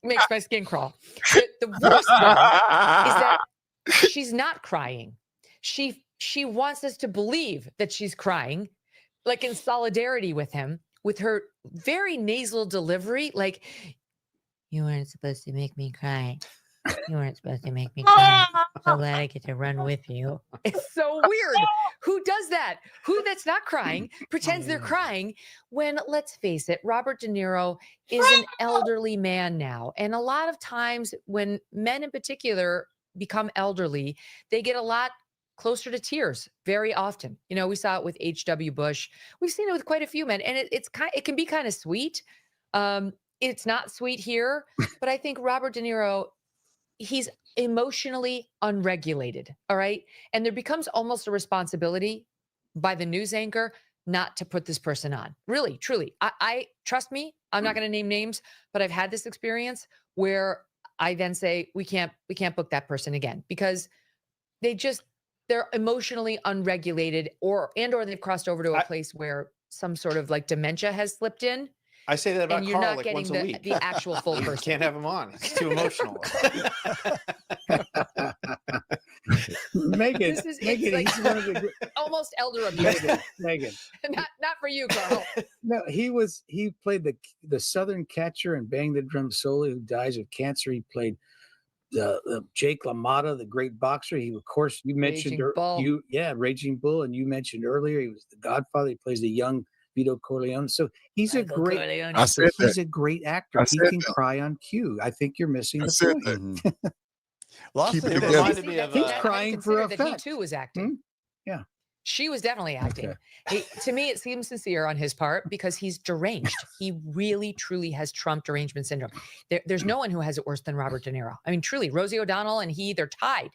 makes my skin crawl. The worst part is that she's not crying. She wants us to believe that she's crying, like in solidarity with him, with her very nasal delivery, like, you weren't supposed to make me cry. You weren't supposed to make me cry. So glad I get to run with you. It's so weird. Who does that? Who that's not crying pretends they're crying when, let's face it, Robert De Niro is an elderly man now. And a lot of times when men in particular become elderly, they get a lot closer to tears very often. You know, we saw it with H.W. Bush. We've seen it with quite a few men, and it can be kind of sweet. It's not sweet here, but I think Robert De Niro, he's emotionally unregulated. All right. And there becomes almost a responsibility by the news anchor not to put this person on. Really, truly. I trust me, I'm not going to name names, but I've had this experience where I then say, we can't book that person again because they're emotionally unregulated or they've crossed over to a place where some sort of like dementia has slipped in. I say that about and you're Carl not like getting once a week. the actual full person. Can't have him on. It's too emotional. Megan, It's Megan, like he's one of the almost elder abuse. Megan. not for you, Carl. No, he played the Southern catcher in Bang the Drum Slowly, who dies of cancer. He played the Jake LaMotta, the great boxer. He, of course, you mentioned Raging Bull, and you mentioned earlier he was the Godfather. He plays the young Vito Corleone. So he's a great actor. He can cry on cue. I think you're missing the point. Keep it It together. reminded me of He's crying for that he effect. too was acting. Yeah. She was definitely acting. To me, it seems sincere on his part because he's deranged. He really, truly has Trump derangement syndrome. There's no one who has it worse than Robert De Niro. I mean, truly, Rosie O'Donnell and he, they're tied.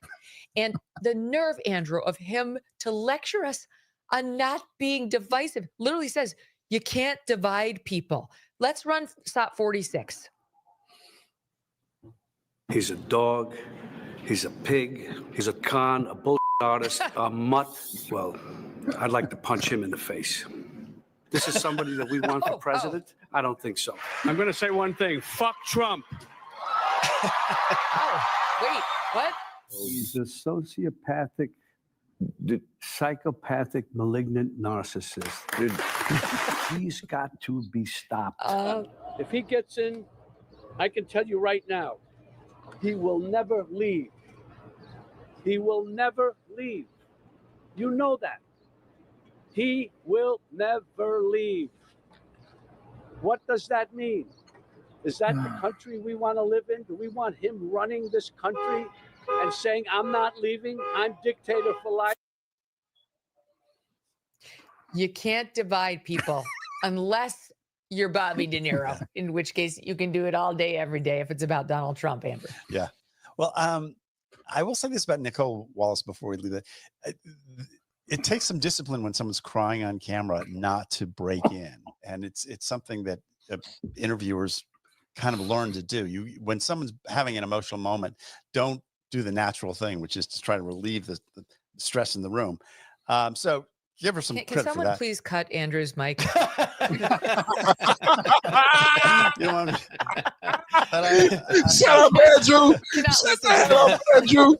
And the nerve, Andrew, of him to lecture us on not being divisive, literally says, you can't divide people. Let's run stop 46. He's a dog. He's a pig. He's a con, a bullshit artist, a mutt. Well, I'd like to punch him in the face. This is somebody that we want for president? I don't think so. I'm going to say one thing. Fuck Trump. Wait, what? He's a sociopathic, psychopathic, malignant narcissist. Dude, he's got to be stopped. If he gets in, I can tell you right now, he will never leave. He will never leave. You know that. He will never leave. What does that mean? Is that the country we want to live in? Do we want him running this country and saying, I'm not leaving, I'm dictator for life? You can't divide people unless you're Bobby De Niro, in which case you can do it all day, every day if it's about Donald Trump, Andrew. Yeah. Well, I will say this about Nicole Wallace before we leave it. It takes some discipline when someone's crying on camera not to break in. And it's something that interviewers kind of learn to do. When someone's having an emotional moment, don't do the natural thing, which is to try to relieve the stress in the room. So give her some Can credit for someone that. please cut Andrew's mic? You know what I mean? Shut up, Andrew. Shut the hell up, Andrew.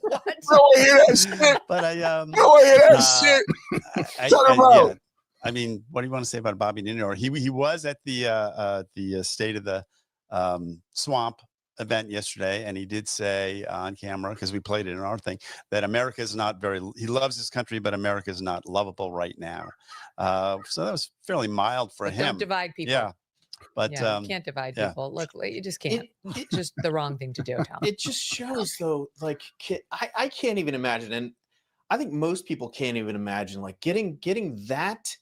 Go hear that shit. But Go hear that shit. Shut him out. Yeah. I mean, what do you want to say about Bobby De Niro? He was at the State of the Swamp event yesterday, and he did say on camera, because we played it in our thing, that America is not he loves his country, but America is not lovable right now. So that was fairly mild for him. Don't divide people. Yeah. But yeah, you can't divide people. Look, you just can't. It's just the wrong thing to do, Tom. It just shows, though, like I can't even imagine, and I think most people can't even imagine, like getting that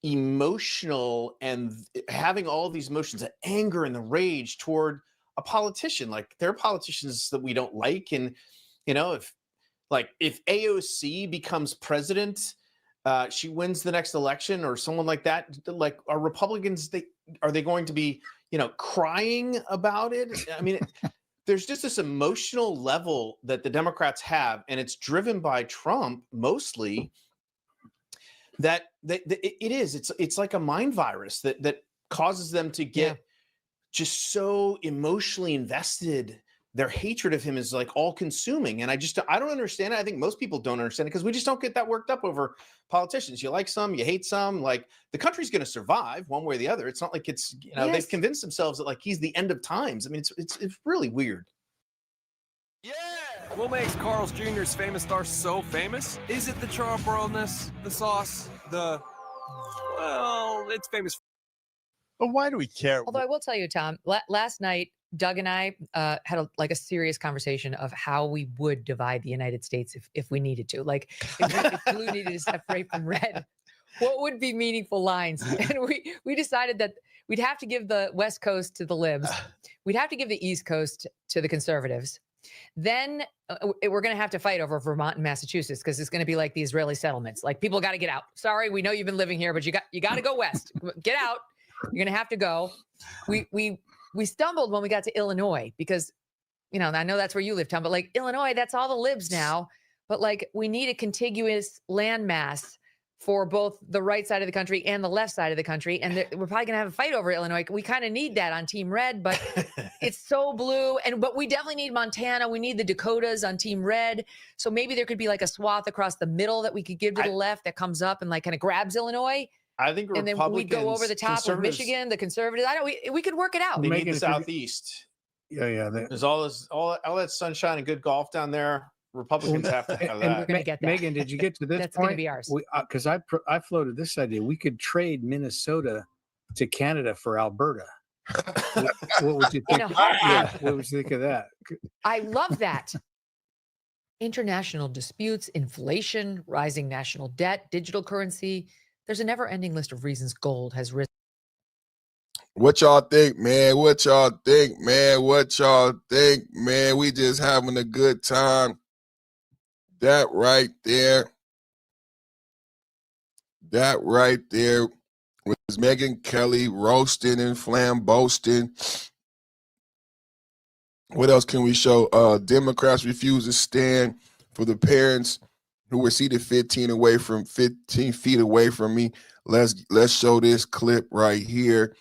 emotional and having all these emotions, the anger and the rage toward a politician. Like there are politicians that we don't like, and you know, if AOC becomes president, she wins the next election or someone like that, like are Republicans, are they going to be, crying about it? I mean, there's just this emotional level that the Democrats have, and it's driven by Trump mostly, that it's like a mind virus that causes them to get just so emotionally invested. Their hatred of him is like all consuming. And I don't understand it. I think most people don't understand it because we just don't get that worked up over politicians. You like some, you hate some. Like the country's going to survive one way or the other. It's not like it's, they've convinced themselves that like he's the end of times. I mean, it's really weird. What makes Carl's Jr.'s famous star so famous? Is it the Trump worldness, the sauce, it's famous. But why do we care? Although I will tell you, Tom, last night, Doug and I had a serious conversation of how we would divide the United States if we needed to. Like if blue needed to separate from red, what would be meaningful lines? And we decided that we'd have to give the West Coast to the libs. We'd have to give the East Coast to the conservatives. Then we're going to have to fight over Vermont and Massachusetts because it's going to be like the Israeli settlements. Like people got to get out. Sorry, we know you've been living here, but you got to go west. Get out. You're going to have to go. We stumbled when we got to Illinois because, I know that's where you live, Tom, but like Illinois, that's all the libs now. But like we need a contiguous landmass for both the right side of the country and the left side of the country. And we're probably going to have a fight over Illinois. We kind of need that on Team Red, but it's so blue. But we definitely need Montana. We need the Dakotas on Team Red. So maybe there could be like a swath across the middle that we could give to the left that comes up and like kind of grabs Illinois. I think and then we go over the top of Michigan, the conservatives. We could work it out. They need the Southeast. Yeah. There's all that sunshine and good golf down there. Republicans have to have that. We're going to get that. Megan, did you get to this That's point? going to be ours. Because I floated this idea. We could trade Minnesota to Canada for Alberta. What would you think? In a heartbeat. Yeah, what would you think of that? I love that. international disputes, inflation, rising national debt, digital currency. There's a never-ending list of reasons gold has risen. What y'all think, man? What y'all think, man? What y'all think, man? We just having a good time. That right there was Megyn Kelly roasting and flamboasting. What else can we show? Democrats refuse to stand for the parents who were seated 15 feet away from me. Let's show this clip right here.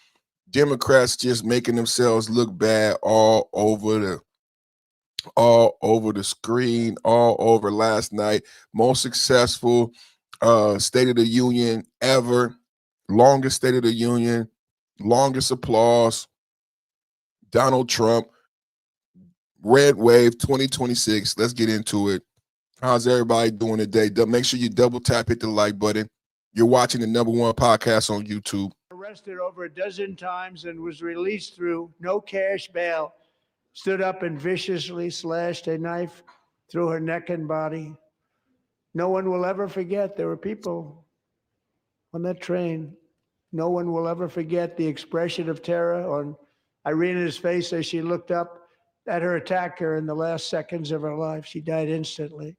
Democrats just making themselves look bad all over the screen, all over last night. Most successful State of the Union ever. Longest State of the Union, longest applause. Donald Trump, Red Wave 2026. Let's get into it. How's everybody doing today? Make sure you double tap, hit the like button. You're watching the #1 podcast on YouTube. Arrested over a dozen times and was released through no cash bail. Stood up and viciously slashed a knife through her neck and body. No one will ever forget there were people on that train. No one will ever forget the expression of terror on Irina's face as she looked up at her attacker in the last seconds of her life. She died instantly.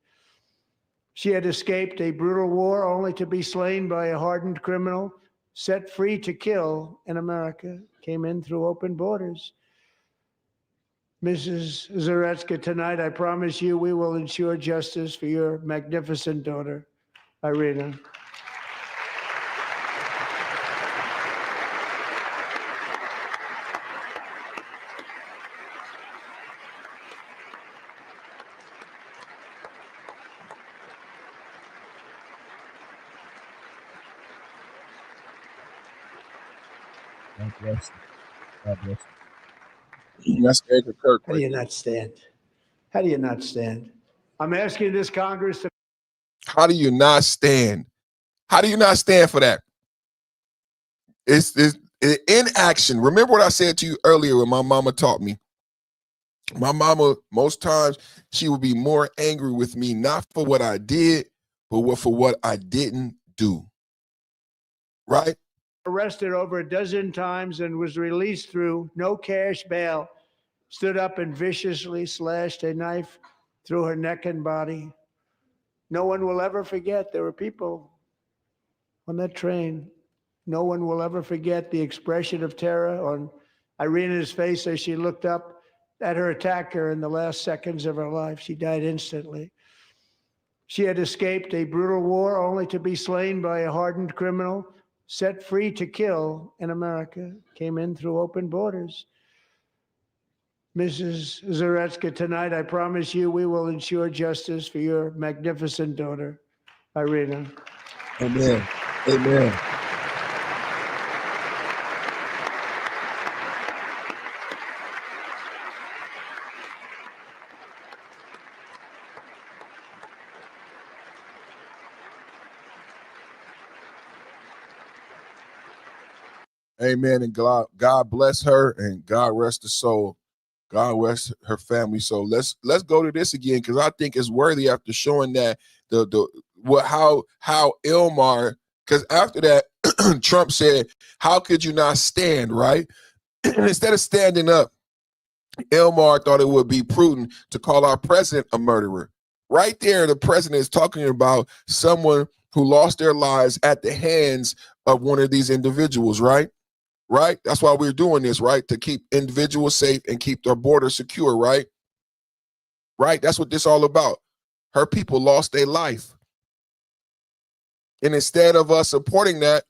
She had escaped a brutal war only to be slain by a hardened criminal, set free to kill in America, came in through open borders. Mrs. Zaretsky, tonight I promise you we will ensure justice for your magnificent daughter, Irina. God bless you. God bless you. That's Edgar Kirk. How do you not stand? How do you not stand? I'm asking this Congress to. How do you not stand? How do you not stand for that? It's in action. Remember what I said to you earlier when my mama taught me. My mama, most times, she would be more angry with me, not for what I did, but for what I didn't do. Right? Arrested over a dozen times and was released through no cash bail. Stood up and viciously slashed a knife through her neck and body. No one will ever forget there were people on that train. No one will ever forget the expression of terror on Irina's face as she looked up at her attacker in the last seconds of her life. She died instantly. She had escaped a brutal war only to be slain by a hardened criminal, set free to kill in America, came in through open borders. Mrs. Zaretsky, tonight I promise you we will ensure justice for your magnificent daughter, Irina. Amen. Amen. Amen. And God bless her and God rest her soul. God rest her family. So let's go to this again because I think it's worthy after showing that how Ilmar, because after that Trump said, "How could you not stand?" Right? Instead of standing up, Ilmar thought it would be prudent to call our president a murderer. Right there, the president is talking about someone who lost their lives at the hands of one of these individuals. Right? Right? That's why we're doing this, right? To keep individuals safe and keep their border secure, right? Right? That's what this all about. Her people lost their life. And instead of us supporting that,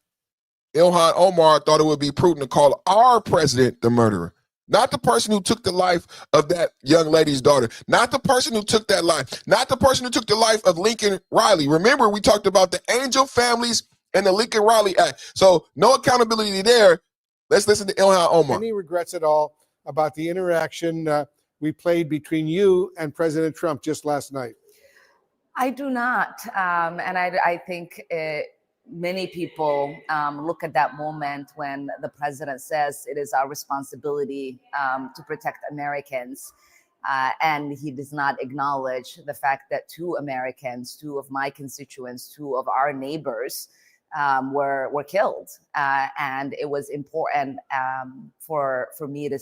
Ilhan Omar thought it would be prudent to call our president the murderer. Not the person who took the life of that young lady's daughter. Not the person who took that life. Not the person who took the life of Lincoln Riley. Remember, we talked about the Angel Families and the Lincoln Riley Act. So no accountability there. Let's listen to Ilhan Omar. Any regrets at all about the interaction we played between you and President Trump just last night? I do not. And I think many people look at that moment when the president says it is our responsibility to protect Americans. And he does not acknowledge the fact that two Americans, two of my constituents, two of our neighbors were killed. And it was important for me to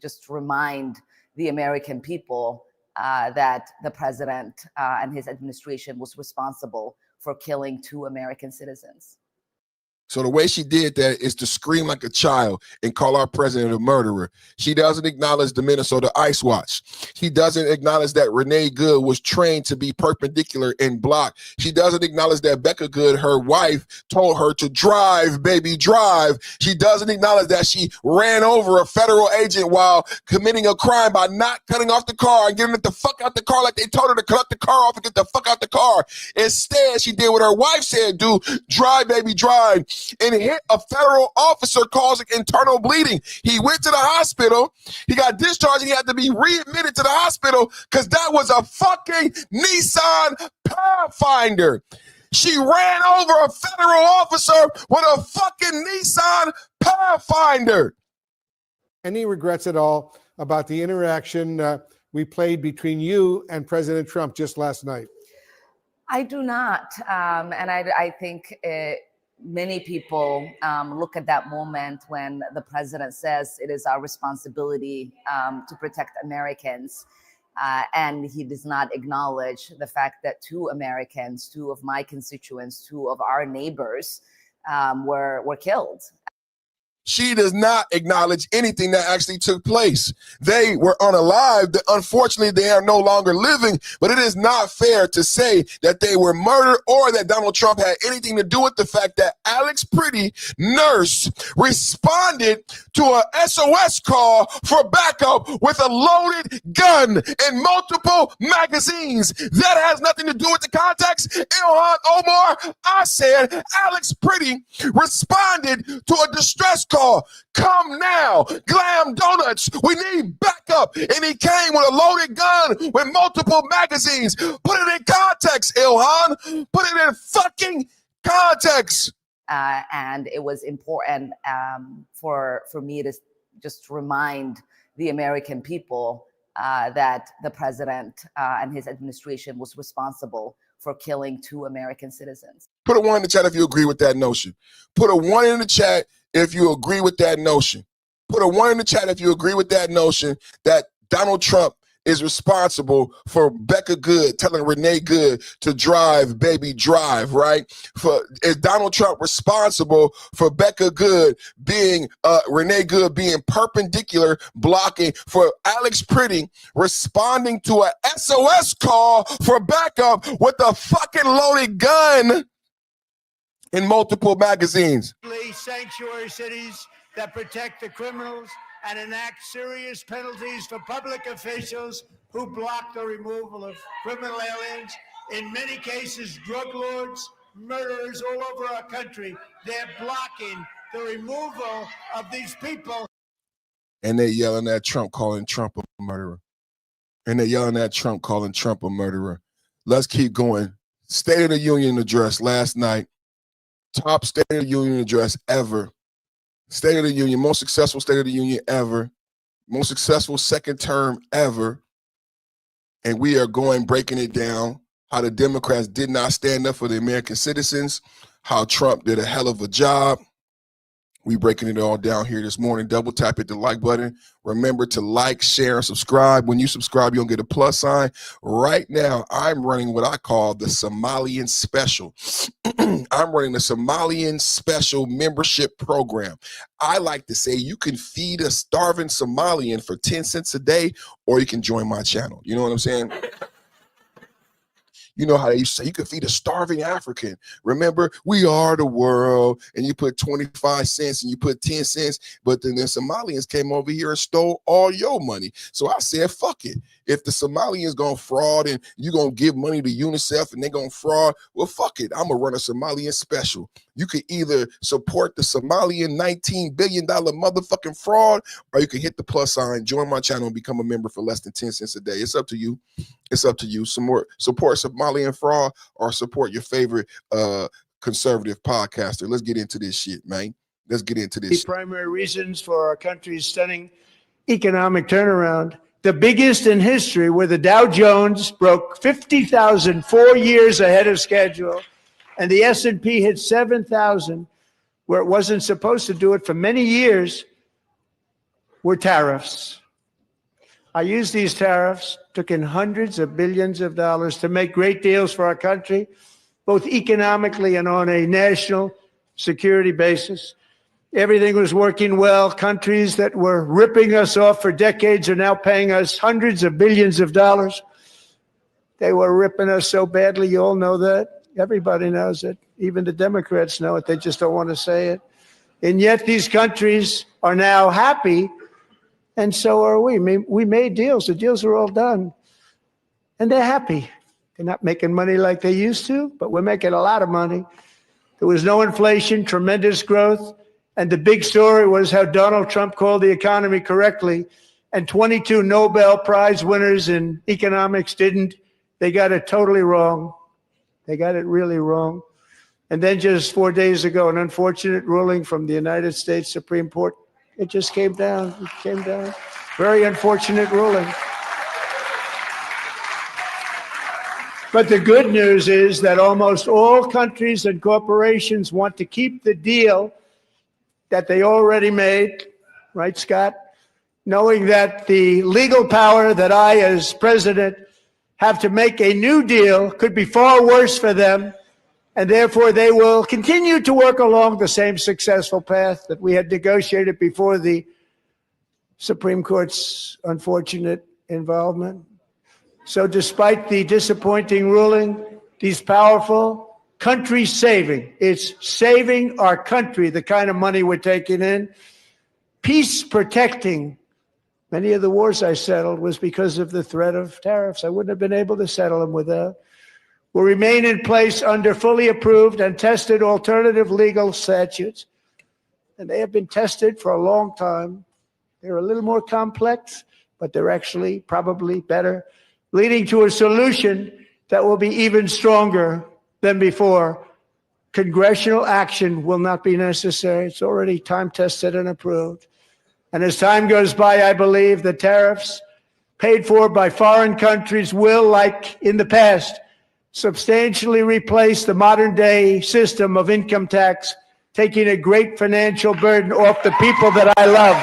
just remind the American people that the president and his administration was responsible for killing two American citizens. So the way she did that is to scream like a child and call our president a murderer. She doesn't acknowledge the Minnesota Ice Watch. She doesn't acknowledge that Renee Good was trained to be perpendicular and block. She doesn't acknowledge that Becca Good, her wife, told her to drive, baby, drive. She doesn't acknowledge that she ran over a federal agent while committing a crime by not cutting off the car and getting it the fuck out the car like they told her to cut the car off and get the fuck out the car. Instead, she did what her wife said, do, drive, baby, drive. And hit a federal officer causing internal bleeding. He went to the hospital. He got discharged and he had to be readmitted to the hospital because that was a fucking Nissan Pathfinder. She ran over a federal officer with a fucking Nissan Pathfinder. Any regrets at all about the interaction we played between you and President Trump just last night? I do not. And I think many people look at that moment when the president says it is our responsibility to protect Americans. And he does not acknowledge the fact that two Americans, two of my constituents, two of our neighbors were killed. She does not acknowledge anything that actually took place. They were unalived. Unfortunately, they are no longer living, but it is not fair to say that they were murdered or that Donald Trump had anything to do with the fact that Alex Pretty, nurse, responded to a SOS call for backup with a loaded gun and multiple magazines. That has nothing to do with the context. Ilhan, Omar, I said Alex Pretty responded to a distress call. Come now, Glam Donuts, we need backup. And he came with a loaded gun with multiple magazines. Put it in context, Ilhan. Put it in fucking context. And it was important for me to just remind the American people that the president and his administration was responsible for killing two American citizens. Put a 1 in the chat if you agree with that notion. Put a 1 in the chat if you agree with that notion. Put a 1 in the chat if you agree with that notion that Donald Trump is responsible for Becca Good telling Renee Good to drive, baby, drive, right? Is Donald Trump responsible for Becca Good being, Renee Good being perpendicular, blocking, for Alex Pretty responding to a SOS call for backup with a fucking loaded gun in multiple magazines? Sanctuary cities that protect the criminals and enact serious penalties for public officials who block the removal of criminal aliens. In many cases, drug lords, murderers all over our country, they're blocking the removal of these people. And they're yelling at Trump, calling Trump a murderer. And they're yelling at Trump, calling Trump a murderer. Let's keep going. State of the Union address last night. Top State of the Union address ever. State of the Union, most successful State of the Union ever. Most successful second term ever. And we are breaking it down, how the Democrats did not stand up for the American citizens, how Trump did a hell of a job. We breaking it all down here this morning. Double tap hit the like button. Remember to like, share, and subscribe. When you subscribe, you'll get a plus sign. Right now, I'm running what I call the Somalian Special. I'm running the Somalian Special membership program. I like to say you can feed a starving Somalian for 10 cents a day, or you can join my channel. You know what I'm saying? You know how they used to say you could feed a starving African. Remember, we are the world, and you put 25 cents and you put 10 cents, but then the Somalians came over here and stole all your money. So I said, fuck it. If the Somalians gonna fraud and you gonna give money to UNICEF and they gonna fraud, well, fuck it. I'm gonna run a Somalian special. You can either support the Somalian $19 billion motherfucking fraud, or you can hit the plus sign, join my channel, and become a member for less than 10 cents a day. It's up to you. It's up to you. Some more support Somalian fraud or support your favorite conservative podcaster. Let's get into this shit, man. Let's get into this. The primary reasons for our country's stunning economic turnaround the biggest in history, where the Dow Jones broke 50,000 4 years ahead of schedule, and the S&P hit 7,000, where it wasn't supposed to do it for many years, were tariffs. I used these tariffs, took in hundreds of billions of dollars to make great deals for our country, both economically and on a national security basis. Everything was working well. Countries that were ripping us off for decades are now paying us hundreds of billions of dollars. They were ripping us so badly, you all know that. Everybody knows it. Even the Democrats know it. They just don't want to say it. And yet these countries are now happy, and so are we. We made deals. The deals are all done. And they're happy. They're not making money like they used to, but we're making a lot of money. There was no inflation, tremendous growth. And the big story was how Donald Trump called the economy correctly, and 22 Nobel Prize winners in economics didn't. They got it totally wrong. They got it really wrong. And then just 4 days ago, an unfortunate ruling from the United States Supreme Court. It just came down. It came down. Very unfortunate ruling. But the good news is that almost all countries and corporations want to keep the deal that they already made, right, Scott? Knowing that the legal power that I, as president, have to make a new deal could be far worse for them, and therefore they will continue to work along the same successful path that we had negotiated before the Supreme Court's unfortunate involvement. So despite the disappointing ruling, these powerful, country saving, it's saving our country, the kind of money we're taking in, peace protecting. Many of the wars I settled was because of the threat of tariffs. I wouldn't have been able to settle them without. Will remain in place under fully approved and tested alternative legal statutes. And they have been tested for a long time. They're a little more complex, but they're actually probably better, leading to a solution that will be even stronger than before. Congressional action will not be necessary. It's already time tested and approved. And as time goes by, I believe the tariffs paid for by foreign countries will, like in the past, substantially replace the modern day system of income tax, taking a great financial burden off the people that I love.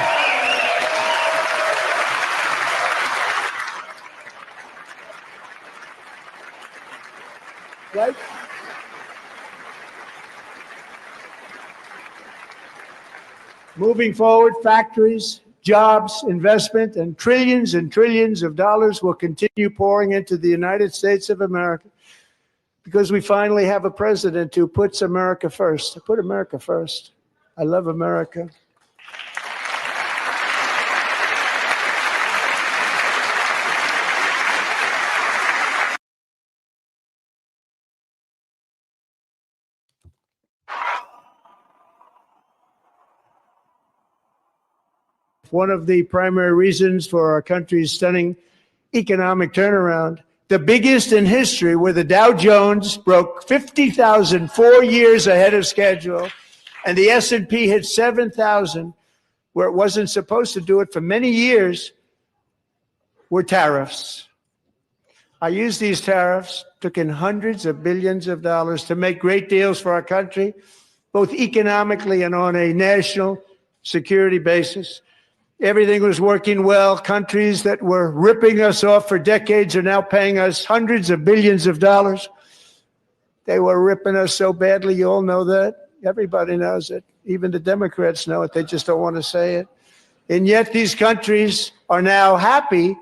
Right? Moving forward, factories, jobs, investment, and trillions of dollars will continue pouring into the United States of America because we finally have a president who puts America first. I put America first. I love America. One of the primary reasons for our country's stunning economic turnaround, the biggest in history, where the Dow Jones broke 50,000 4 years ahead of schedule, and the S&P hit 7,000, where it wasn't supposed to do it for many years, were tariffs. I used these tariffs, took in hundreds of billions of dollars to make great deals for our country, both economically and on a national security basis. Everything was working well. Countries that were ripping us off for decades are now paying us hundreds of billions of dollars. They were ripping us so badly, you all know that. Everybody knows it. Even the Democrats know it. They just don't want to say it. And yet these countries are now happy,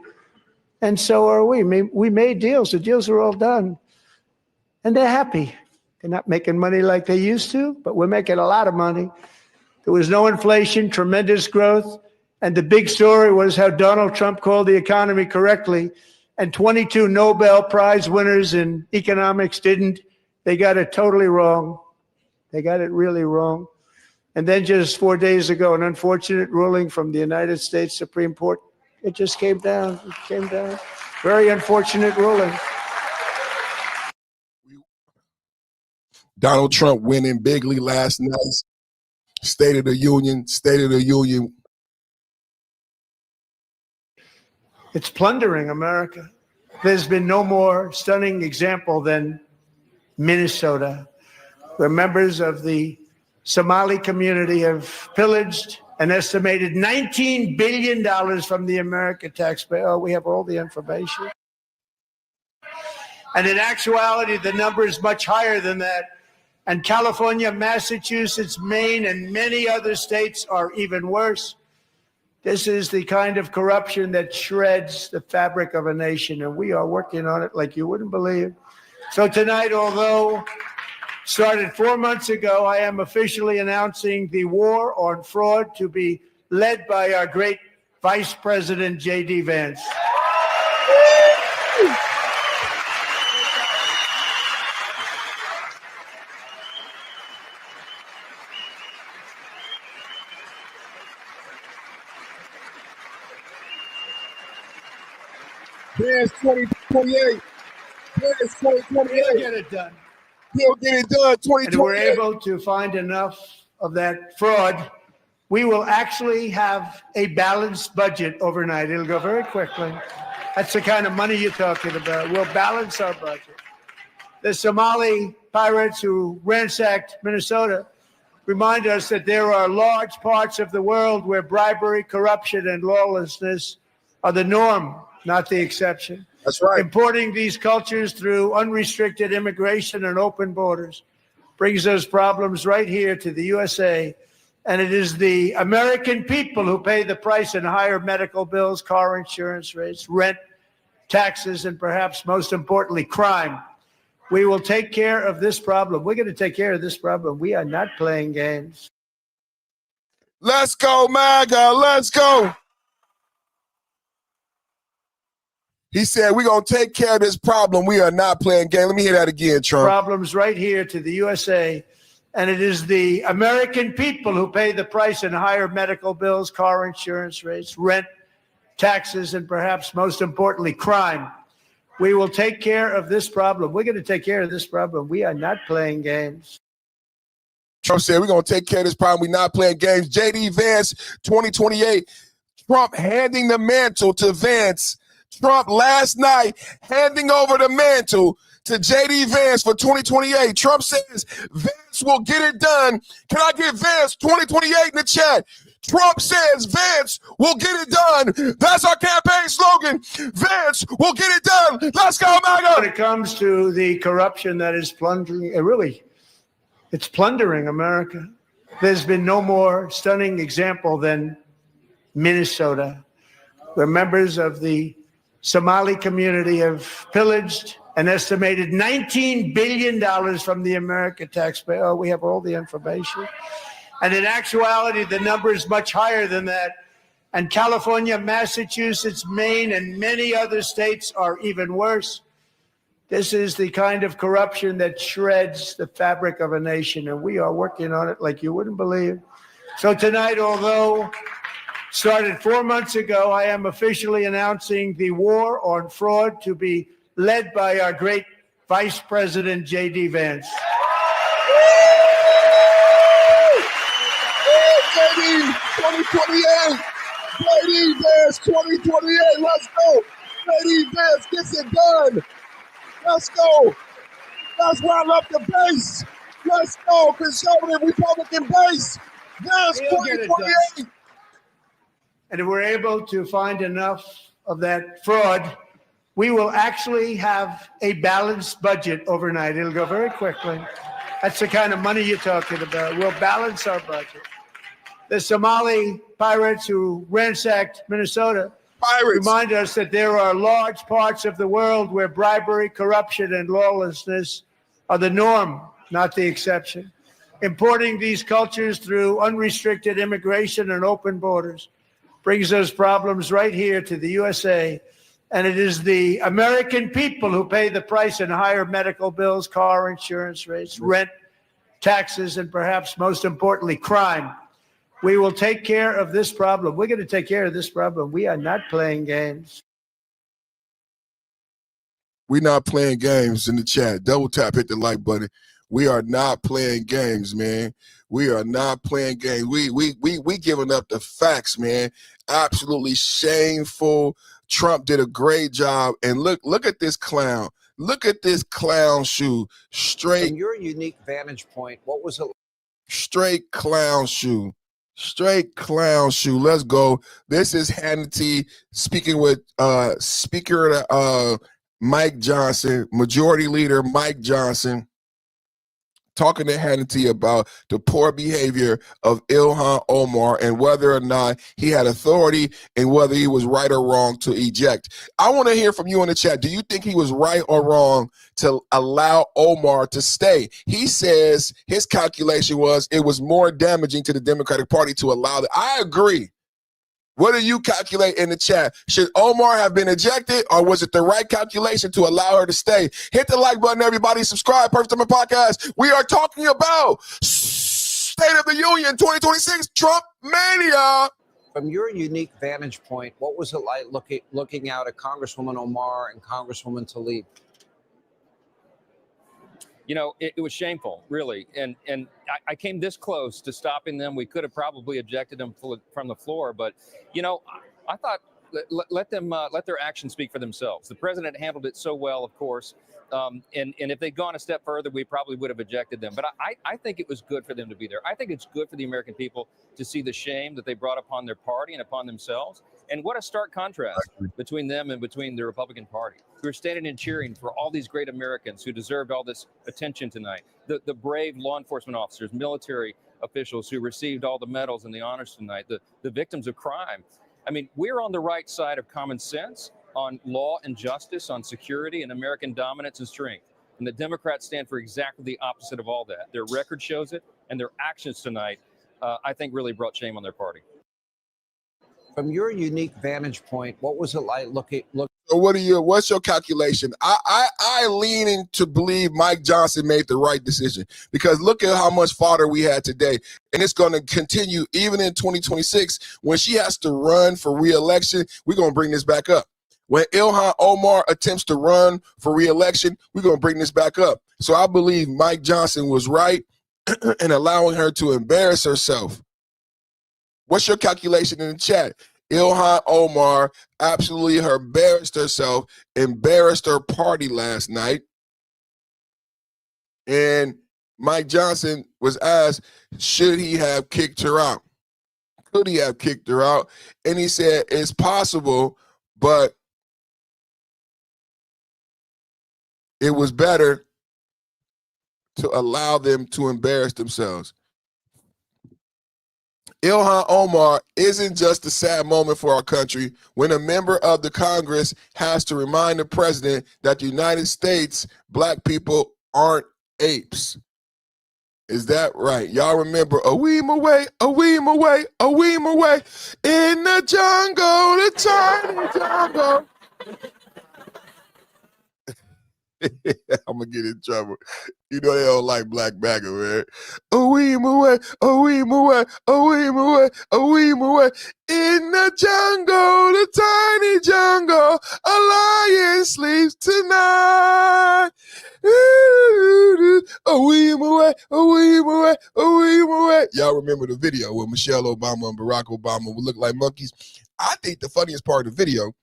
and so are we. We made deals. The deals are all done. And they're happy. They're not making money like they used to, but we're making a lot of money. There was no inflation, tremendous growth. And the big story was how Donald Trump called the economy correctly, and 22 Nobel Prize winners in economics didn't. They got it totally wrong. They got it really wrong. And then just 4 days ago, an unfortunate ruling from the United States Supreme Court. It just came down. It came down. Very unfortunate ruling. Donald Trump winning bigly last night. State of the Union. It's plundering America. There's been no more stunning example than Minnesota, where members of the Somali community have pillaged an estimated $19 billion from the American taxpayer. Oh, we have all the information. And in actuality, the number is much higher than that. And California, Massachusetts, Maine, and many other states are even worse. This is the kind of corruption that shreds the fabric of a nation, and we are working on it like you wouldn't believe. So tonight, although started 4 months ago, I am officially announcing the war on fraud to be led by our great Vice President, J.D. Vance. Vance 2028. Vance 2028. He'll get it done. He'll get it done. 2028. And we're able to find enough of that fraud. We will actually have a balanced budget overnight. It'll go very quickly. That's the kind of money you're talking about. We'll balance our budget. The Somali pirates who ransacked Minnesota remind us that there are large parts of the world where bribery, corruption, and lawlessness are the norm, not the exception. That's right. Importing these cultures through unrestricted immigration and open borders brings those problems right here to the USA. And it is the American people who pay the price in higher medical bills, car insurance rates, rent, taxes, and perhaps most importantly, crime. We will take care of this problem. We're going to take care of this problem. We are not playing games. Let's go, MAGA. Let's go. He said, we're going to take care of this problem. We are not playing games. Let me hear that again, Trump. Problems right here to the USA. And it is the American people who pay the price in higher medical bills, car insurance rates, rent, taxes, and perhaps most importantly, crime. We will take care of this problem. We're going to take care of this problem. We are not playing games. Trump said, we're going to take care of this problem. We're not playing games. J.D. Vance, 2028. Trump handing the mantle to Vance. Trump last night handing over the mantle to J.D. Vance for 2028. Trump says Vance will get it done. Can I get Vance 2028 in the chat? Trump says Vance will get it done. That's our campaign slogan. Vance will get it done. Let's go, MAGA. When it comes to the corruption that is plundering, it's plundering America. There's been no more stunning example than Minnesota, where members of the Somali community have pillaged an estimated $19 billion from the American taxpayer. Oh, we have all the information. And in actuality, the number is much higher than that. And California, Massachusetts, Maine, and many other states are even worse. This is the kind of corruption that shreds the fabric of a nation, and we are working on it like you wouldn't believe. So tonight, although started 4 months ago, I am officially announcing the war on fraud to be led by our great Vice President, J.D. Vance. J.D. 2028. J.D. Vance 2028. Let's go. J.D. Vance gets it done. Let's go. Let's round up the base. Let's go. Conservative Republican base. Vance 2028. And if we're able to find enough of that fraud, we will actually have a balanced budget overnight. It'll go very quickly. That's the kind of money you're talking about. We'll balance our budget. The Somali pirates who ransacked Minnesota remind us that there are large parts of the world where bribery, corruption, and lawlessness are the norm, not the exception. Importing these cultures through unrestricted immigration and open borders brings those problems right here to the USA. And it is the American people who pay the price in higher medical bills, car insurance rates, rent, taxes, and perhaps most importantly, crime. We will take care of this problem. We're going to take care of this problem. We are not playing games. We're not playing games in the chat. Double tap, hit the like button. We are not playing games, man. We are not playing games. We giving up the facts, man. Absolutely shameful, Trump did a great job. And look at this clown. Look at this clown shoe. Straight. From your unique vantage point, what was it? Straight clown shoe. Straight clown shoe. Let's go. This is Hannity speaking with Speaker Mike Johnson, Majority Leader Mike Johnson, talking to Hannity about the poor behavior of Ilhan Omar and whether or not he had authority and whether he was right or wrong to eject. I want to hear from you in the chat. Do you think he was right or wrong to allow Omar to stay? He says his calculation was it was more damaging to the Democratic Party to allow that. I agree. What do you calculate in the chat? Should Omar have been ejected, or was it the right calculation to allow her to stay? Hit the like button, everybody. Subscribe. Perfect Time Podcast. We are talking about State of the Union 2026 Trump mania. From your unique vantage point, what was it like looking out at Congresswoman Omar and Congresswoman Tlaib? You know, it was shameful, really. And I came this close to stopping them. We could have probably ejected them from the floor. But, you know, I thought let their actions speak for themselves. The president handled it so well, of course. And if they'd gone a step further, we probably would have ejected them. But I think it was good for them to be there. I think it's good for the American people to see the shame that they brought upon their party and upon themselves. And what a stark contrast between them and between the Republican Party, who are standing and cheering for all these great Americans who deserved all this attention tonight. The brave law enforcement officers, military officials who received all the medals and the honors tonight, the victims of crime. I mean, we're on the right side of common sense, on law and justice, on security and American dominance and strength. And the Democrats stand for exactly the opposite of all that. Their record shows it, and their actions tonight, I think, really brought shame on their party. From your unique vantage point, what was it like looking? So what's your calculation? I lean in to believe Mike Johnson made the right decision, because look at how much fodder we had today. And it's going to continue even in 2026 when she has to run for re-election. We're going to bring this back up. When Ilhan Omar attempts to run for re-election, we're going to bring this back up. So I believe Mike Johnson was right in allowing her to embarrass herself. What's your calculation in the chat? Ilhan Omar absolutely embarrassed herself, embarrassed her party last night. And Mike Johnson was asked, should he have kicked her out? Could he have kicked her out? And he said, it's possible, but it was better to allow them to embarrass themselves. Ilhan Omar isn't just a sad moment for our country when a member of the Congress has to remind the president that the United States black people aren't apes. Is that right? Y'all remember a weem away, a weem away, a weem away in the jungle, the tiny jungle. I'm gonna get in trouble. You know they don't like black bagger, man. A weem away, a weem away, a weem away, a weem away. In the jungle, the tiny jungle, a lion sleeps tonight. A weem away, a weem away, a weem away. Y'all remember the video where Michelle Obama and Barack Obama would look like monkeys? I think the funniest part of the video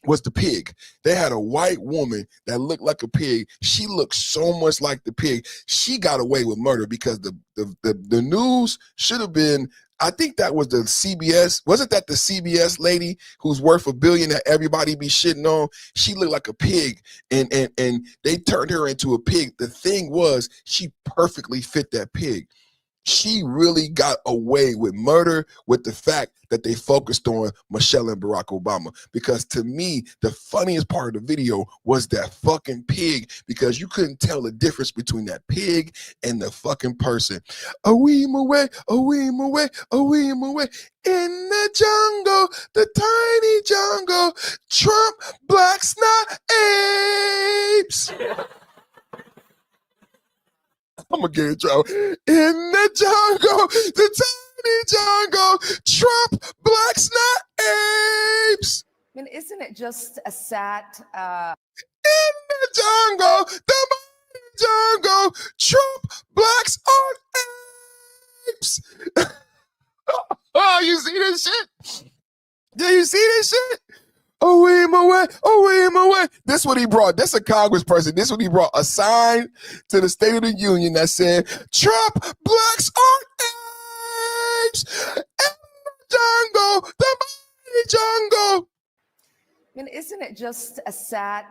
was the pig. They had a white woman that looked like a pig. She looked so much like the pig. She got away with murder because the news should have been, I think that was the CBS. Wasn't that the CBS lady who's worth $1 billion that everybody be shitting on? She looked like a pig, and they turned her into a pig. The thing was, she perfectly fit that pig. She really got away with murder with the fact that they focused on Michelle and Barack Obama. Because to me, the funniest part of the video was that fucking pig, because you couldn't tell the difference between that pig and the fucking person. A weem away, a weem away, a weem away. In the jungle, the tiny jungle, Trump blacks not apes. I'm gonna get in trouble. In the jungle, the tiny jungle, Trump blacks not apes. I mean, isn't it just a sad? In the jungle, the mighty jungle, Trump blacks aren't apes. Oh, you see this shit? Do you see this shit? Oh, him away. This is what he brought. This is a congressperson. This is what he brought. A sign to the State of the Union that said, Trump, blacks aren't apes. In the jungle, the mighty jungle. I mean, isn't it just a sad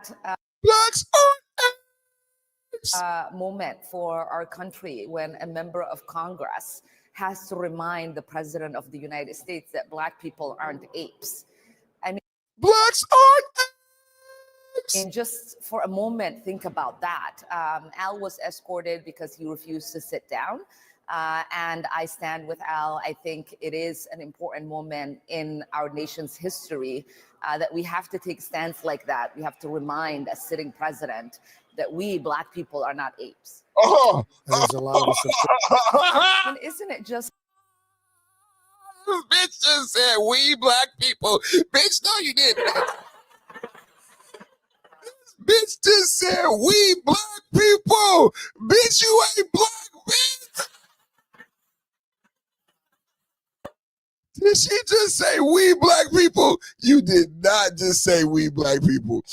blacks moment for our country when a member of Congress has to remind the President of the United States that black people aren't apes? I mean, blacks aren't apes. And just for a moment, think about that. Al was escorted because he refused to sit down. And I stand with Al. I think it is an important moment in our nation's history that we have to take stands like that. We have to remind a sitting president that we black people are not apes. That is allowed to And isn't it just bitch just said we black people. Bitch, no you didn't. Bitch just said we black people. Bitch, you ain't black, bitch. Did she just say we black people? You did not just say we black people.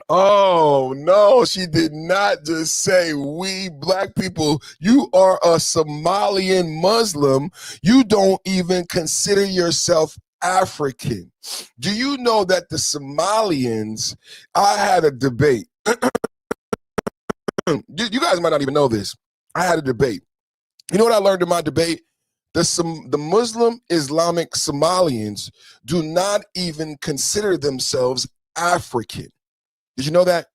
Oh, no, she did not just say we black people. You are a Somalian Muslim. You don't even consider yourself African. Do you know that the Somalians, I had a debate. You guys might not even know this. I had a debate. You know what I learned in my debate? The Muslim Islamic Somalians do not even consider themselves African. Did you know that?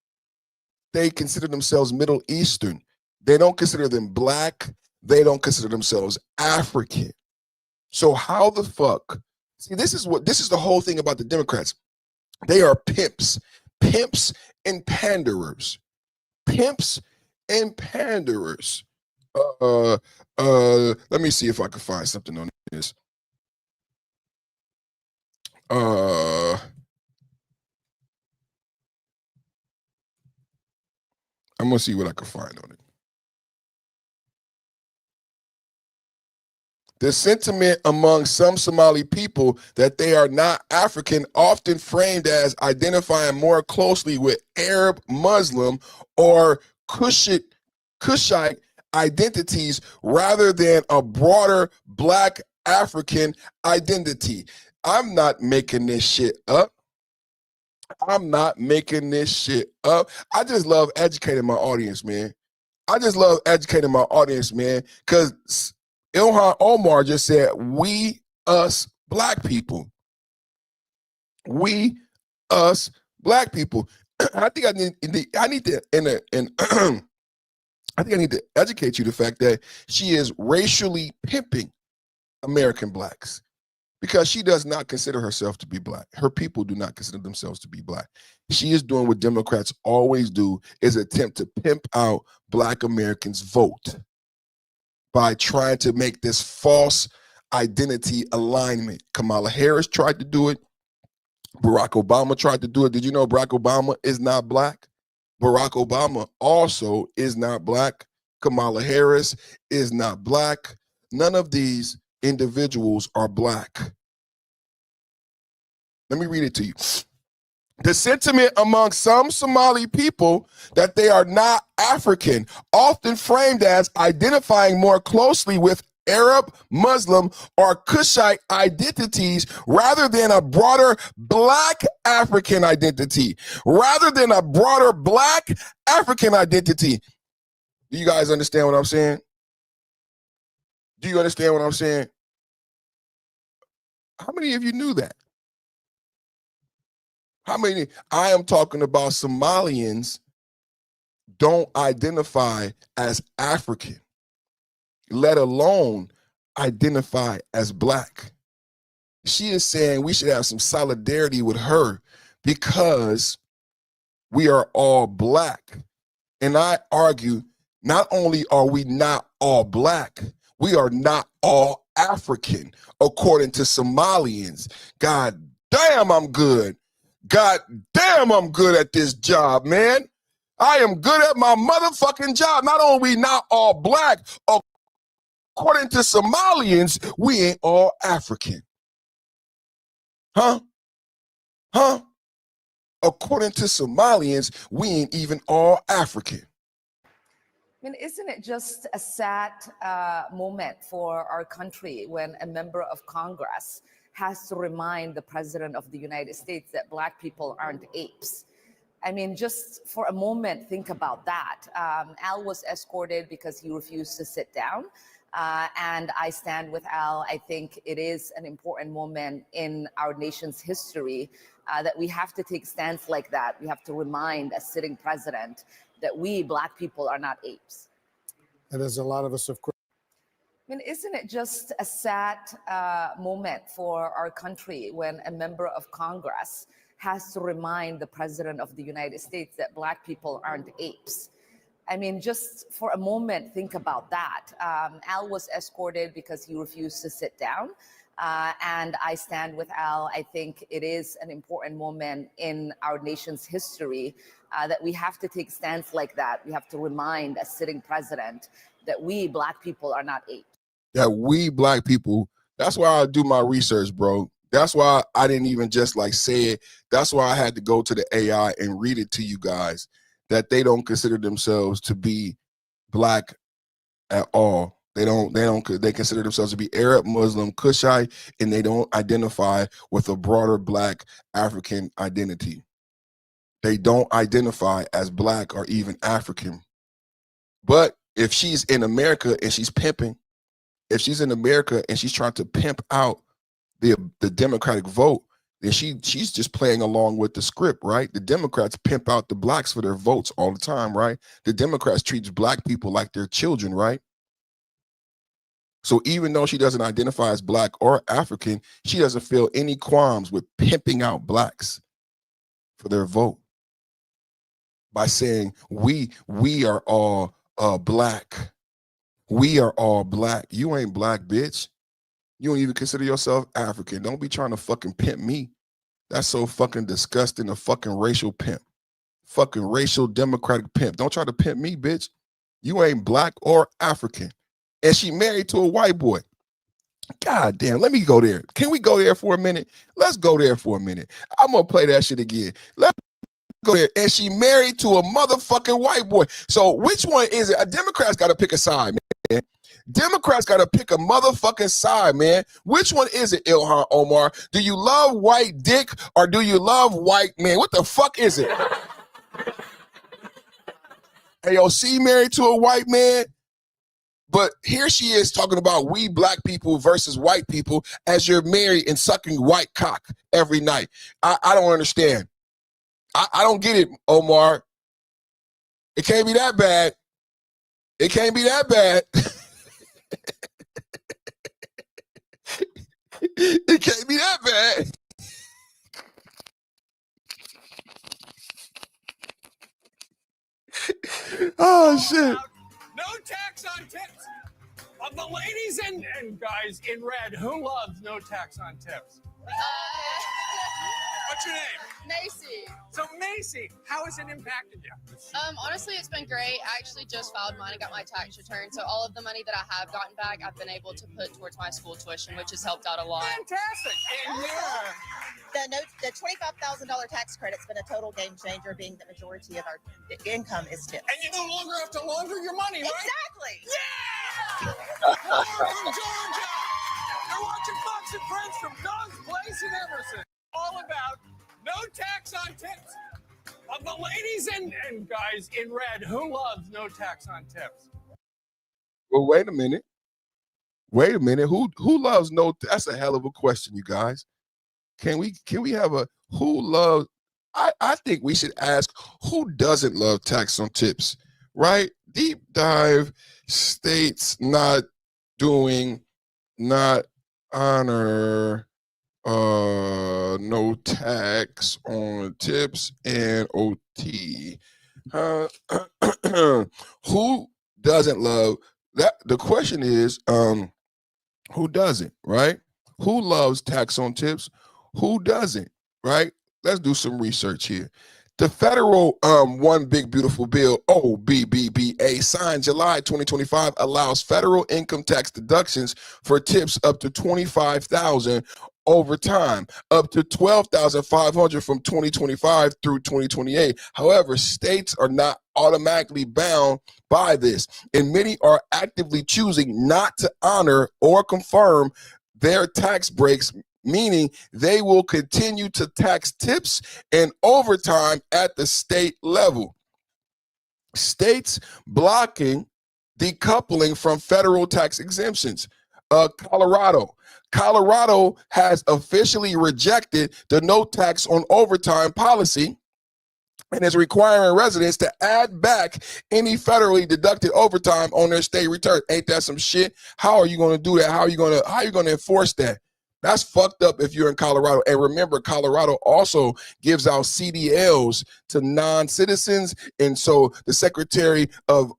They consider themselves Middle Eastern. They don't consider them black. They don't consider themselves African. So how the fuck? See, this is the whole thing about the Democrats. They are pimps and panderers. Pimps and panderers. Let me see if I can find something on this. I'm gonna see what I can find on it. The sentiment among some Somali people that they are not African, often framed as identifying more closely with Arab, Muslim, or Cushite identities rather than a broader black African identity. I'm not making this shit up. I'm not making this shit up. I just love educating my audience, man. I just love educating my audience, man, because Ilhan Omar just said, we, us, black people. We, us, black people. I think I need to educate you the fact that she is racially pimping American blacks because she does not consider herself to be black. Her people do not consider themselves to be black. She is doing what Democrats always do, is attempt to pimp out black Americans' vote by trying to make this false identity alignment. Kamala Harris tried to do it. Barack Obama tried to do it. Did you know Barack Obama is not black? Barack Obama also is not black. Kamala Harris is not black. None of these individuals are black. Let me read it to you. The sentiment among some Somali people that they are not African, often framed as identifying more closely with Arab, Muslim, or Cushite identities rather than a broader black African identity. Rather than a broader black African identity. Do you guys understand what I'm saying? Do you understand what I'm saying? How many of you knew that? How many? I am talking about Somalians don't identify as African, let alone identify as black. She is saying we should have some solidarity with her because we are all black. And I argue, not only are we not all black, we are not all African, according to Somalians. God damn, I'm good. God damn, I'm good at this job, man. I am good at my motherfucking job. Not only we not all black, according to Somalians, we ain't all African. Huh? Huh? According to Somalians, we ain't even all African. I mean, isn't it just a sad moment for our country when a member of Congress has to remind the President of the United States that Black people aren't apes? I mean, just for a moment, think about that. Al was escorted because he refused to sit down. And I stand with Al. I think it is an important moment in our nation's history that we have to take stands like that. We have to remind a sitting president that we Black people are not apes. And there's a lot of us, of course. I mean, isn't it just a sad moment for our country when a member of Congress has to remind the President of the United States that Black people aren't apes? I mean, just for a moment, think about that. Al was escorted because he refused to sit down. And I stand with Al. I think it is an important moment in our nation's history that we have to take stands like that. We have to remind a sitting president that we Black people are not apes. That we Black people, that's why I do my research, bro. That's why I didn't even just like say it. That's why I had to go to the AI and read it to you guys, that they don't consider themselves to be Black at all. They consider themselves to be Arab, Muslim, Kushite, and they don't identify with a broader Black African identity. They don't identify as Black or even African. But if she's in America and she's pimping, if she's in America and she's trying to pimp out the Democratic vote, then she's just playing along with the script, right? The Democrats pimp out the Blacks for their votes all the time, right? The Democrats treats Black people like their children, right? So even though she doesn't identify as Black or African, she doesn't feel any qualms with pimping out Blacks for their vote by saying we are all Black. We are all Black. You ain't Black, bitch. You don't even consider yourself African. Don't be trying to fucking pimp me. That's so fucking disgusting. A fucking racial pimp. Fucking racial democratic pimp. Don't try to pimp me, bitch. You ain't Black or African. And she married to a white boy. God damn, let me go there. Can we go there for a minute? Let's go there for a minute. I'm going to play that shit again. Let's go there. And she married to a motherfucking white boy. So which one is it? A Democrat's got to pick a side, man. Democrats got to pick a motherfucking side, man. Which one is it, Ilhan Omar? Do you love white dick or do you love white men? What the fuck is it? Hey, yo, she married to a white man, but here she is talking about we Black people versus white people as you're married and sucking white cock every night. I don't understand. I don't get it, Omar. It can't be that bad. It can't be that bad. It can't be that bad. Oh, shit. No tax on tips. Of the ladies and guys in red, who loves no tax on tips? What's your name? Macy. So Macy, how has it impacted you? Honestly, it's been great. I actually just filed mine and got my tax return. So all of the money that I have gotten back, I've been able to put towards my school tuition, which has helped out a lot. Fantastic. And The $25,000 tax credit's been a total game changer, being the majority of our income is tips. And you no longer have to launder your money, right? Exactly. Yeah! Laura from Georgia. You're watching Fox and Friends from Don's Place in Emerson. All about no tax on tips. Of the ladies and guys in red, who loves no tax on tips? Well, wait a minute. Wait a minute. Who loves no? That's a hell of a question, you guys. Can we have a who loves? I think we should ask who doesn't love tax on tips, right? Deep dive states not honor no tax on tips and OT. Who doesn't love that? The question is, who doesn't, right? Who loves tax on tips? Who doesn't, right? Let's do some research here. The federal One Big Beautiful Bill, OBBBA, signed July 2025, allows federal income tax deductions for tips up to $25,000 over time, up to $12,500 from 2025 through 2028. However, states are not automatically bound by this, and many are actively choosing not to honor or confirm their tax breaks, meaning they will continue to tax tips and overtime at the state level. States blocking decoupling from federal tax exemptions. Colorado has officially rejected the no tax on overtime policy and is requiring residents to add back any federally deducted overtime on their state return. Ain't that some shit? How are you going to do that? How are you going to enforce that? That's fucked up if you're in Colorado. And remember, Colorado also gives out CDLs to non-citizens. And so the Secretary of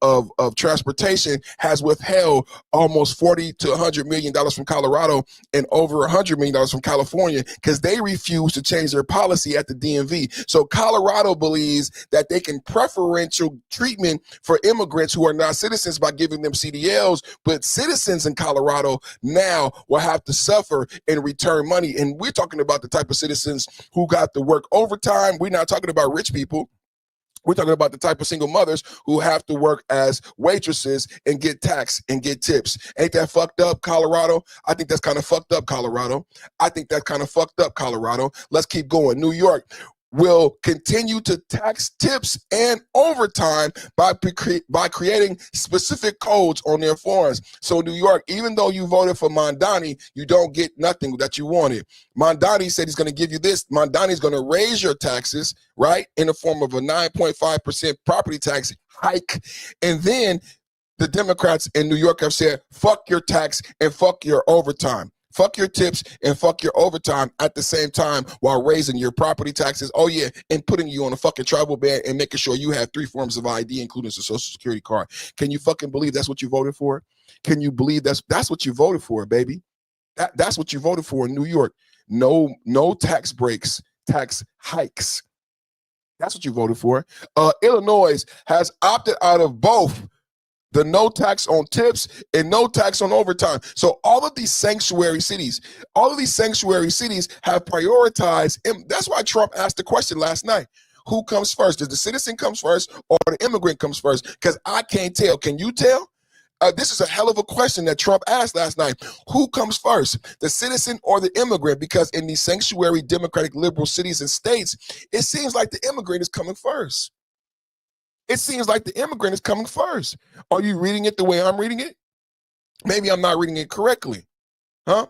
Transportation has withheld almost $40 to $100 million from Colorado and over $100 million from California because they refuse to change their policy at the DMV. So Colorado believes that they can preferential treatment for immigrants who are not citizens by giving them CDLs, but citizens in Colorado now will have to suffer and return money. And we're talking about the type of citizens who got to work overtime. We're not talking about rich people. We're talking about the type of single mothers who have to work as waitresses and get taxed and get tips. Ain't that fucked up, Colorado? I think that's kind of fucked up, Colorado. I think that's kind of fucked up, Colorado. Let's keep going. New York will continue to tax tips and overtime by creating specific codes on their forms. So New York, even though you voted for Mondani, you don't get nothing that you wanted. Mondani said he's going to give you this. Mondani's going to raise your taxes, right, in the form of a 9.5% property tax hike. And then the Democrats in New York have said, fuck your tax and fuck your overtime. Fuck your tips and fuck your overtime at the same time while raising your property taxes. Oh, yeah, and putting you on a fucking travel ban and making sure you have 3 forms of ID, including a social security card. Can you fucking believe that's what you voted for? Can you believe that's what you voted for, baby? That's what you voted for in New York. No tax breaks, tax hikes. That's what you voted for. Illinois has opted out of both the no tax on tips and no tax on overtime. So all of these sanctuary cities have prioritized, and that's why Trump asked the question last night. Who comes first? Does the citizen comes first or the immigrant comes first? Because I can't tell. Can you tell? This is a hell of a question that Trump asked last night. Who comes first, the citizen or the immigrant? Because in these sanctuary Democratic liberal cities and states, it seems like the immigrant is coming first. It seems like the immigrant is coming first. Are you reading it the way I'm reading it? Maybe I'm not reading it correctly. Huh?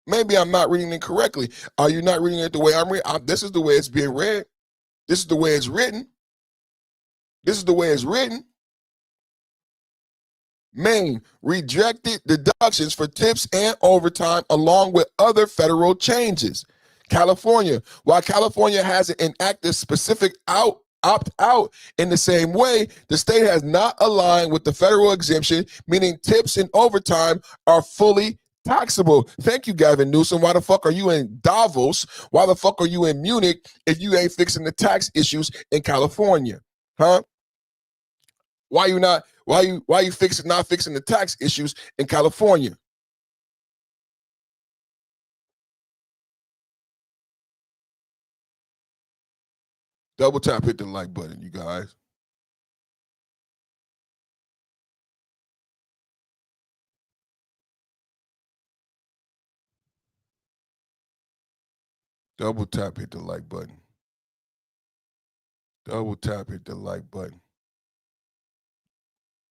Maybe I'm not reading it correctly. Are you not reading it the way I'm reading? This is the way it's being read. This is the way it's written. This is the way it's written. Maine rejected deductions for tips and overtime along with other federal changes. California, while California hasn't enacted specific opt-out in the same way, the state has not aligned with the federal exemption, meaning tips and overtime are fully taxable. Thank you, Gavin Newsom. Why the fuck are you in Davos? Why the fuck are you in Munich if you ain't fixing the tax issues in California? Huh? Why you not fixing the tax issues in California? Double tap, hit the like button, you guys. Double tap, hit the like button. Double tap, hit the like button.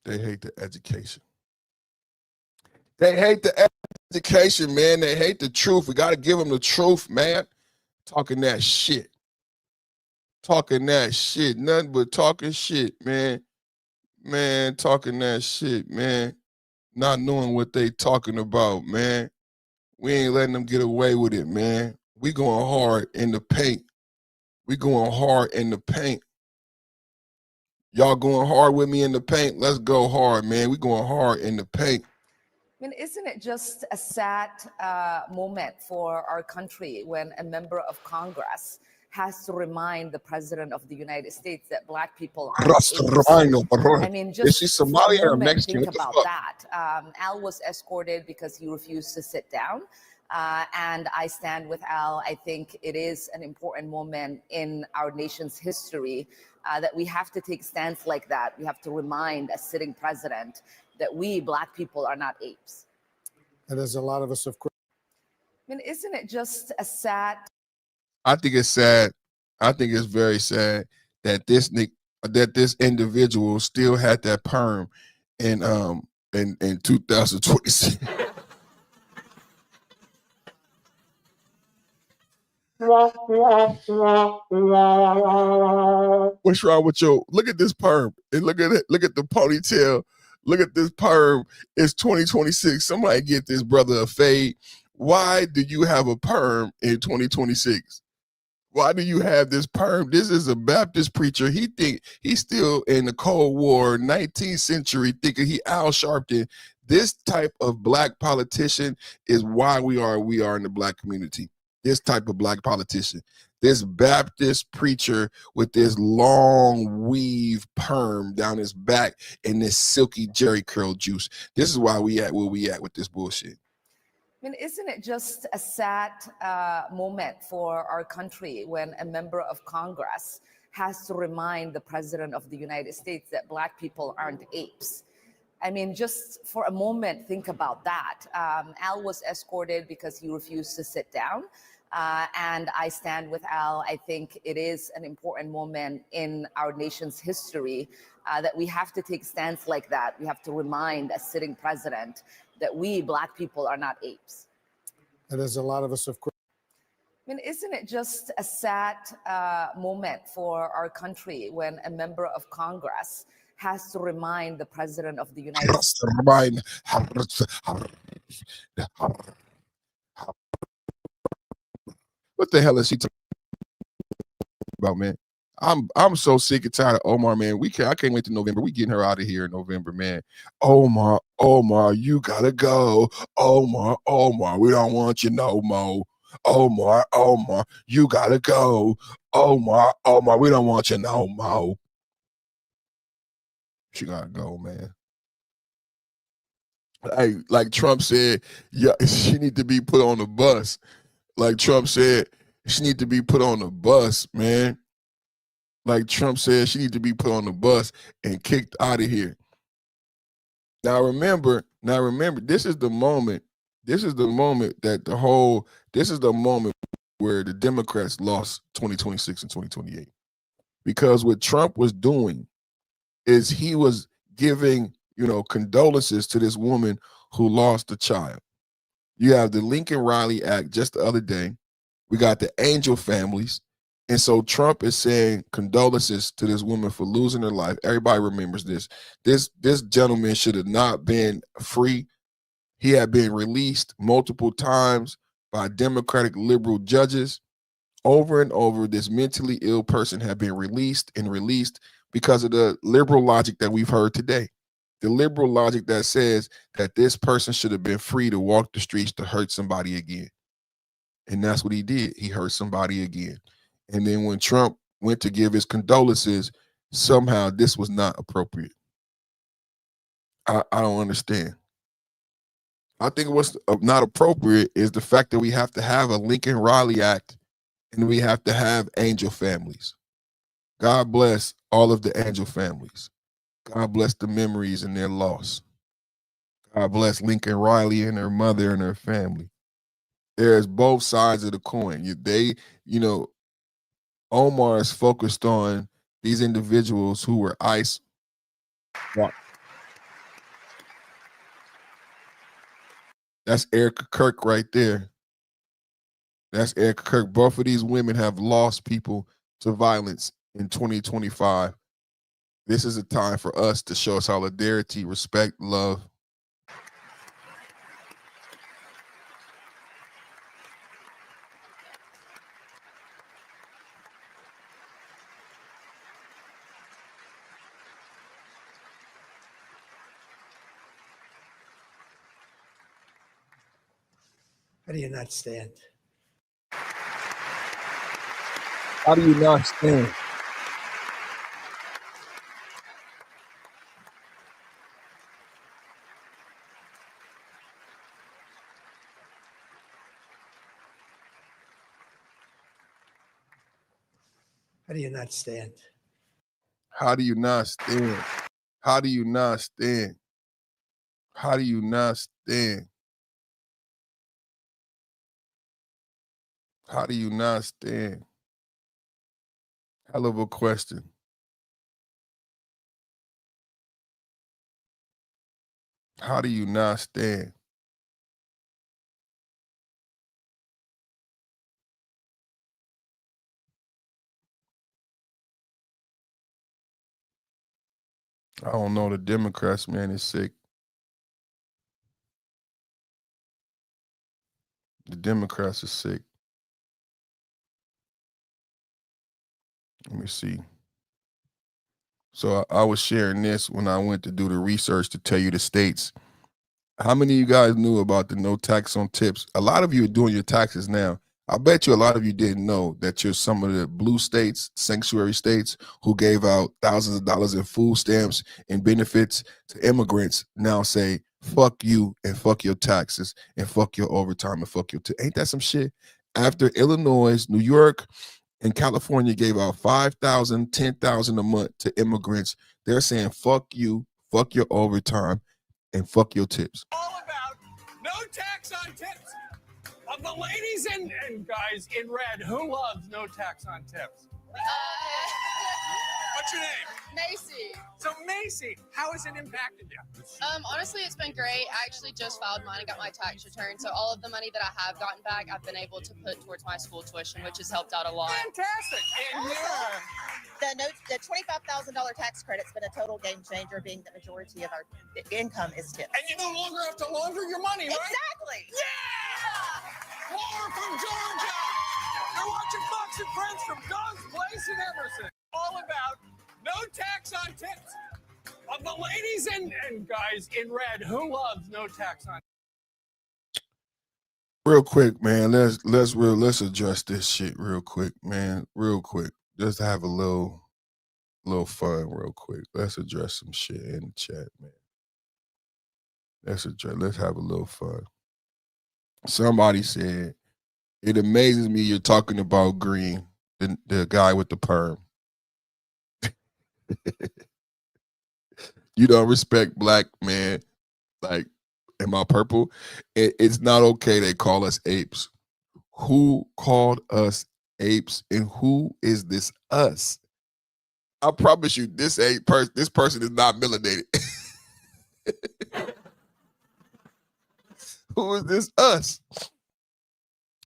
They hate the education. They hate the education, man. They hate the truth. We got to give them the truth, man. Talking that shit. Talking that shit. Nothing but talking shit, man. Man, talking that shit, man. Not knowing what they talking about, man. We ain't letting them get away with it, man. We going hard in the paint. We going hard in the paint. Y'all going hard with me in the paint? Let's go hard, man. We going hard in the paint. I mean, isn't it just a sad moment for our country when a member of Congress has to remind the president of the United States that Black people are I mean, just is she Somalian or Mexican? Think about that. Al was escorted because he refused to sit down. And I stand with Al. I think it is an important moment in our nation's history that we have to take stands like that. We have to remind a sitting president that we Black people are not apes. And there's a lot of us, of course. I mean, isn't it just a sad? I think it's sad. I think it's very sad that this individual still had that perm in 2026. What's wrong with your? Look at this perm and look at it. Look at the ponytail. Look at this perm. It's 2026. Somebody get this brother a fade. Why do you have a perm in 2026? Why do you have this perm? This is a Baptist preacher. He think he's still in the Cold War, 19th century, thinking he Al Sharpton. This type of Black politician is why we are in the Black community. This type of Black politician, this Baptist preacher with this long weave perm down his back and this silky Jerry curl juice. This is why we at where we at with this bullshit. I mean, isn't it just a sad moment for our country when a member of Congress has to remind the President of the United States that Black people aren't apes? I mean, just for a moment, think about that. Al was escorted because he refused to sit down. And I stand with Al. I think it is an important moment in our nation's history that we have to take stands like that. We have to remind a sitting president that we Black people are not apes. And there's a lot of us, of course. I mean, isn't it just a sad moment for our country when a member of Congress has to remind the President of the United States? What the hell is he talking about, man? I'm so sick and tired of Omar, man. I can't wait to November. We getting her out of here in November, man. Omar, you gotta go. Omar, we don't want you no more. Omar, you gotta go. Omar, we don't want you no more. She gotta go, man. Hey, like Trump said, yeah, she need to be put on the bus. Like Trump said, she need to be put on the bus, man. Like Trump said, she need to be put on the bus and kicked out of here. Now remember, this is the moment where the Democrats lost 2026 and 2028. Because what Trump was doing is he was giving, condolences to this woman who lost a child. You have the Lincoln Riley Act just the other day. We got the angel families. And so Trump is saying condolences to this woman for losing her life. Everybody remembers this. This gentleman should have not been free. He had been released multiple times by Democratic liberal judges. Over and over, this mentally ill person had been released because of the liberal logic that we've heard today. The liberal logic that says that this person should have been free to walk the streets to hurt somebody again. And that's what he did. He hurt somebody again. And then when Trump went to give his condolences, somehow this was not appropriate. I don't understand. I think what's not appropriate is the fact that we have to have a Lincoln Riley Act and we have to have angel families. God bless all of the angel families. God bless the memories and their loss. God bless Lincoln Riley and her mother and her family. There's both sides of the coin. Omar is focused on these individuals who were ICE. That's Erica Kirk right there. That's Erica Kirk. Both of these women have lost people to violence in 2025. This is a time for us to show solidarity, respect, love. How do you not stand? How do you not stand? How do you not stand? How do you not stand? How do you not stand? How do you not stand? How do you not stand? Hell of a question. How do you not stand? I don't know. The Democrats, man, is sick. The Democrats are sick. Let me see. So I was sharing this when I went to do the research to tell you the states. How many of you guys knew about the no tax on tips? A lot of you are doing your taxes now. I bet you a lot of you didn't know that you're some of the blue states, sanctuary states, who gave out thousands of dollars in food stamps and benefits to immigrants now say, fuck you and fuck your taxes and fuck your overtime and fuck your ain't that some shit? After Illinois, New York, and California gave out 5,000, 10,000 a month to immigrants, they're saying, fuck you, fuck your overtime, and fuck your tips. All about no tax on tips. Of the ladies and guys in red, who loves no tax on tips? What's your name? Macy. So Macy, how has it impacted you? Honestly, it's been great. I actually just filed mine and got my tax return. So all of the money that I have gotten back, I've been able to put towards my school tuition, which has helped out a lot. Fantastic. And The $25,000 tax credit's been a total game changer, being the majority of our income is tips. And you no longer have to launder your money, right? Exactly. Yeah! Laura from Georgia. You're watching Fox and Friends from Don's Place in Emerson. All about no tax on tips. Of the ladies and guys in red, who loves no tax on tips? Real quick, man, let's address this shit real quick, man. Real quick. Just have a little fun real quick. Let's address some shit in the chat, man. Let's have a little fun. Somebody said, it amazes me you're talking about Green, the guy with the perm. You don't respect black man. Like, am I purple? It's not okay they call us apes. Who called us apes and who is this us? I promise you, this person is not melanated. Who is this us?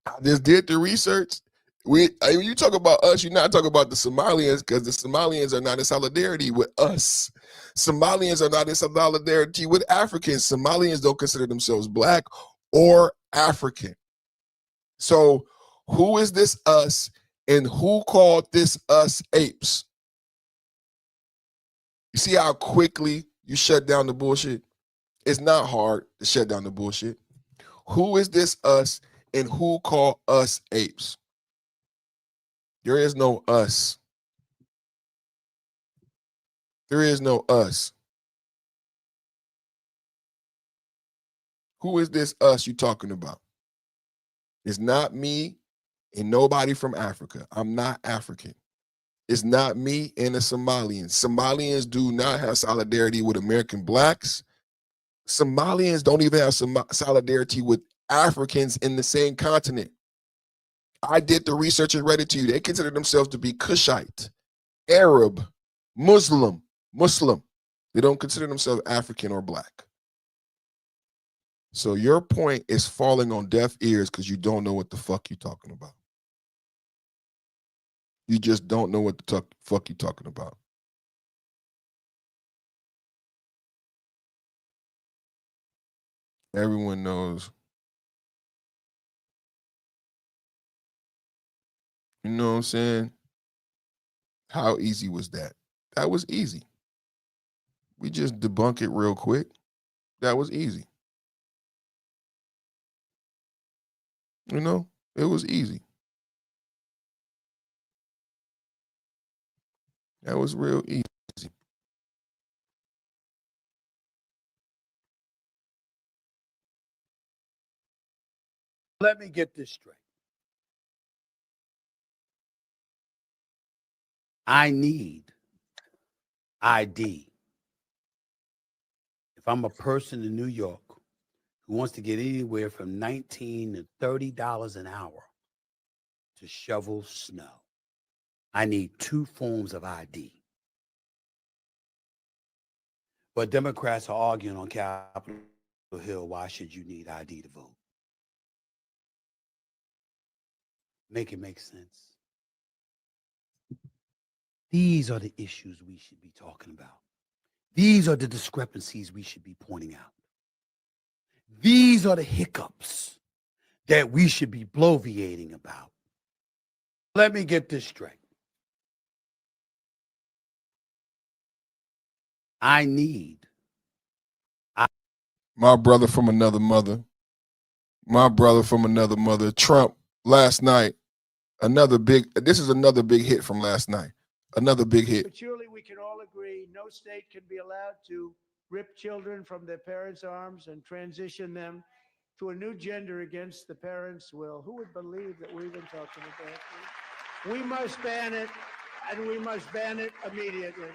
I just did the research. When you talk about us, you're not talking about the Somalians, because the Somalians are not in solidarity with us. Somalians are not in solidarity with Africans. Somalians don't consider themselves black or African. So who is this us and who called this us apes? You see how quickly you shut down the bullshit? It's not hard to shut down the bullshit. Who is this us and who called us apes? There is no us. There is no us. Who is this us you talking about? It's not me and nobody from Africa. I'm not African. It's not me and the Somalians. Somalians do not have solidarity with American blacks. Somalians don't even have solidarity with Africans in the same continent. I did the research and read it to you. They consider themselves to be Cushite, Arab, Muslim. They don't consider themselves African or black. So your point is falling on deaf ears because you don't know what the fuck you're talking about. You just don't know what the fuck you're talking about. Everyone knows. You know what I'm saying? How easy was that? That was easy. We just debunk it real quick. That was easy. You know, it was easy. That was real easy. Let me get this straight. I need ID. If I'm a person in New York who wants to get anywhere from $19 to $30 an hour to shovel snow, I need 2 forms of ID. But Democrats are arguing on Capitol Hill, why should you need ID to vote? Make it make sense. These are the issues we should be talking about. These are the discrepancies we should be pointing out. These are the hiccups that we should be bloviating about. Let me get this straight. I need. My brother from another mother. My brother from another mother. Trump last night. This is another big hit from last night. Another big hit. But surely we can all agree no state can be allowed to rip children from their parents' arms and transition them to a new gender against the parents' will. Who would believe that we've been talking about this? We must ban it, and we must ban it immediately.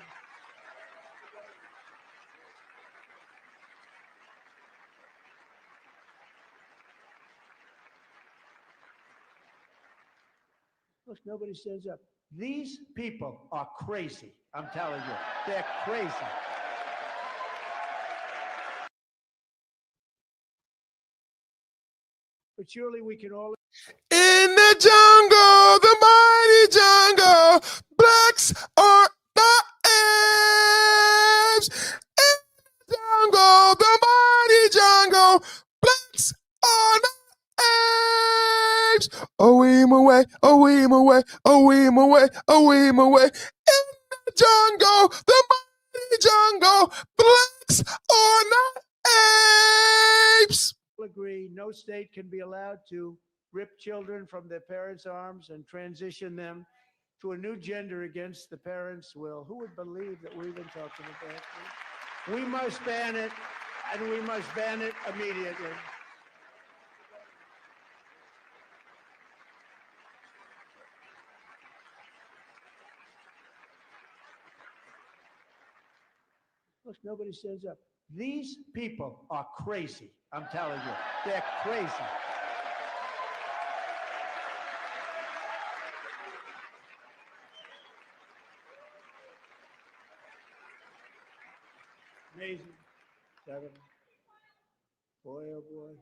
Look, nobody stands up. These people are crazy. I'm telling you, they're crazy. But surely we can all. In the jungle, the mighty jungle, blacks are the apes. In the jungle, the mighty jungle, blacks are the apes. Oh, him away, oh, him away, oh, him away, oh, him away. In the jungle, the mighty jungle, blacks are the apes. Agree no state can be allowed to rip children from their parents' arms and transition them to a new gender against the parents' will. Who would believe that we've been talking about this? We must ban it, and we must ban it immediately. Look, nobody stands up. These people are crazy. I'm telling you, they're crazy. Amazing. 7. Boy, oh boy.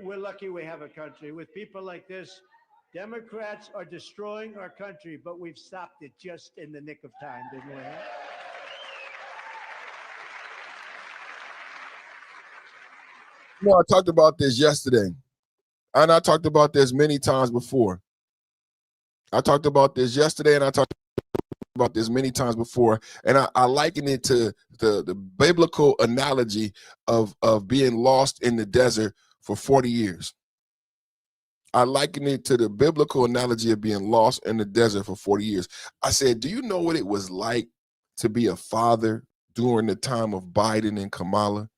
We're lucky we have a country. With people like this, Democrats are destroying our country, but we've stopped it just in the nick of time, didn't we? You know, I talked about this yesterday, and I talked about this many times before. I talked about this yesterday, and I talked about this many times before, and I liken it to the biblical analogy of being lost in the desert for 40 years. I liken it to the biblical analogy of being lost in the desert for 40 years. I said, do you know what it was like to be a father during the time of Biden and Kamala?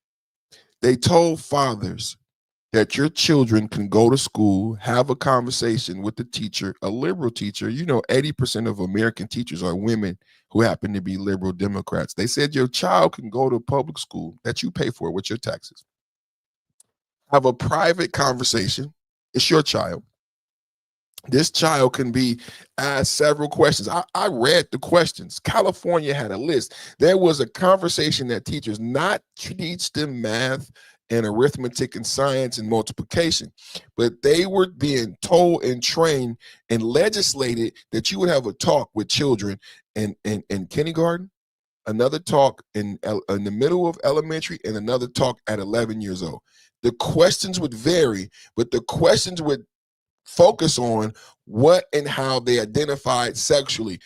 They told fathers that your children can go to school, have a conversation with the teacher, a liberal teacher. You know, 80% of American teachers are women who happen to be liberal Democrats. They said your child can go to public school that you pay for with your taxes. Have a private conversation. It's your child. This child can be asked several questions. I read the questions. California had a list. There was a conversation that teachers not teach them math and arithmetic and science and multiplication, but they were being told and trained and legislated that you would have a talk with children in kindergarten, another talk in the middle of elementary, and another talk at 11 years old. The questions would vary, but the questions would focus on what and how they identified sexually,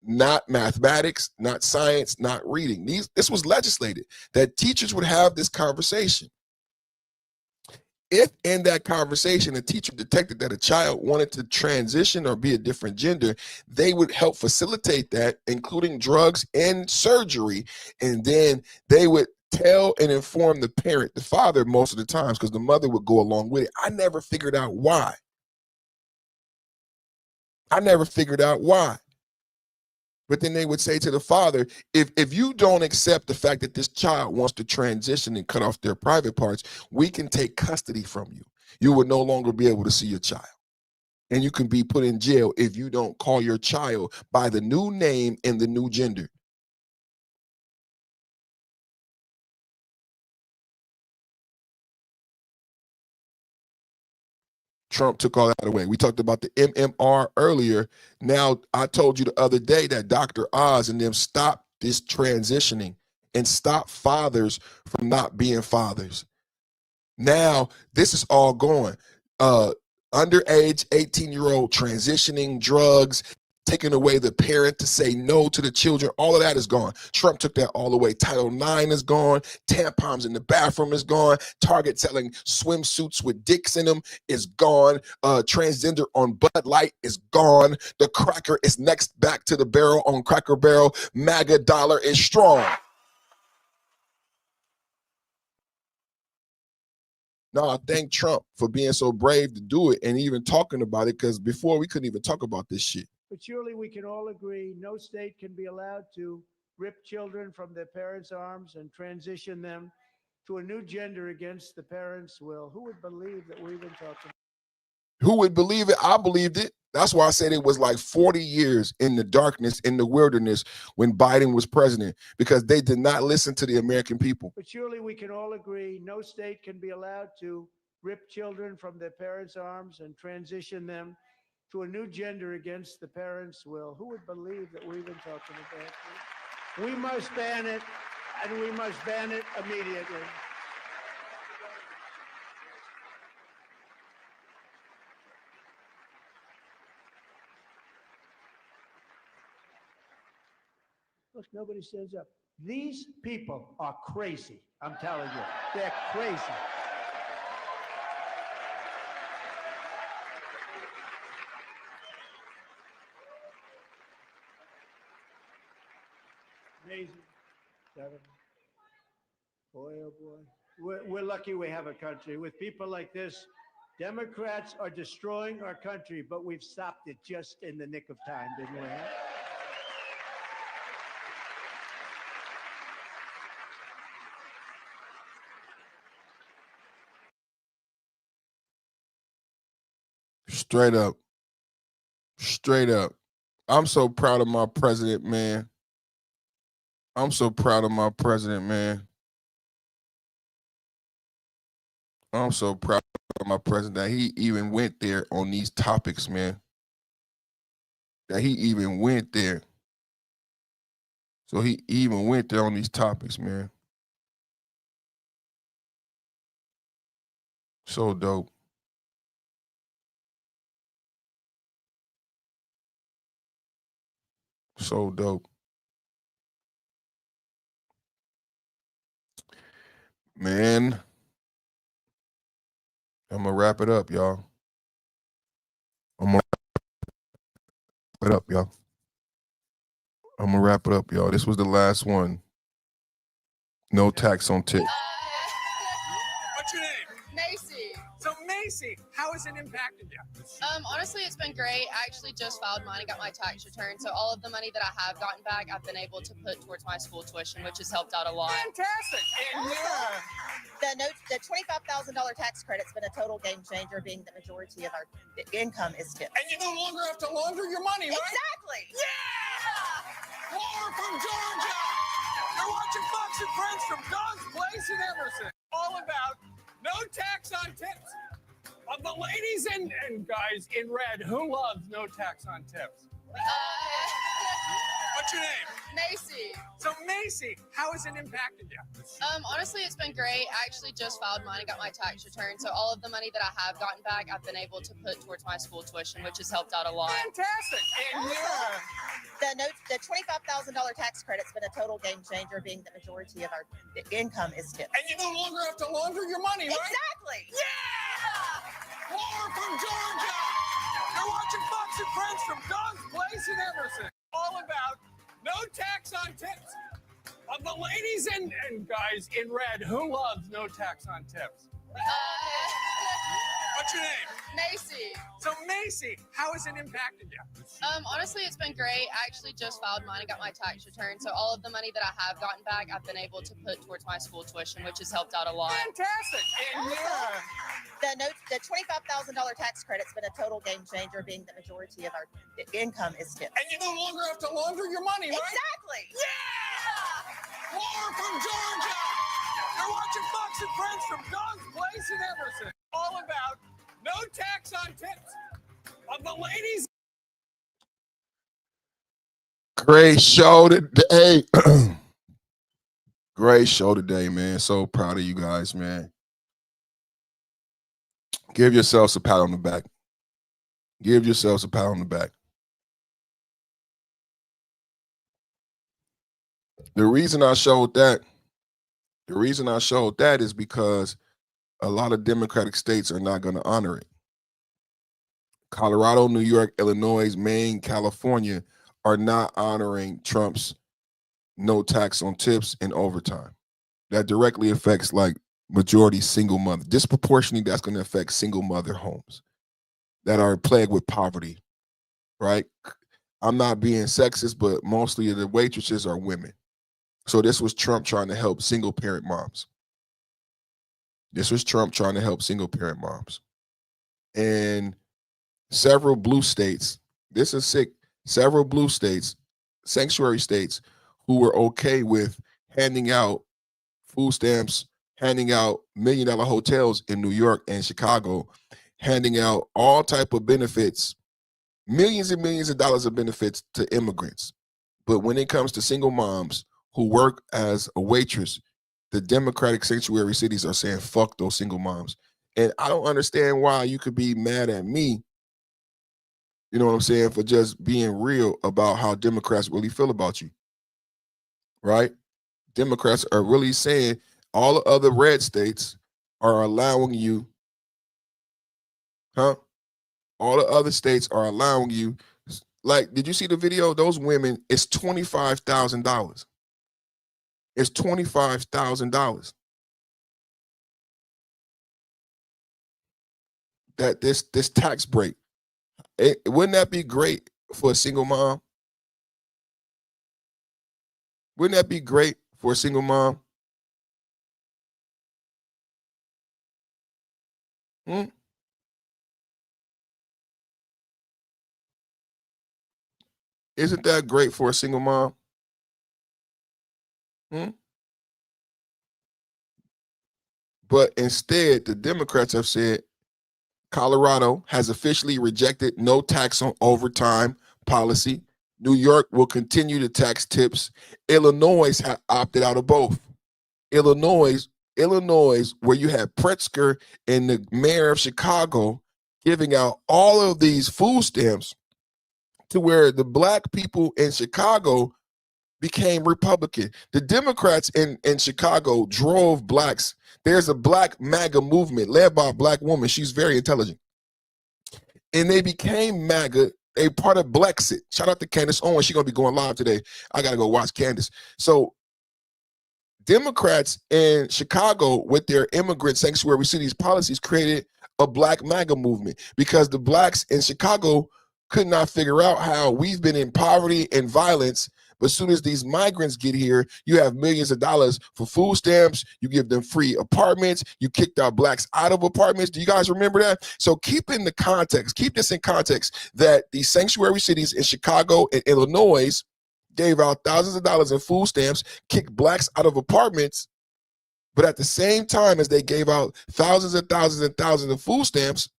not mathematics, not science, not reading. This was legislated that teachers would have this conversation. If in that conversation a teacher detected that a child wanted to transition or be a different gender, they would help facilitate that, including drugs and surgery, and then they would tell and inform the parent, the father most of the times, because the mother would go along with it. I never figured out why. But then they would say to the father, if you don't accept the fact that this child wants to transition and cut off their private parts, we can take custody from you. You would no longer be able to see your child. And you can be put in jail if you don't call your child by the new name and the new gender. Trump took all that away. We talked about the MMR earlier. Now, I told you the other day that Dr. Oz and them stopped this transitioning and stop fathers from not being fathers. Now, this is all going. Underage 18-year-old transitioning, drugs, taking away the parent to say no to the children. All of that is gone. Trump took that all away. Title IX is gone. Tampons in the bathroom is gone. Target selling swimsuits with dicks in them is gone. Transgender on Bud Light is gone. The cracker is next back to the barrel on Cracker Barrel. MAGA dollar is strong. No, I thank Trump for being so brave to do it and even talking about it, because before we couldn't even talk about this shit. But surely we can all agree no state can be allowed to rip children from their parents' arms and transition them to a new gender against the parents' will. Who would believe that we've been talking? Who would believe it? I believed it. That's why I said it was like 40 years in the darkness, in the wilderness, when Biden was president, because they did not listen to the American people. But surely we can all agree no state can be allowed to rip children from their parents' arms and transition them to a new gender against the parents' will. Who would believe that we've been talking about this? We must ban it, and we must ban it immediately. Look, nobody stands up. These people are crazy. I'm telling you, they're crazy. Amazing. 7. Boy, oh boy. We're lucky we have a country. With people like this, Democrats are destroying our country, but we've stopped it just in the nick of time, didn't we? Straight up. Straight up. I'm so proud of my president, man. I'm so proud of my president, man. I'm so proud of my president that he even went there on these topics, man. That he even went there. So he even went there on these topics, man. So dope. So dope. Man, I'm gonna wrap it up, y'all. I'm gonna wrap it up, y'all. I'm gonna wrap it up, y'all. This was the last one. No tax on tips. What's your name? Macy. So Macy, how has it impacted you? Honestly, it's been great. I actually just filed mine and got my tax return. So all of the money that I have gotten back, I've been able to put towards my school tuition, which has helped out a lot. Fantastic. And The $25,000 tax credit's been a total game changer, being the majority of our income is tips. you no longer have to launder your money, right? Exactly. Yeah! Laura from Georgia! You're watching Fox and Friends from Don's Place in Emerson. All about no tax on tips. Of the ladies and guys in red, who loves no tax on tips? What's your name? Macy. So Macy, how has it impacted you? Honestly, it's been great. I actually just filed mine and got my tax return. So all of the money that I have gotten back, I've been able to put towards my school tuition, which has helped out a lot. Fantastic. And The $25,000 tax credit's been a total game changer, being the majority of our income is tips. you no longer have to launder your money, right? Exactly. Yeah! Laura from Georgia! You're watching Fox and Friends from Don's Place in Emerson. All about no tax on tips. Of the ladies and guys in red, who loves no tax on tips? What's your name? Macy. So Macy, how has it impacted you? Honestly, it's been great. I actually just filed mine and got my tax return. So all of the money that I have gotten back, I've been able to put towards my school tuition, which has helped out a lot. Fantastic. And The $25,000 tax credit's been a total game changer, being the majority of our income is tips. And you no longer have to launder your money, right? Exactly. Yeah! More from Georgia. You're watching Fox and Friends from Don's Place in Emerson. All about no tax on tips of the ladies. Great show today. Great show today, man. So proud of you guys, man. Give yourselves a pat on the back. Give yourselves a pat on the back. The reason I showed that is because a lot of Democratic states are not going to honor it. Colorado, New York, Illinois, Maine, California are not honoring Trump's no tax on tips and overtime. That directly affects like majority single mother. Disproportionately, that's going to affect single mother homes that are plagued with poverty, right? I'm not being sexist, but mostly the waitresses are women. So this was Trump trying to help single parent moms. And several blue states, this is sick, several blue states, sanctuary states, who were okay with handing out food stamps, handing out $1 million hotels in New York and Chicago, handing out all type of benefits, millions and millions of dollars of benefits to immigrants. But when it comes to single moms who work as a waitress, the Democratic sanctuary cities are saying, fuck those single moms. And I don't understand why you could be mad at me, you know what I'm saying, for just being real about how Democrats really feel about you, right? Democrats are really saying all the other red states are allowing you, all the other states are allowing you. Like, did you see the video? Those women, it's $25,000. It's $25,000. That this tax break. Wouldn't that be great for a single mom? Wouldn't that be great for a single mom? Isn't that great for a single mom? But instead, the Democrats have said Colorado has officially rejected no tax on overtime policy. New York will continue to tax tips. Illinois has opted out of both. Illinois, where you have Pritzker and the mayor of Chicago giving out all of these food stamps to where the black people in Chicago became Republican. The Democrats in Chicago drove blacks. There's a black MAGA movement led by a black woman. She's very intelligent. And they became MAGA, a part of Blexit. Shout out to Candace Owens. She's going to be going live today. I got to go watch Candace. So Democrats in Chicago, with their immigrant sanctuary cities policies, created a black MAGA movement because the blacks in Chicago could not figure out how we've been in poverty and violence. But as soon as these migrants get here, you have millions of dollars for food stamps. You give them free apartments. You kicked out blacks out of apartments. Do you guys remember that? So keep this in context, that the sanctuary cities in Chicago and Illinois gave out thousands of dollars in food stamps, kicked blacks out of apartments. But at the same time as they gave out thousands and thousands and thousands of food stamps,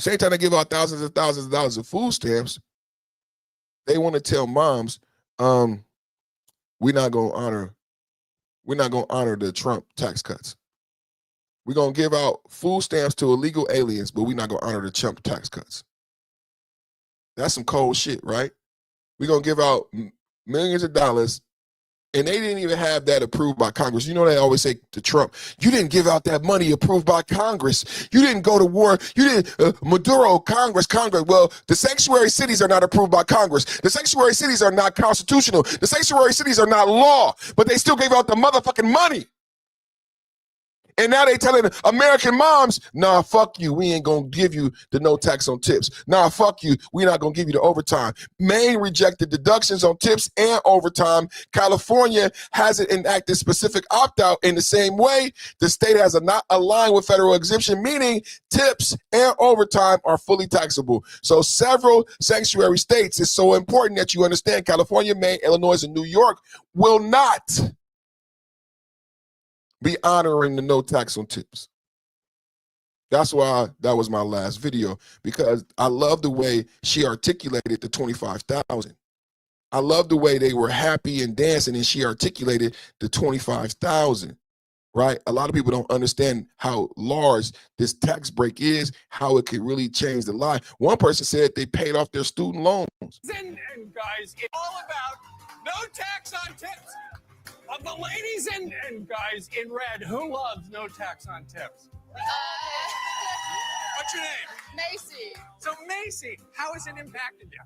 same time they give out thousands and thousands of dollars of food stamps, they want to tell moms, we're not gonna honor the Trump tax cuts. We're gonna give out food stamps to illegal aliens, but we're not gonna honor the Trump tax cuts. That's some cold shit, right? We're gonna give out millions of dollars And they didn't even have that approved by Congress. You know, they always say to Trump, you didn't give out that money approved by Congress. You didn't go to war. You didn't, Maduro, Congress. Well, the sanctuary cities are not approved by Congress. The sanctuary cities are not constitutional. The sanctuary cities are not law, but they still gave out the motherfucking money. And now they telling American moms, nah, fuck you. We ain't going to give you the no tax on tips. Nah, fuck you. We're not going to give you the overtime. Maine rejected deductions on tips and overtime. California hasn't enacted specific opt-out in the same way. The state has not aligned with federal exemption, meaning tips and overtime are fully taxable. So several sanctuary states, it's so important that you understand California, Maine, Illinois, and New York will not be honoring the no tax on tips. That's why that was my last video, because I love the way she articulated the 25,000. I love the way they were happy and dancing, and she articulated the 25,000, right? A lot of people don't understand how large this tax break is, how it could really change the life. One person said they paid off their student loans. And guys, it's all about no tax on tips. Of the ladies and guys in red, who loves no tax on tips? What's your name? Macy. So Macy, how has it impacted you?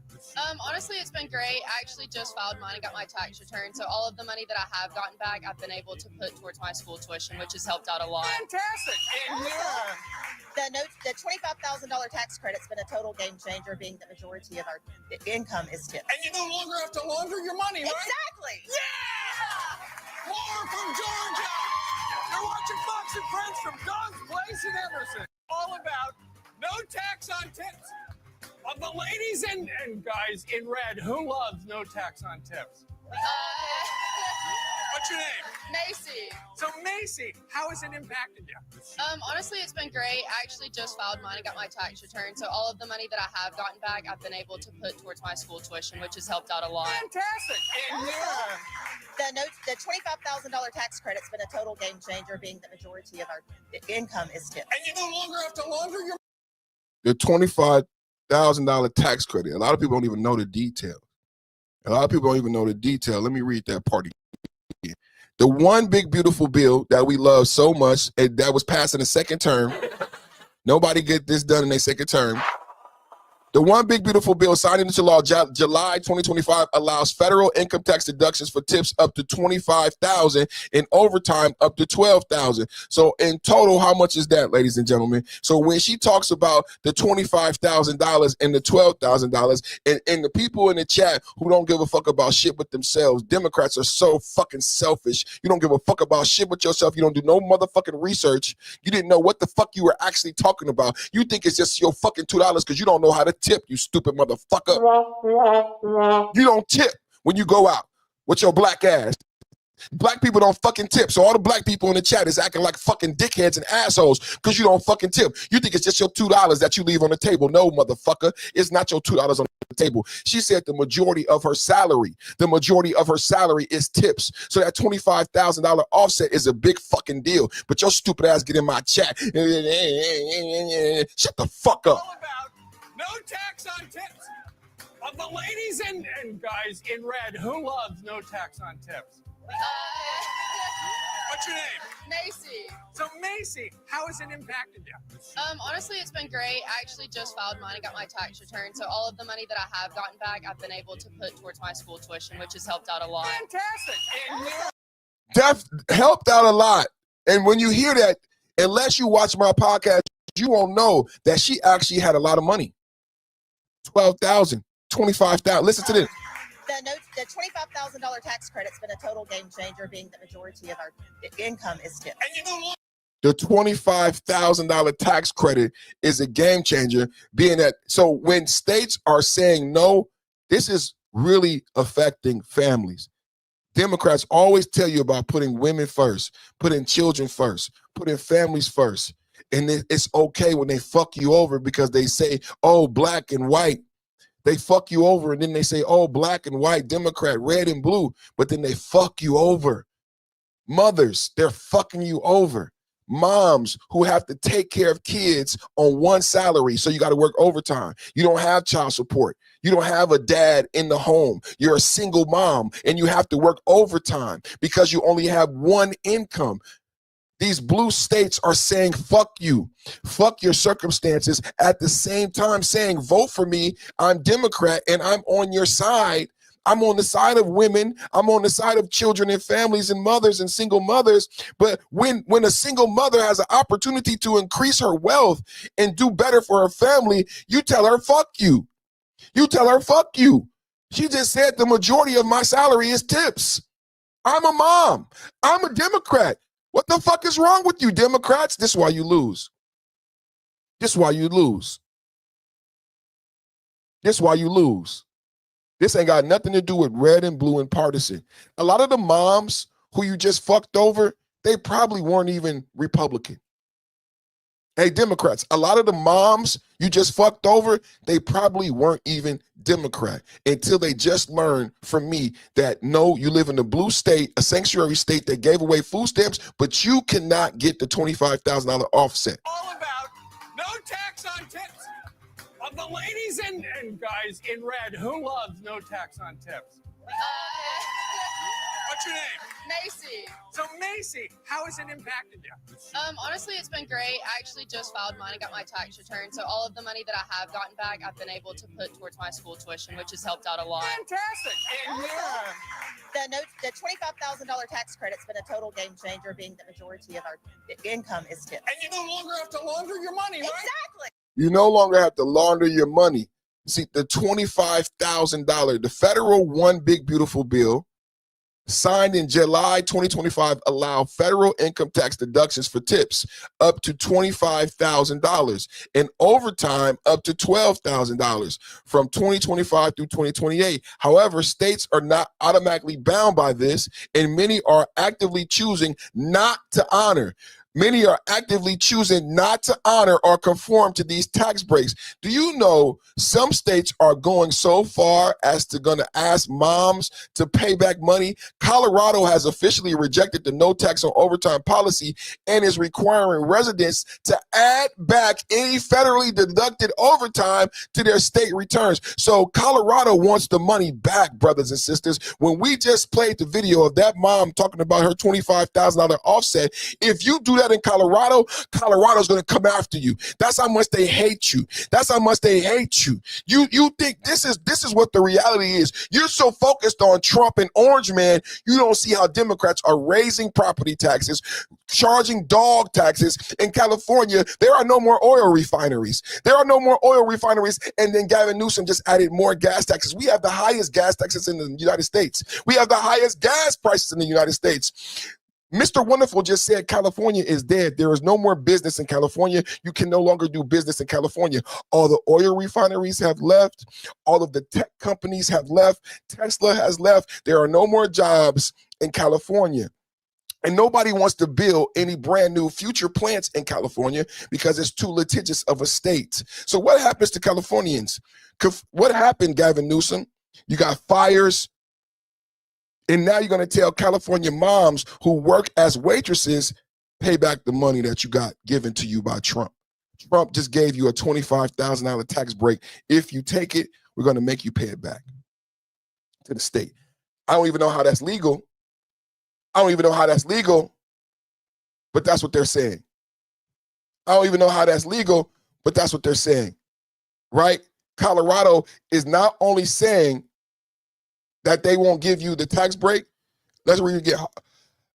Honestly, it's been great. I actually just filed mine and got my tax return. So all of the money that I have gotten back, I've been able to put towards my school tuition, which has helped out a lot. Fantastic. And The $25,000 tax credit's been a total game changer, being the majority of our income is tips. And you no longer have to launder your money, right? Exactly. Yeah! More from Georgia. You're watching Fox and Friends from Don's Place in Emerson. All about no tax on tips. Of the ladies and guys in red, who loves no tax on tips? What's your name? Macy. So Macy, how has it impacted you? Honestly, it's been great. I actually just filed mine and got my tax return. So all of the money that I have gotten back, I've been able to put towards my school tuition, which has helped out a lot. Fantastic. And The $25,000 tax credit's been a total game changer, being the majority of our income is tips. And you no longer have to launder your. The $25,000 tax credit. A lot of people don't even know the details. A lot of people don't even know the detail. Let me read that part again. The one big beautiful bill that we love so much, and that was passed in the second term. Nobody get this done in their second term. The one big beautiful bill signed into law July 2025 allows federal income tax deductions for tips up to $25,000 and overtime up to $12,000. So in total, how much is that, ladies and gentlemen? So when she talks about the $25,000 and the $12,000, and the people in the chat who don't give a fuck about shit with themselves, Democrats are so fucking selfish. You don't give a fuck about shit with yourself. You don't do no motherfucking research. You didn't know what the fuck you were actually talking about. You think it's just your fucking $2 because you don't know how to tip, you stupid motherfucker. You don't tip when you go out with your black ass. Black people don't fucking tip. So all the black people in the chat is acting like fucking dickheads and assholes because you don't fucking tip. You think it's just your $2 that you leave on the table. No, motherfucker. It's not your $2 on the table. She said the majority of her salary is tips. So that $25,000 offset is a big fucking deal. But your stupid ass get in my chat. Shut the fuck up. No tax on tips. Of the ladies and guys in red, who loves no tax on tips? What's your name? Macy. So Macy, how has it impacted you? Honestly, it's been great. I actually just filed mine and got my tax return. So all of the money that I have gotten back, I've been able to put towards my school tuition, which has helped out a lot. Fantastic. And That helped out a lot. And when you hear that, unless you watch my podcast, you won't know that she actually had a lot of money. 12,000, 25,000. Listen to this. The $25,000 tax credit's been a total game changer, being the majority of our income is tips. The $25,000 tax credit is a game changer, being that, so when states are saying no, this is really affecting families. Democrats always tell you about putting women first, putting children first, putting families first. And it's okay when they fuck you over because they say, oh, black and white. They fuck you over, and then they say, oh, black and white, Democrat, red and blue. But then they fuck you over. Mothers, they're fucking you over. moms who have to take care of kids on one salary, so you got to work overtime. You don't have child support. You don't have a dad in the home. You're a single mom and you have to work overtime because you only have one income. These blue states are saying, fuck you, fuck your circumstances, at the same time saying, vote for me. I'm Democrat and I'm on your side. I'm on the side of women. I'm on the side of children and families and mothers and single mothers. But when a single mother has an opportunity to increase her wealth and do better for her family, you tell her, fuck you. You tell her, fuck you. She just said the majority of my salary is tips. I'm a mom. I'm a Democrat. What the fuck is wrong with you, Democrats? This is why you lose. This is why you lose. This is why you lose. This ain't got nothing to do with red and blue and partisan. A lot of the moms who you just fucked over, they probably weren't even Republican. Hey, Democrats, a lot of the moms you just fucked over, they probably weren't even Democrat until they just learned from me that no, you live in a blue state, a sanctuary state that gave away food stamps, but you cannot get the $25,000 offset. All about no tax on tips. Of the ladies and guys in red, who loves no tax on tips? What's your name? Macy. So Macy, how has it impacted you? Honestly, it's been great. I actually just filed mine and got my tax return. So all of the money that I have gotten back, I've been able to put towards my school tuition, which has helped out a lot. Fantastic. And The $25,000 tax credit's been a total game changer, being the majority of our income is tips. And you no longer have to launder your money, right? Exactly. You no longer have to launder your money. See, the $25,000, the federal One Big Beautiful Bill, signed in July 2025, allow federal income tax deductions for tips up to $25,000 and overtime up to $12,000 from 2025 through 2028. However, states are not automatically bound by this, and many are actively choosing not to honor. Many are actively choosing not to honor or conform to these tax breaks. Do you know some states are going so far as to gonna ask moms to pay back money? Colorado has officially rejected the no tax on overtime policy and is requiring residents to add back any federally deducted overtime to their state returns. So Colorado wants the money back, brothers and sisters. When we just played the video of that mom talking about her $25,000 offset, if you do that in Colorado, Colorado's going to come after you. That's how much they hate you. That's how much they hate you. You think this is what the reality is. You're so focused on Trump and Orange Man, you don't see how Democrats are raising property taxes, charging dog taxes. In California, there are no more oil refineries. There are no more oil refineries, and then Gavin Newsom just added more gas taxes. We have the highest gas taxes in the United States. We have the highest gas prices in the United States. Mr. Wonderful just said California is dead. There is no more business in California. You can no longer do business in California. All the oil refineries have left. All of the tech companies have left. Tesla has left. There are no more jobs in California. And nobody wants to build any brand new future plants in California because it's too litigious of a state. So what happens to Californians? What happened, Gavin Newsom? You got fires. And now you're going to tell California moms who work as waitresses, pay back the money that you got given to you by Trump. Trump just gave you a $25,000 tax break. If you take it, we're going to make you pay it back to the state. I don't even know how that's legal. I don't even know how that's legal, but that's what they're saying. I don't even know how that's legal, but that's what they're saying, right? Colorado is not only saying that they won't give you the tax break. That's where you get.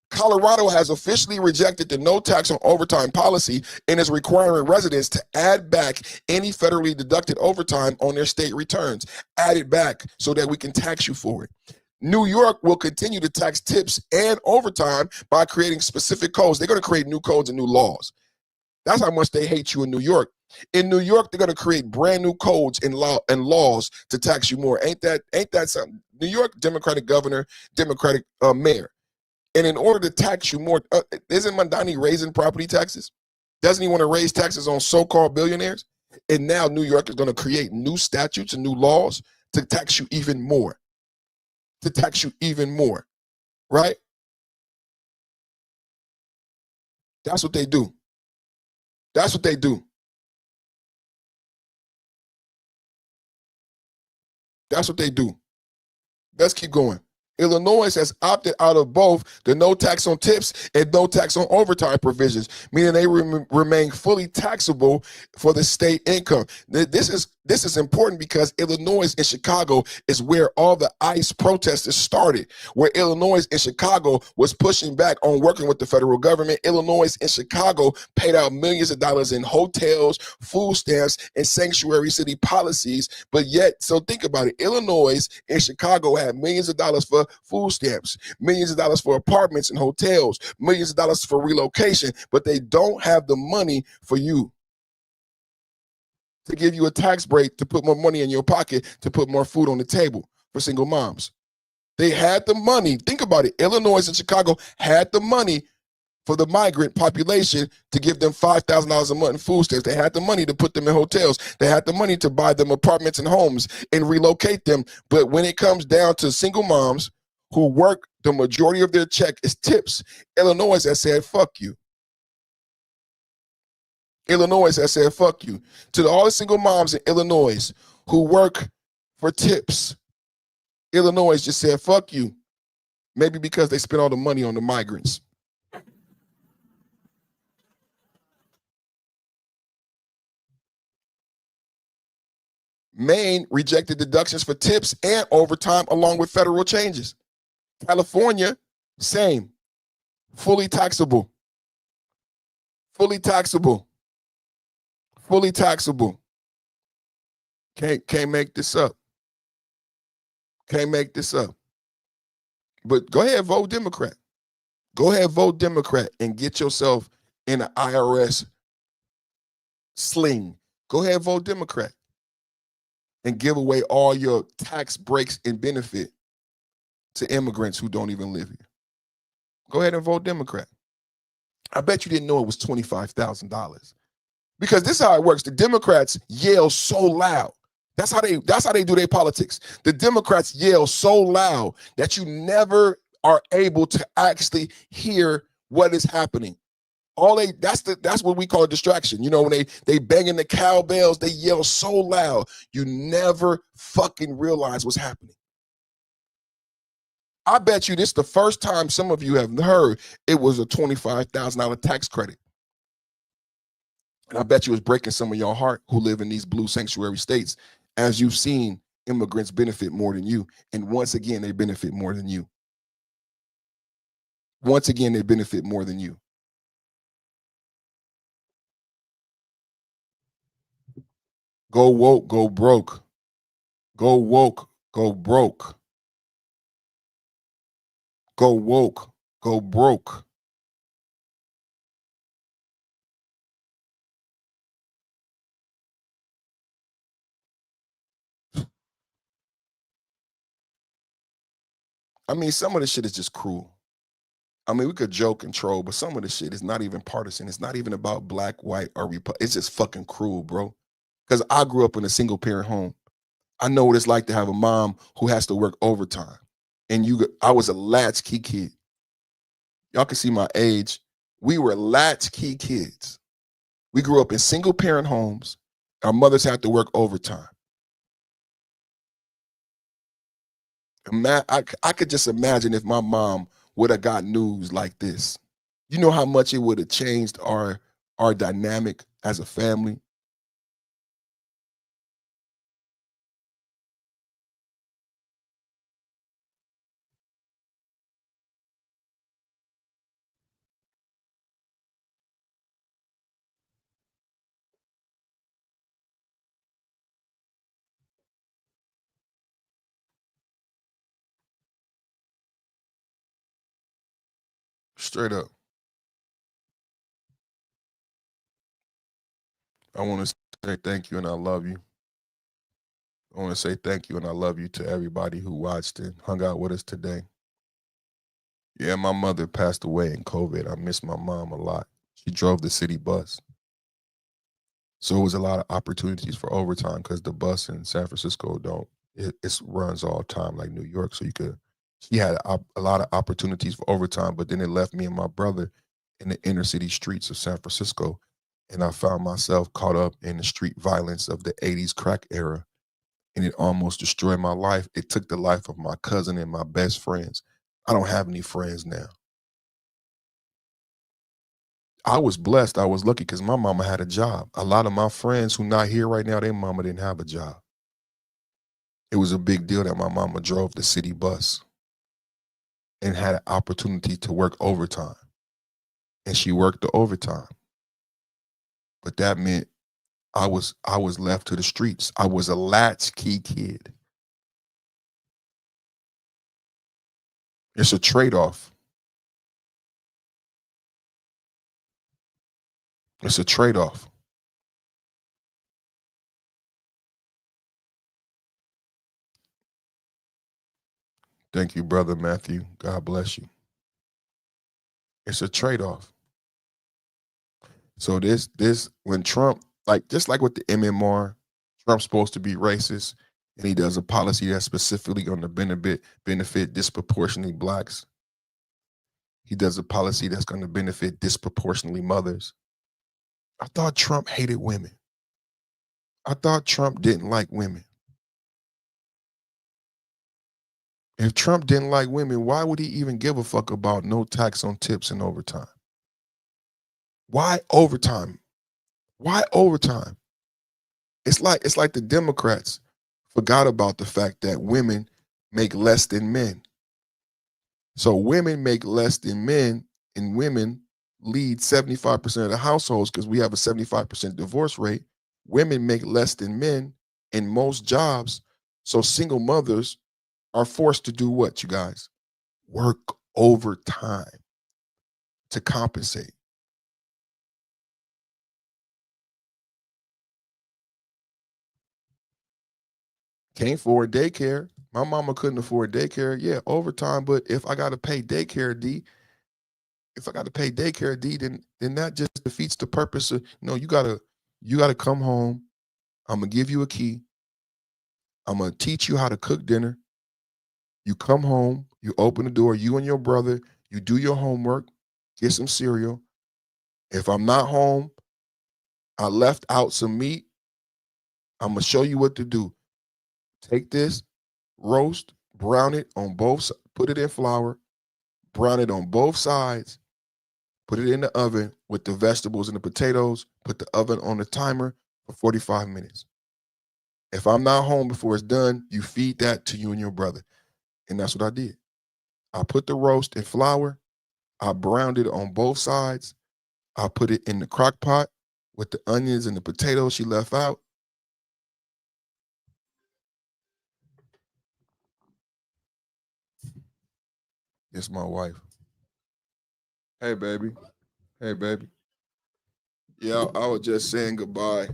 Colorado has officially rejected the no tax on overtime policy and is requiring residents to add back any federally deducted overtime on their state returns. Add it back so that we can tax you for it. New York will continue to tax tips and overtime by creating specific codes. They're going to create new codes and new laws. That's how much they hate you in New York. In New York, they're going to create brand new codes and laws to tax you more. Ain't that something? New York, Democratic governor, Democratic mayor. And in order to tax you more, isn't Mandani raising property taxes? Doesn't he want to raise taxes on so-called billionaires? And now New York is going to create new statutes and new laws to tax you even more. To tax you even more, right? That's what they do. That's what they do. That's what they do. Let's keep going. Illinois has opted out of both the no tax on tips and no tax on overtime provisions, meaning they remain fully taxable for the state income. This is important because Illinois and Chicago is where all the ICE protesters started, where Illinois and Chicago was pushing back on working with the federal government. Illinois and Chicago paid out millions of dollars in hotels, food stamps, and sanctuary city policies. But yet, so think about it, Illinois and Chicago had millions of dollars for food stamps, millions of dollars for apartments and hotels, millions of dollars for relocation, but they don't have the money for you to give you a tax break to put more money in your pocket to put more food on the table for single moms. They had the money. Think about it. Illinois and Chicago had the money for the migrant population to give them $5,000 a month in food stamps. They had the money to put them in hotels. They had the money to buy them apartments and homes and relocate them. But when it comes down to single moms who work, the majority of their check is tips. Illinois has said, fuck you. Illinois has said, fuck you. To all the single moms in Illinois who work for tips, Illinois just said, fuck you. Maybe because they spent all the money on the migrants. Maine rejected deductions for tips and overtime along with federal changes. California, same. Fully taxable. Fully taxable. Fully taxable. Can't make this up. Can't make this up. But go ahead, vote Democrat. Go ahead, vote Democrat and get yourself in an IRS sling. Go ahead, vote Democrat and give away all your tax breaks and benefit to immigrants who don't even live here. Go ahead and vote Democrat. I bet you didn't know it was $25,000. Because this is how it works. The Democrats yell so loud. That's how they do their politics. The Democrats yell so loud that you never are able to actually hear what is happening. That's what we call a distraction. You know, when they banging the cowbells, they yell so loud, you never fucking realize what's happening. I bet you this is the first time some of you have heard it was a $25,000 tax credit. And I bet you it's breaking some of your heart who live in these blue sanctuary states, as you've seen immigrants benefit more than you. And once again, they benefit more than you. Once again, they benefit more than you. Go woke, go broke. Go woke, go broke. Go woke, go broke. I mean, some of the shit is just cruel. I mean, we could joke and troll, but some of the shit is not even partisan. It's not even about black, white, or Republican. It's just fucking cruel, bro. Because I grew up in a single parent home. I know what it's like to have a mom who has to work overtime. And I was a latchkey kid. Y'all can see my age. We were latchkey kids. We grew up in single parent homes. Our mothers had to work overtime. I could just imagine if my mom would have got news like this. You know how much it would have changed our dynamic as a family? Straight up. I want to say thank you and I love you. I want to say thank you and I love you to everybody who watched and hung out with us today. Yeah, my mother passed away in COVID. I miss my mom a lot. She drove the city bus. So it was a lot of opportunities for overtime because the bus in San Francisco it runs all time like New York. So she had a lot of opportunities for overtime, but then it left me and my brother in the inner city streets of San Francisco, and I found myself caught up in the street violence of the 80s crack era, and it almost destroyed my life. It took the life of my cousin and my best friends. I don't have any friends now. I was blessed. I was lucky because my mama had a job. A lot of my friends who not here right now, their mama didn't have a job. It was a big deal that my mama drove the city bus and had an opportunity to work overtime. And she worked the overtime. But that meant I was left to the streets. I was a latchkey kid. It's a trade-off. It's a trade-off. Thank you, Brother Matthew. God bless you. It's a trade-off. So this when Trump, just like with the MMR, Trump's supposed to be racist, and he does a policy that's specifically going to benefit disproportionately blacks. He does a policy that's going to benefit disproportionately mothers. I thought Trump hated women. I thought Trump didn't like women. If Trump didn't like women, why would he even give a fuck about no tax on tips and overtime? Why overtime? Why overtime? It's like the Democrats forgot about the fact that women make less than men. So women make less than men, and women lead 75% of the households because we have a 75% divorce rate. Women make less than men in most jobs. So single mothers are forced to do what, you guys? Work overtime to compensate. Can't afford daycare. My mama couldn't afford daycare. Yeah, overtime, but if I got to pay daycare, D, then that just defeats the purpose of, no, you gotta come home. I'm gonna give you a key. I'm gonna teach you how to cook dinner. You come home, you open the door, you and your brother, you do your homework, get some cereal. If I'm not home, I left out some meat. I'm gonna show you what to do. Take this, roast, brown it on both, put it in flour, brown it on both sides, put it in the oven with the vegetables and the potatoes, put the oven on the timer for 45 minutes. If I'm not home before it's done, you feed that to you and your brother. And that's what I did. I put the roast in flour. I browned it on both sides. I put it in the crock pot with the onions and the potatoes she left out. It's my wife. Hey, baby. Hey, baby. Yeah, I was just saying goodbye.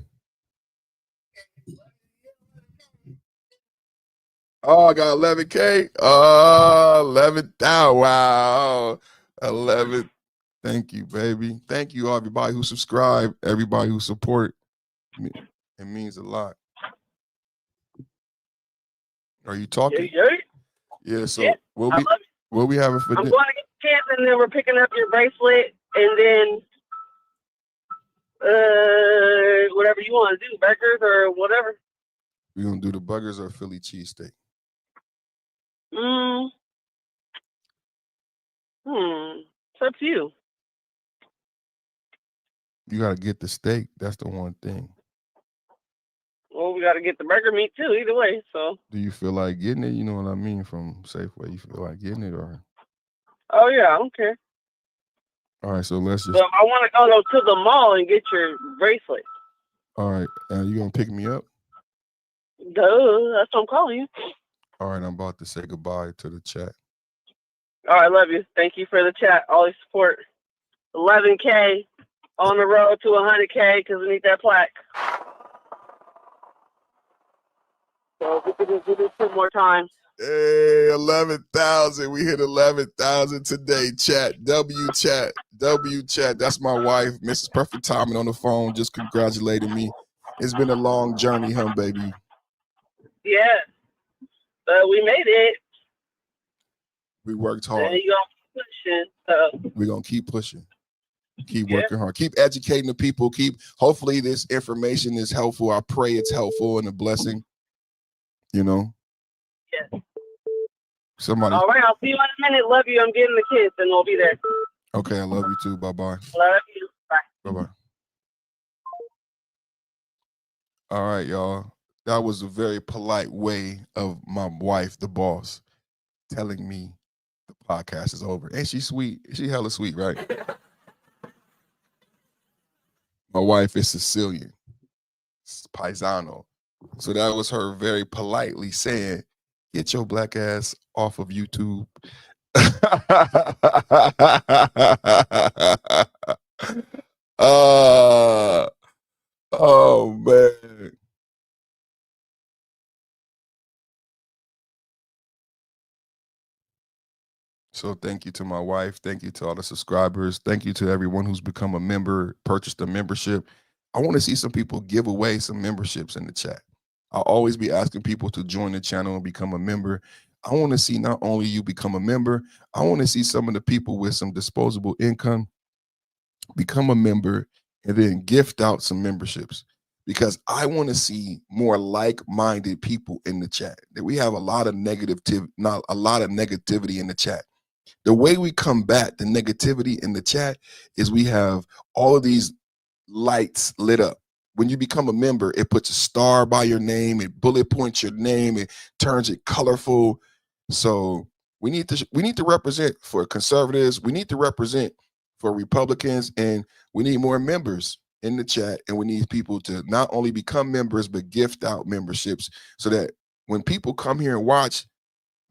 Oh, I got 11K. Oh, 11,000. Wow. 11. Thank you, baby. Thank you, everybody who subscribe, everybody who support. It means a lot. Are you talking? Yeah, so Yeah, what we having for I'm dinner? going to get camp, and then we're picking up your bracelet, and then whatever you want to do, burgers or whatever. We gonna do the burgers or Philly cheesesteak? It's up to you. You gotta get the steak. That's the one thing. Well, we got to get the burger meat too. Either way, so. Do you feel like getting it? You know what I mean? From Safeway, you feel like getting it, or? Oh yeah, I don't care. All right, so let's just. So I want to go to the mall and get your bracelet. All right, you gonna pick me up? Duh, that's what I'm calling you. All right, I'm about to say goodbye to the chat. All right, love you. Thank you for the chat. All your support. 11K on the road to 100K because we need that plaque. So we can just do this 2 more times. Hey, 11,000. We hit 11,000 today. Chat. W chat. That's my wife, Mrs. Perfect Timing, on the phone, just congratulating me. It's been a long journey, huh, baby? Yeah. But we made it. We worked hard. And you're going to keep pushing. So. We're going to keep pushing. Keep working hard. Keep educating the people. Hopefully this information is helpful. I pray it's helpful and a blessing. You know. Yes. Somebody. All right, I'll see you in a minute. Love you. I'm getting the kids, and we'll be there. Okay, I love you too. Bye-bye. Love you. Bye. Bye-bye. All right, y'all. That was a very polite way of my wife, the boss, telling me the podcast is over. Ain't she sweet? She hella sweet, right? My wife is Sicilian. It's Paisano. So that was her very politely saying, get your black ass off of YouTube. Oh, man. So thank you to my wife. Thank you to all the subscribers. Thank you to everyone who's become a member, purchased a membership. I want to see some people give away some memberships in the chat. I'll always be asking people to join the channel and become a member. I want to see not only you become a member, I want to see some of the people with some disposable income become a member and then gift out some memberships, because I want to see more like-minded people in the chat. That we have a lot of negativity in the chat. The way we combat the negativity in the chat is we have all of these lights lit up. When you become a member, it puts a star by your name, it bullet points your name, it turns it colorful. So we need to represent for conservatives, we need to represent for Republicans, and we need more members in the chat, and we need people to not only become members but gift out memberships so that when people come here and watch,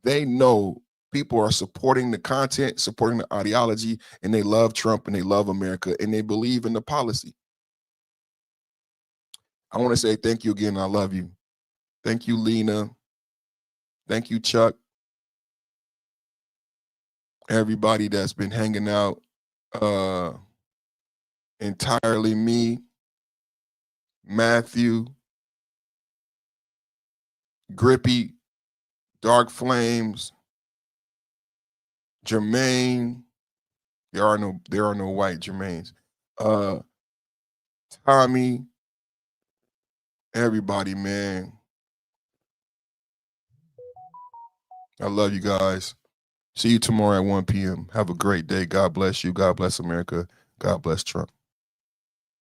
they know people are supporting the content, supporting the ideology, and they love Trump and they love America and they believe in the policy. I want to say thank you again. I love you. Thank you, Lena. Thank you, Chuck. Everybody that's been hanging out. Entirely me, Matthew, Grippy, Dark Flames, Jermaine. There are no white Jermaines. Tommy, everybody, man. I love you guys. See you tomorrow at 1 p.m. Have a great day. God bless you. God bless America. God bless Trump.